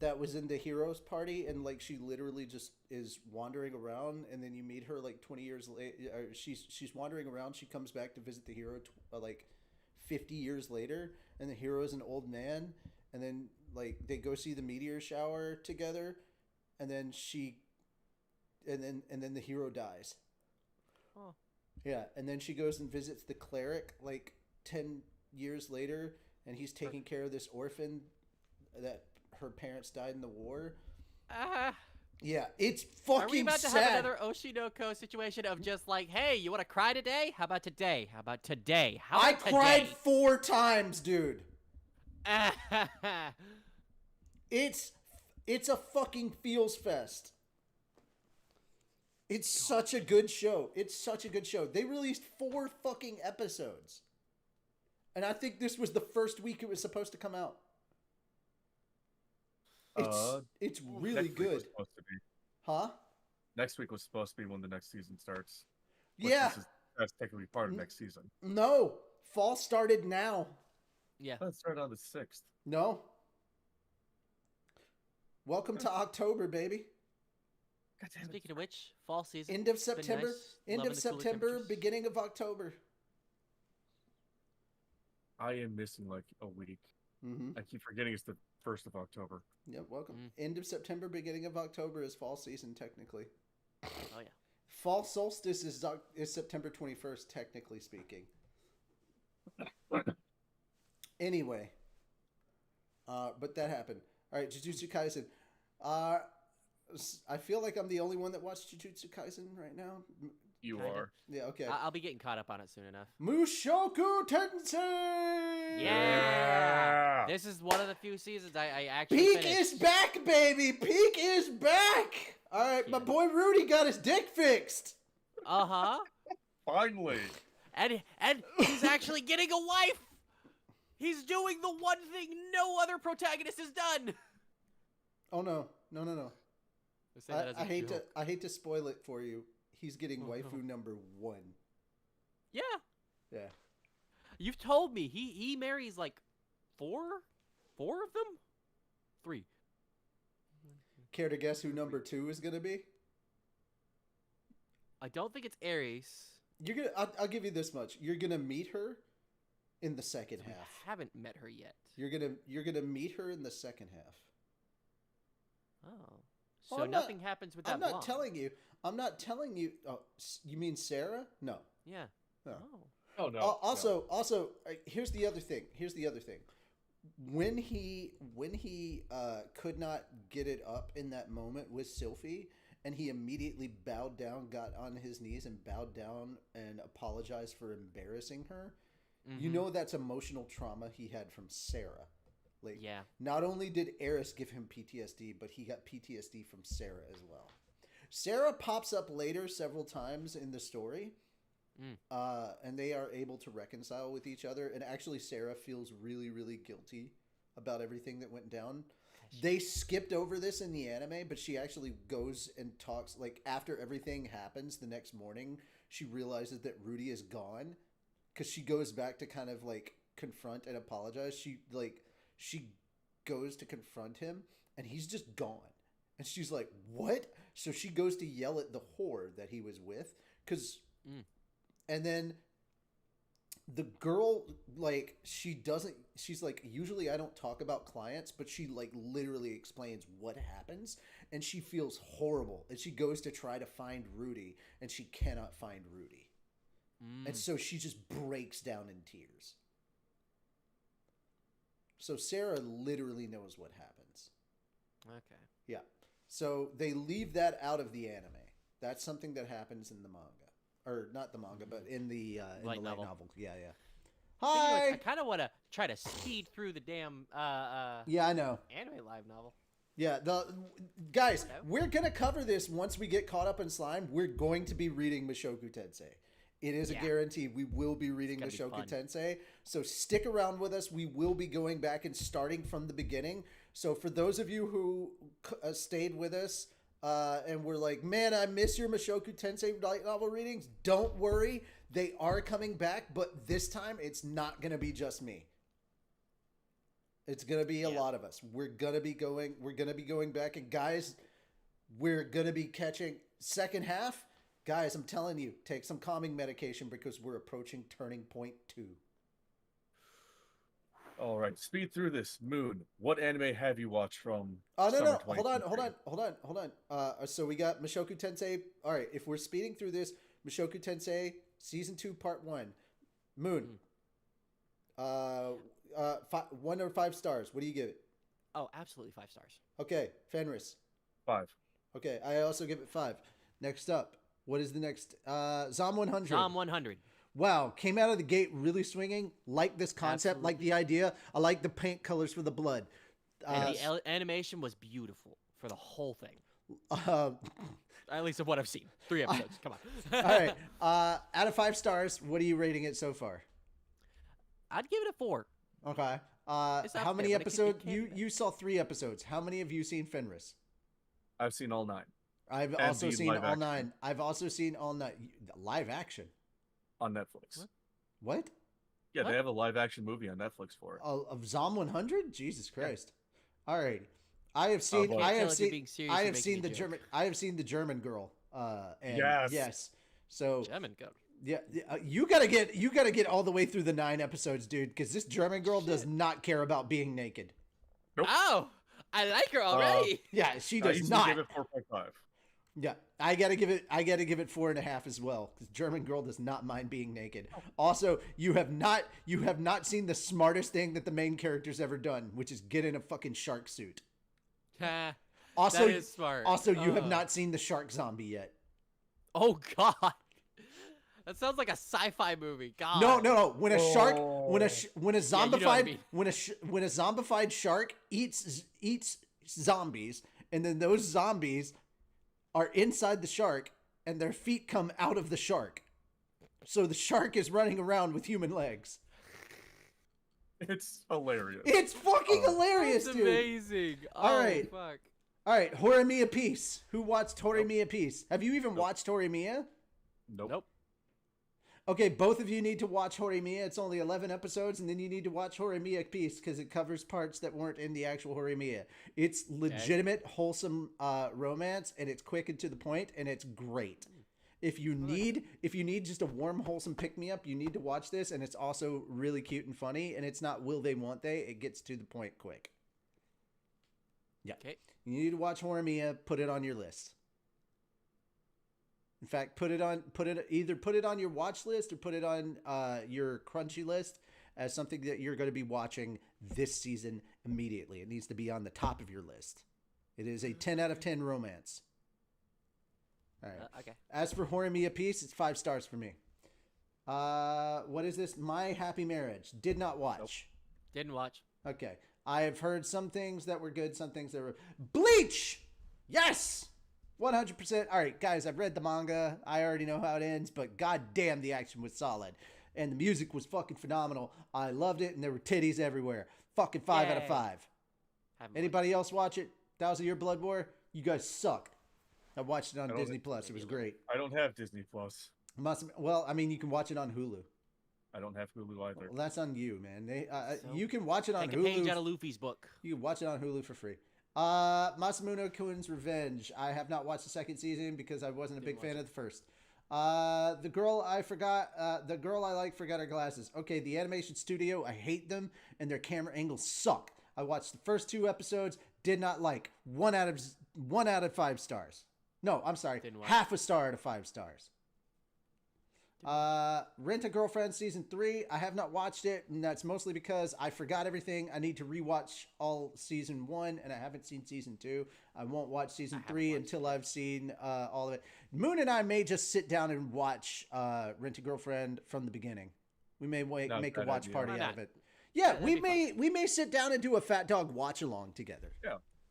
that was in the heroes party, and like she literally just is wandering around, and then you meet her like 20 years later. She's wandering around. She comes back to visit the hero like 50 years later, and the hero is an old man, and then like they go see the meteor shower together, and then the hero dies. Oh. Yeah, and then she goes and visits the cleric like 10 years later, and he's taking care of this orphan that her parents died in the war. Yeah, it's fucking sad. Are we about to have another Oshinoko situation of just like, hey, you want to cry today? How about today? How about today? I cried 4 times, dude. It's a fucking feels fest. It's such a good show. It's such a good show. They released 4 fucking episodes. And I think this was the first week it was supposed to come out. It's really good. Huh? Next week was supposed to be when the next season starts. Yeah. That's technically part of next season. No. Fall started now. Yeah. Let's start on the 6th. No. Welcome to October, baby. Speaking of which, fall season. End of September. Nice. End of September, beginning of October. I am missing like a week. Mm-hmm. I keep forgetting it's the 1st of October. Yep, welcome. End of September, beginning of October is fall season, technically. Oh, yeah. Fall solstice is September 21st, technically speaking. Anyway. But that happened. All right, Jujutsu Kaisen. I feel like I'm the only one that watched Jujutsu Kaisen right now. You Kinda. are. Yeah, okay. I'll be getting caught up on it soon enough. Mushoku Tensei! Yeah! This is one of the few seasons I actually Peak finished. is back, baby! Peak is back! All right, my boy Rudy got his dick fixed. Uh-huh. Finally. And he's actually getting a wife! He's doing the one thing no other protagonist has done! Oh, no. Say that as a joke. I hate to spoil it for you. He's getting waifu number 1. Yeah. Yeah. You've told me he marries like four of them? 3. Care to guess who number 2 is gonna be? I don't think it's Aries. You're gonna. I'll give you this much. You're gonna meet her in the second half. I haven't met her yet. You're gonna meet her in the second half. Oh. Oh, So I'm nothing happens with that I'm not blonde. telling you. I'm not telling you. Oh, you mean Sarah? No. Yeah. No. Oh. Oh no. Also, here's the other thing. When he could not get it up in that moment with Sylphie, and he immediately bowed down, got on his knees, and bowed down and apologized for embarrassing her. You know that's emotional trauma he had from Sarah. Like, Yeah. not only did Eris give him PTSD, but he got PTSD from Sarah as well. Sarah pops up later several times in the story, and they are able to reconcile with each other. And actually, Sarah feels really, really guilty about everything that went down. They skipped over this in the anime, but she actually goes and talks, like, after everything happens the next morning, she realizes that Rudy is gone, because she goes back to kind of, like, confront and apologize. She goes to confront him, and he's just gone. And she's like, what? So she goes to yell at the whore that he was with, because... And then the girl, like, she's like, usually I don't talk about clients, but she, like, literally explains what happens, and she feels horrible. And she goes to try to find Rudy, and she cannot find Rudy. And so she just breaks down in tears. So Sarah literally knows what happens. Okay. Yeah. So they leave that out of the anime. That's something that happens in the manga. Or not the manga, but in the light novel. Yeah. Hi! I kind of want to try to speed through the damn Yeah, I know. anime live novel. Yeah, guys, we're going to cover this once we get caught up in slime. We're going to be reading Mushoku Tensei. It is a guarantee. We will be reading Mushoku Tensei. So stick around with us. We will be going back and starting from the beginning. So for those of you who stayed with us and were like, man, I miss your Mushoku Tensei light novel readings, don't worry. They are coming back, but this time it's not going to be just me. It's going to be a lot of us. We're going to be going back, and guys, we're going to be catching second half. Guys, I'm telling you, take some calming medication because we're approaching turning point 2. All right, speed through this. Moon, what anime have you watched from? Oh no, summer hold on. So we got Mushoku Tensei. All right, if we're speeding through this, Mushoku Tensei season 2 part 1. Moon. 1 or 5 stars. What do you give it? Oh, absolutely 5 stars. Okay, Fenris. 5. Okay, I also give it 5. Next up, what is the next? Zom 100. Zom 100. Wow, came out of the gate really swinging. Like this concept, Absolutely. like the idea. I like the paint colors for the blood. And the animation was beautiful for the whole thing. At least of what I've seen. 3 episodes. Come on. All right. Out of 5 stars, what are you rating it so far? I'd give it a 4. Okay. It's not How many fair, but it episodes? can't be You saw 3 episodes. How many have you seen, Fenris? I've seen all 9. I've And also the seen live all action. 9. I've also seen all 9. Live action. On Netflix. What? Yeah, What? they have a live action movie on Netflix for it. Of Zom 100? Jesus Christ. All right. I have seen. well- I Tell have if you're seen. being serious I or have making seen a the joke. German. I have seen the German girl. And Yes. So German goat. yeah, you gotta get all the way through the 9 episodes, dude, because this German girl does not care about being naked. Nope. Oh, I like her already. Yeah, she I does usually not. give it 4.5. Yeah, I gotta give it 4.5 as well, because German girl does not mind being naked. Also, you have not seen the smartest thing that the main character's ever done, which is get in a fucking shark suit. Also, that is smart. Also, you have not seen the shark zombie yet. Oh God, that sounds like a sci-fi movie. God. No. When a shark, when a Yeah, you know what I mean. when a zombified shark eats zombies, and then those zombies are inside the shark, and their feet come out of the shark, so the shark is running around with human legs. It's hilarious. It's fucking hilarious, It's dude. amazing. All Oh, right. fuck. All right, Horimiya Peace. Who watched Horimiya Peace? Have you even watched Horimiya? Nope. Okay, both of you need to watch Horimiya. It's only 11 episodes, and then you need to watch Horimiya Peace because it covers parts that weren't in the actual Horimiya. It's legitimate, wholesome romance, and it's quick and to the point, and it's great. If you need just a warm, wholesome pick-me-up, you need to watch this, and it's also really cute and funny, and it's not will they, won't they. It gets to the point quick. Yeah. Okay. You need to watch Horimiya, put it on your list. In fact, put it on your watch list or put it on your Crunchy list as something that you're going to be watching this season immediately. It needs to be on the top of your list. It is a 10 out of 10 romance. All right. Okay. As for Horimiya Peace, it's 5 stars for me. What is this? My Happy Marriage. Did not watch. Nope. Didn't watch. Okay. I have heard some things that were good, some things that were... Bleach! Yes! 100%. All right, guys, I've read the manga. I already know how it ends, but goddamn, the action was solid. And the music was fucking phenomenal. I loved it, and there were titties everywhere. Fucking 5 out of 5. Anybody else watch it? That was your Blood War? You guys suck. I watched it on Disney Plus. It was great. I don't have Disney Plus. Well, I mean, you can watch it on Hulu. I don't have Hulu either. Well, that's on you, man. You can watch it on Take Hulu. a page out of Luffy's book. You can watch it on Hulu for free. Masamune Kun's Revenge. I have not watched the second season because I wasn't a big fan of the first. The girl I like forgot her glasses. Okay, the animation studio, I hate them, and their camera angles suck. I watched the first 2 episodes, did not like. 1 out of 5 stars. No, I'm sorry, half a star out of 5 stars. Rent a Girlfriend season 3. I have not watched it, and that's mostly because I forgot everything. I need to rewatch all season 1, and I haven't seen season 2. I won't watch season 3 until I've seen all of it. Moon and I may just sit down and watch Rent a Girlfriend from the beginning. We may make a watch party out of it. Yeah, we may sit down and do a Fat Dog watch along together.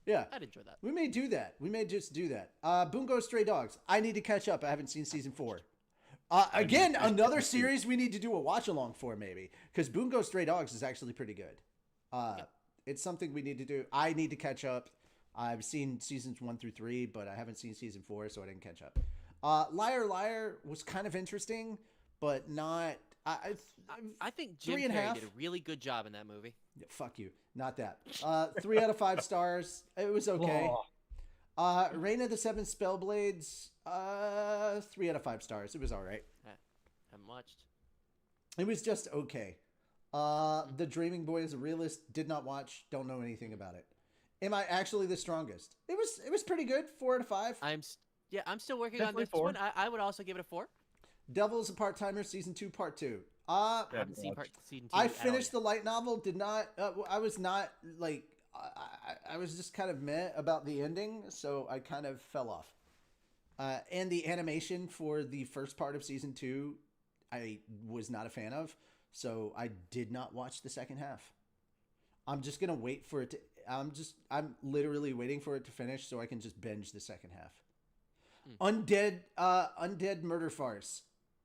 Yeah, I'd enjoy that. we may do that. We may just do that. Bungo Stray Dogs. I need to catch up. I haven't seen season 4. Again, another series we need to do a watch along for, maybe, because Bungo Stray Dogs is actually pretty good. It's something we need to do. I need to catch up. I've seen seasons 1 through 3, but I haven't seen season 4, so I didn't catch up. Liar Liar was kind of interesting, but not. I think Jim 3.5. Carrey did a really good job in that movie. Yeah, fuck you. Not that. 3 out of 5 stars. It was okay. Reign of the Seven Spellblades. 3 out of 5 stars. It was all right. Haven't watched. It was just okay. The Dreaming Boy is a Realist. Did not watch. Don't know anything about it. Am I actually the strongest? It was pretty good. 4 out of 5. I'm still working Definitely on this 4. one. I would also give it a 4. Devil's a Part-Timer season 2 part 2. I haven't seen season 2. I finished the light novel. Did not. I was not like. I was just kind of meh about the ending, so I kind of fell off. And the animation for the first part of season 2, I was not a fan of, so I did not watch the second half. I'm just gonna wait for it to. I'm literally waiting for it to finish so I can just binge the second half. Undead Murder Farce.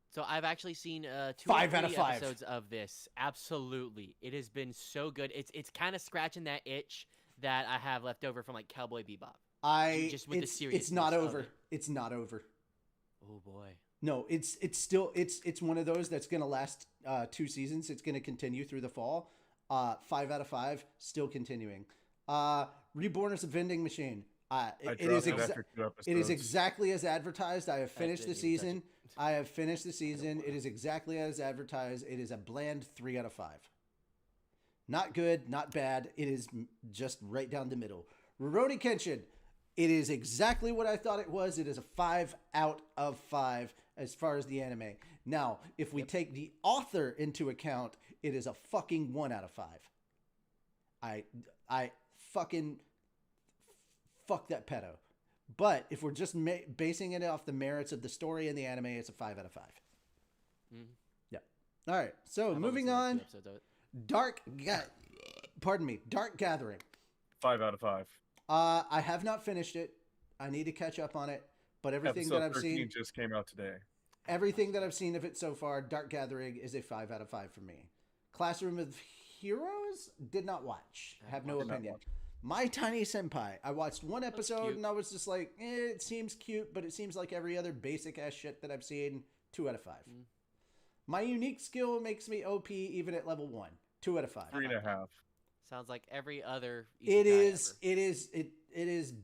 So I've actually seen 2 5 or out of 3 5 episodes of this. Absolutely, it has been so good. It's kind of scratching that itch that I have left over from like Cowboy Bebop. Just with the seriousness it's not of over. it. It's not over. Oh boy. No, it's still it's one of those that's gonna last 2 seasons. It's gonna continue through the fall. 5 out of 5, still continuing. Reborn as a Vending Machine. It is exactly as advertised. I have finished the season. It is exactly as advertised. It is a bland 3 out of 5. Not good, not bad. It is just right down the middle. Rurouni Kenshin. It is exactly what I thought it was. It is a 5 out of 5 as far as the anime. Now, if we take the author into account, it is a fucking 1 out of 5. I fucking fuck that pedo. But if we're just basing it off the merits of the story and the anime, it's a 5 out of 5. Mm. Yeah. All right. So moving on. Dark Gathering. 5 out of 5. I have not finished it. I need to catch up on it. But everything Episode that I've 13 seen just came out today. Everything that I've seen of it so far, Dark Gathering is a 5 out of 5 for me. Classroom of Heroes did not watch. Have no opinion. My Tiny Senpai. I watched one episode and I was just like, it seems cute, but it seems like every other basic ass shit that I've seen. 2 out of 5. My Unique Skill makes me OP even at level 1. 2 out of 5. 3.5. Sounds like every other. It is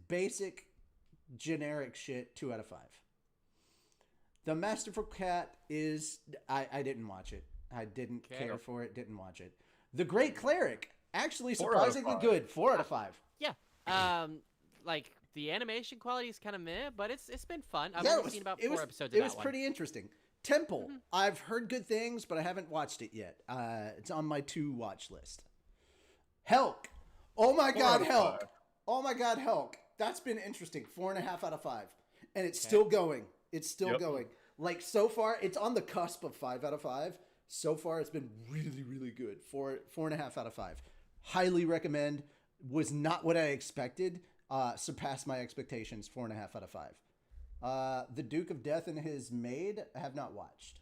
basic, generic shit. 2 out of 5. The Masterful Cat is. I didn't watch it. I didn't care for it. Didn't watch it. The Great Cleric, actually surprisingly good. 4 out of 5. Yeah. Like the animation quality is kind of meh, but it's been fun. I've only seen about 4 episodes of that one. It was pretty interesting. Temple. I've heard good things, but I haven't watched it yet. It's on my to watch list. Helk. Oh my god, Helk. Oh my god, Helk. That's been interesting. 4.5 out of 5. And it's still going. It's still going. Like so far, it's on the cusp of 5 out of 5. So far, it's been really, really good. 4.5 out of 5. Highly recommend. Was not what I expected. Surpassed my expectations. 4.5 out of 5. The Duke of Death and his maid, I have not watched.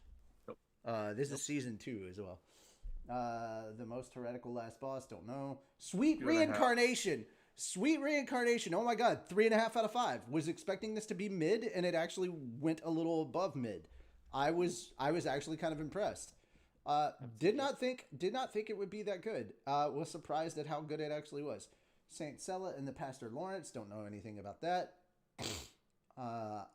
This is season 2 as well. The most heretical last boss, don't know. Sweet Reincarnation. Sweet Reincarnation. Oh my god, 3.5 out of 5. Was expecting this to be mid, and it actually went a little above mid. I was actually kind of impressed. Did not think it would be that good. Was surprised at how good it actually was. Saint Sella and the Pastor Lawrence. Don't know anything about that.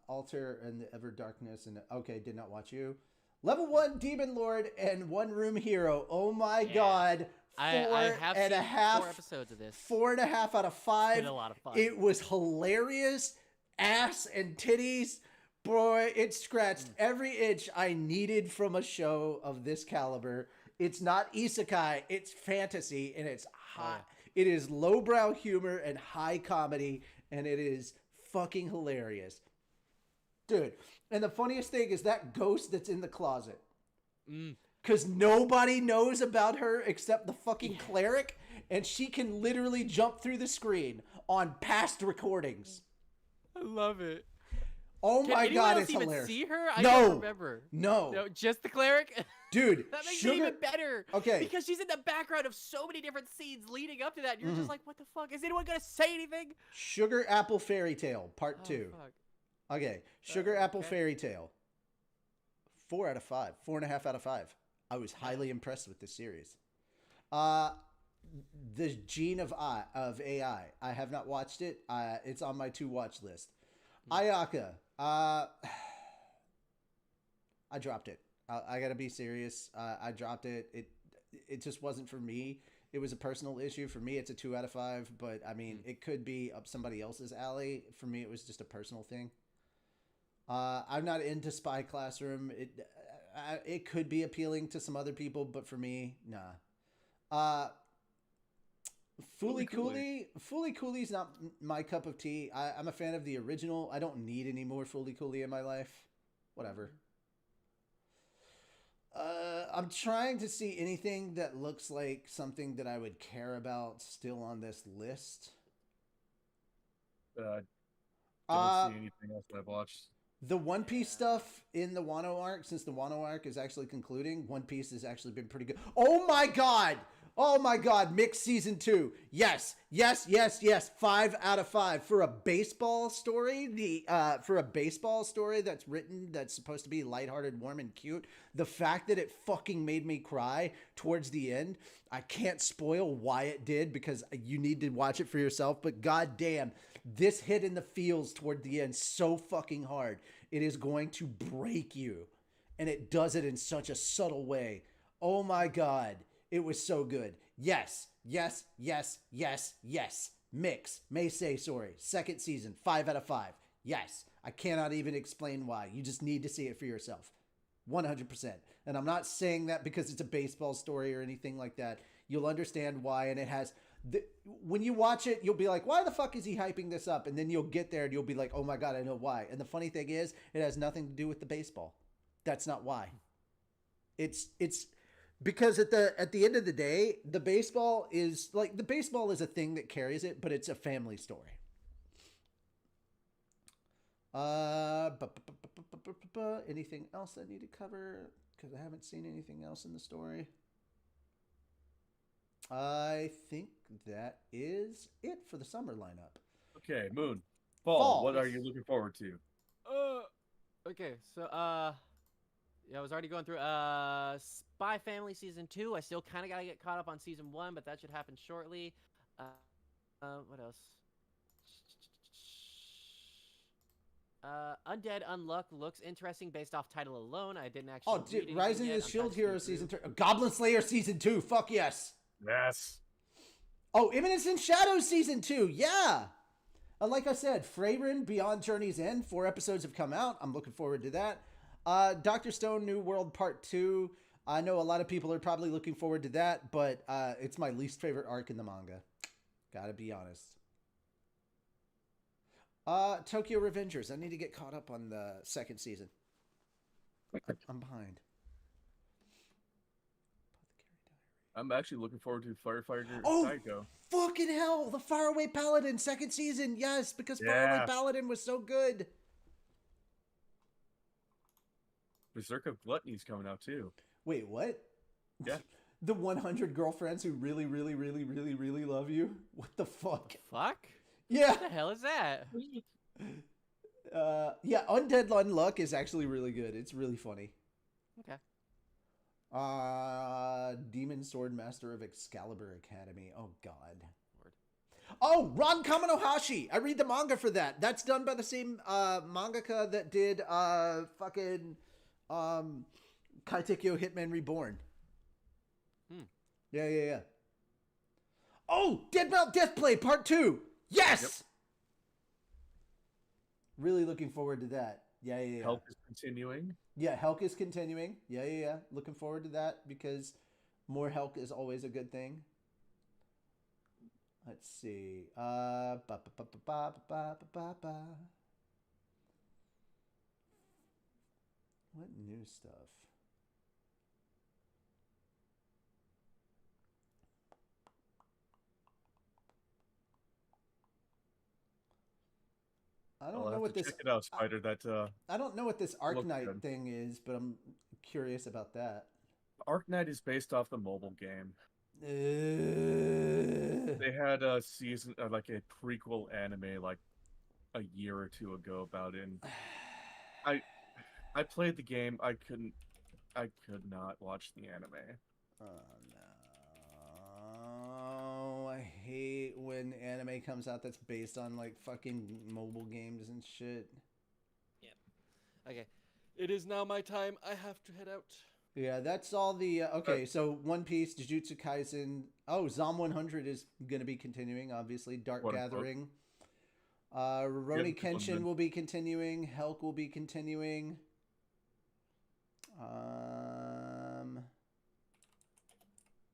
Altar and the Ever Darkness and okay, did not watch you. Level 1 Demon Lord and One Room Hero. Oh my god. I have seen 4 episodes of this. 4.5 out of 5. It's been a lot of fun. It was hilarious. Ass and titties. Boy, it scratched every itch I needed from a show of this caliber. It's not isekai, it's fantasy, and it's high. It is lowbrow humor and high comedy, and it is fucking hilarious. Dude, and the funniest thing is that ghost that's in the closet. Because nobody knows about her except the fucking cleric, and she can literally jump through the screen on past recordings. I love it. Oh my god, it's even hilarious. See her? I don't remember. No, just the cleric. Dude, that makes it even better. Okay, because she's in the background of so many different scenes leading up to that. And you're just like, what the fuck? Is anyone gonna say anything? Sugar Apple Fairy Tale Part 2. Fuck. Okay, Sugar Apple Fairy Tale. 4 out of 5. 4.5 out of 5. I was highly impressed with this series. The Gene of AI. I have not watched it. It's on my to watch list. Ayaka. I dropped it. I gotta be serious. I dropped it. It just wasn't for me. It was a personal issue. For me, it's a 2 out of 5. But I mean, it could be up somebody else's alley. For me, it was just a personal thing. I'm not into Spy Classroom. It could be appealing to some other people, but for me, nah. Fooly Cooley's not my cup of tea. I'm a fan of the original. I don't need any more Fooly Cooley in my life. Whatever. I'm trying to see anything that looks like something that I would care about still on this list. Don't see anything else that I've watched. The One Piece stuff in the Wano arc, since the Wano arc is actually concluding, One Piece has actually been pretty good. Oh my god! Oh my god, Mix Season 2. Yes. 5 out of 5. For a baseball story, for a baseball story that's written, that's supposed to be lighthearted, warm, and cute, the fact that it fucking made me cry towards the end, I can't spoil why it did because you need to watch it for yourself, but goddamn, this hit in the feels toward the end so fucking hard. It is going to break you. And it does it in such a subtle way. Oh my god. It was so good. Yes. Mix may say sorry. Second season, 5 out of 5. Yes, I cannot even explain why. You just need to see it for yourself. 100%. And I'm not saying that because it's a baseball story or anything like that. You'll understand why, and it has... when you watch it, you'll be like, why the fuck is he hyping this up? And then you'll get there and you'll be like, oh my God, I know why. And the funny thing is, it has nothing to do with the baseball. That's not why. It's because at the end of the day, the baseball is a thing that carries it, but it's a family story. Anything else I need to cover? Because I haven't seen anything else in the story. I think that is it for the summer lineup. Okay, Moon. Fall. What are you looking forward to? Okay, so yeah, I was already going through Spy Family season 2. I still kind of gotta get caught up on season 1, but that should happen shortly. What else? Undead Unluck looks interesting based off title alone. I didn't actually. Oh, dude, Rising of the Shield Hero season 3, Goblin Slayer season 2. Fuck yes. Yes. Oh, Imminence in Shadows season 2. Yeah. Like I said, Freyrin Beyond Journey's End. 4 episodes have come out. I'm looking forward to that. Dr. Stone New World Part 2. I know a lot of people are probably looking forward to that, but it's my least favorite arc in the manga. Gotta be honest. Tokyo Revengers. I need to get caught up on the second season. I'm behind. I'm actually looking forward to Firefighter Psycho. Fucking hell! The Faraway Paladin second season. Yes, because Faraway Paladin was so good. Berserk of Gluttony's coming out too. Wait, what? Yeah. The 100 girlfriends who really, really, really, really, really love you? What the fuck? Fuck? Yeah. What the hell is that? Yeah, Undead Unluck is actually really good. It's really funny. Okay. Demon Sword Master of Excalibur Academy. Oh, God. Lord. Oh, Ron Kamenohashi. I read the manga for that. That's done by the same mangaka that did fucking Kaitekyo Hitman Reborn. Yeah. Oh, Dead Mount Deathplay Part 2. Yes! Yep. Really looking forward to that. Yeah. Help is continuing. Yeah, Helk is continuing. Yeah. Looking forward to that because more Helk is always a good thing. Let's see. What new stuff? I don't know what this. Check it out, Spider. I don't know what this Arknight thing is, but I'm curious about that. Arknight is based off the mobile game. They had a season, like a prequel anime, like a year or two ago about it. And I played the game. I could not watch the anime. Oh no! I hate when anime comes out that's based on like fucking mobile games and shit. Yep. Okay. It is now my time. I have to head out. Yeah, that's all the... okay, so One Piece, Jujutsu Kaisen... Oh, Zom 100 is going to be continuing, obviously. Dark Gathering. Rurouni Kenshin will be continuing. Helk will be continuing.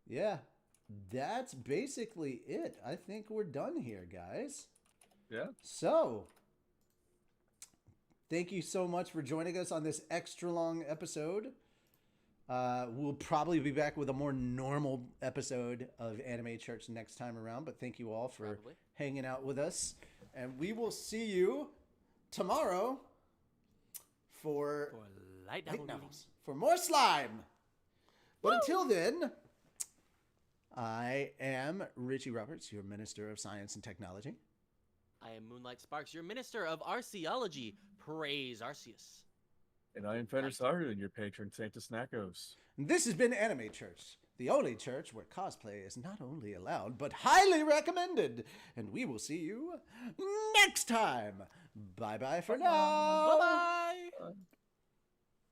Yeah, that's basically it. I think we're done here, guys. Yeah. So... thank you so much for joining us on this extra long episode. We'll probably be back with a more normal episode of Anime Church next time around, but thank you all for hanging out with us. And we will see you tomorrow for Light Novels. For more slime. But until then, I am Richie Roberts, your Minister of Science and Technology. I am Moonlight Sparks, your Minister of Arceology. Praise Arceus. And I am Fenner Saru, your patron saint of Snackos. And this has been Anime Church, the only church where cosplay is not only allowed, but highly recommended. And we will see you next time. Bye-bye for now. Bye-bye.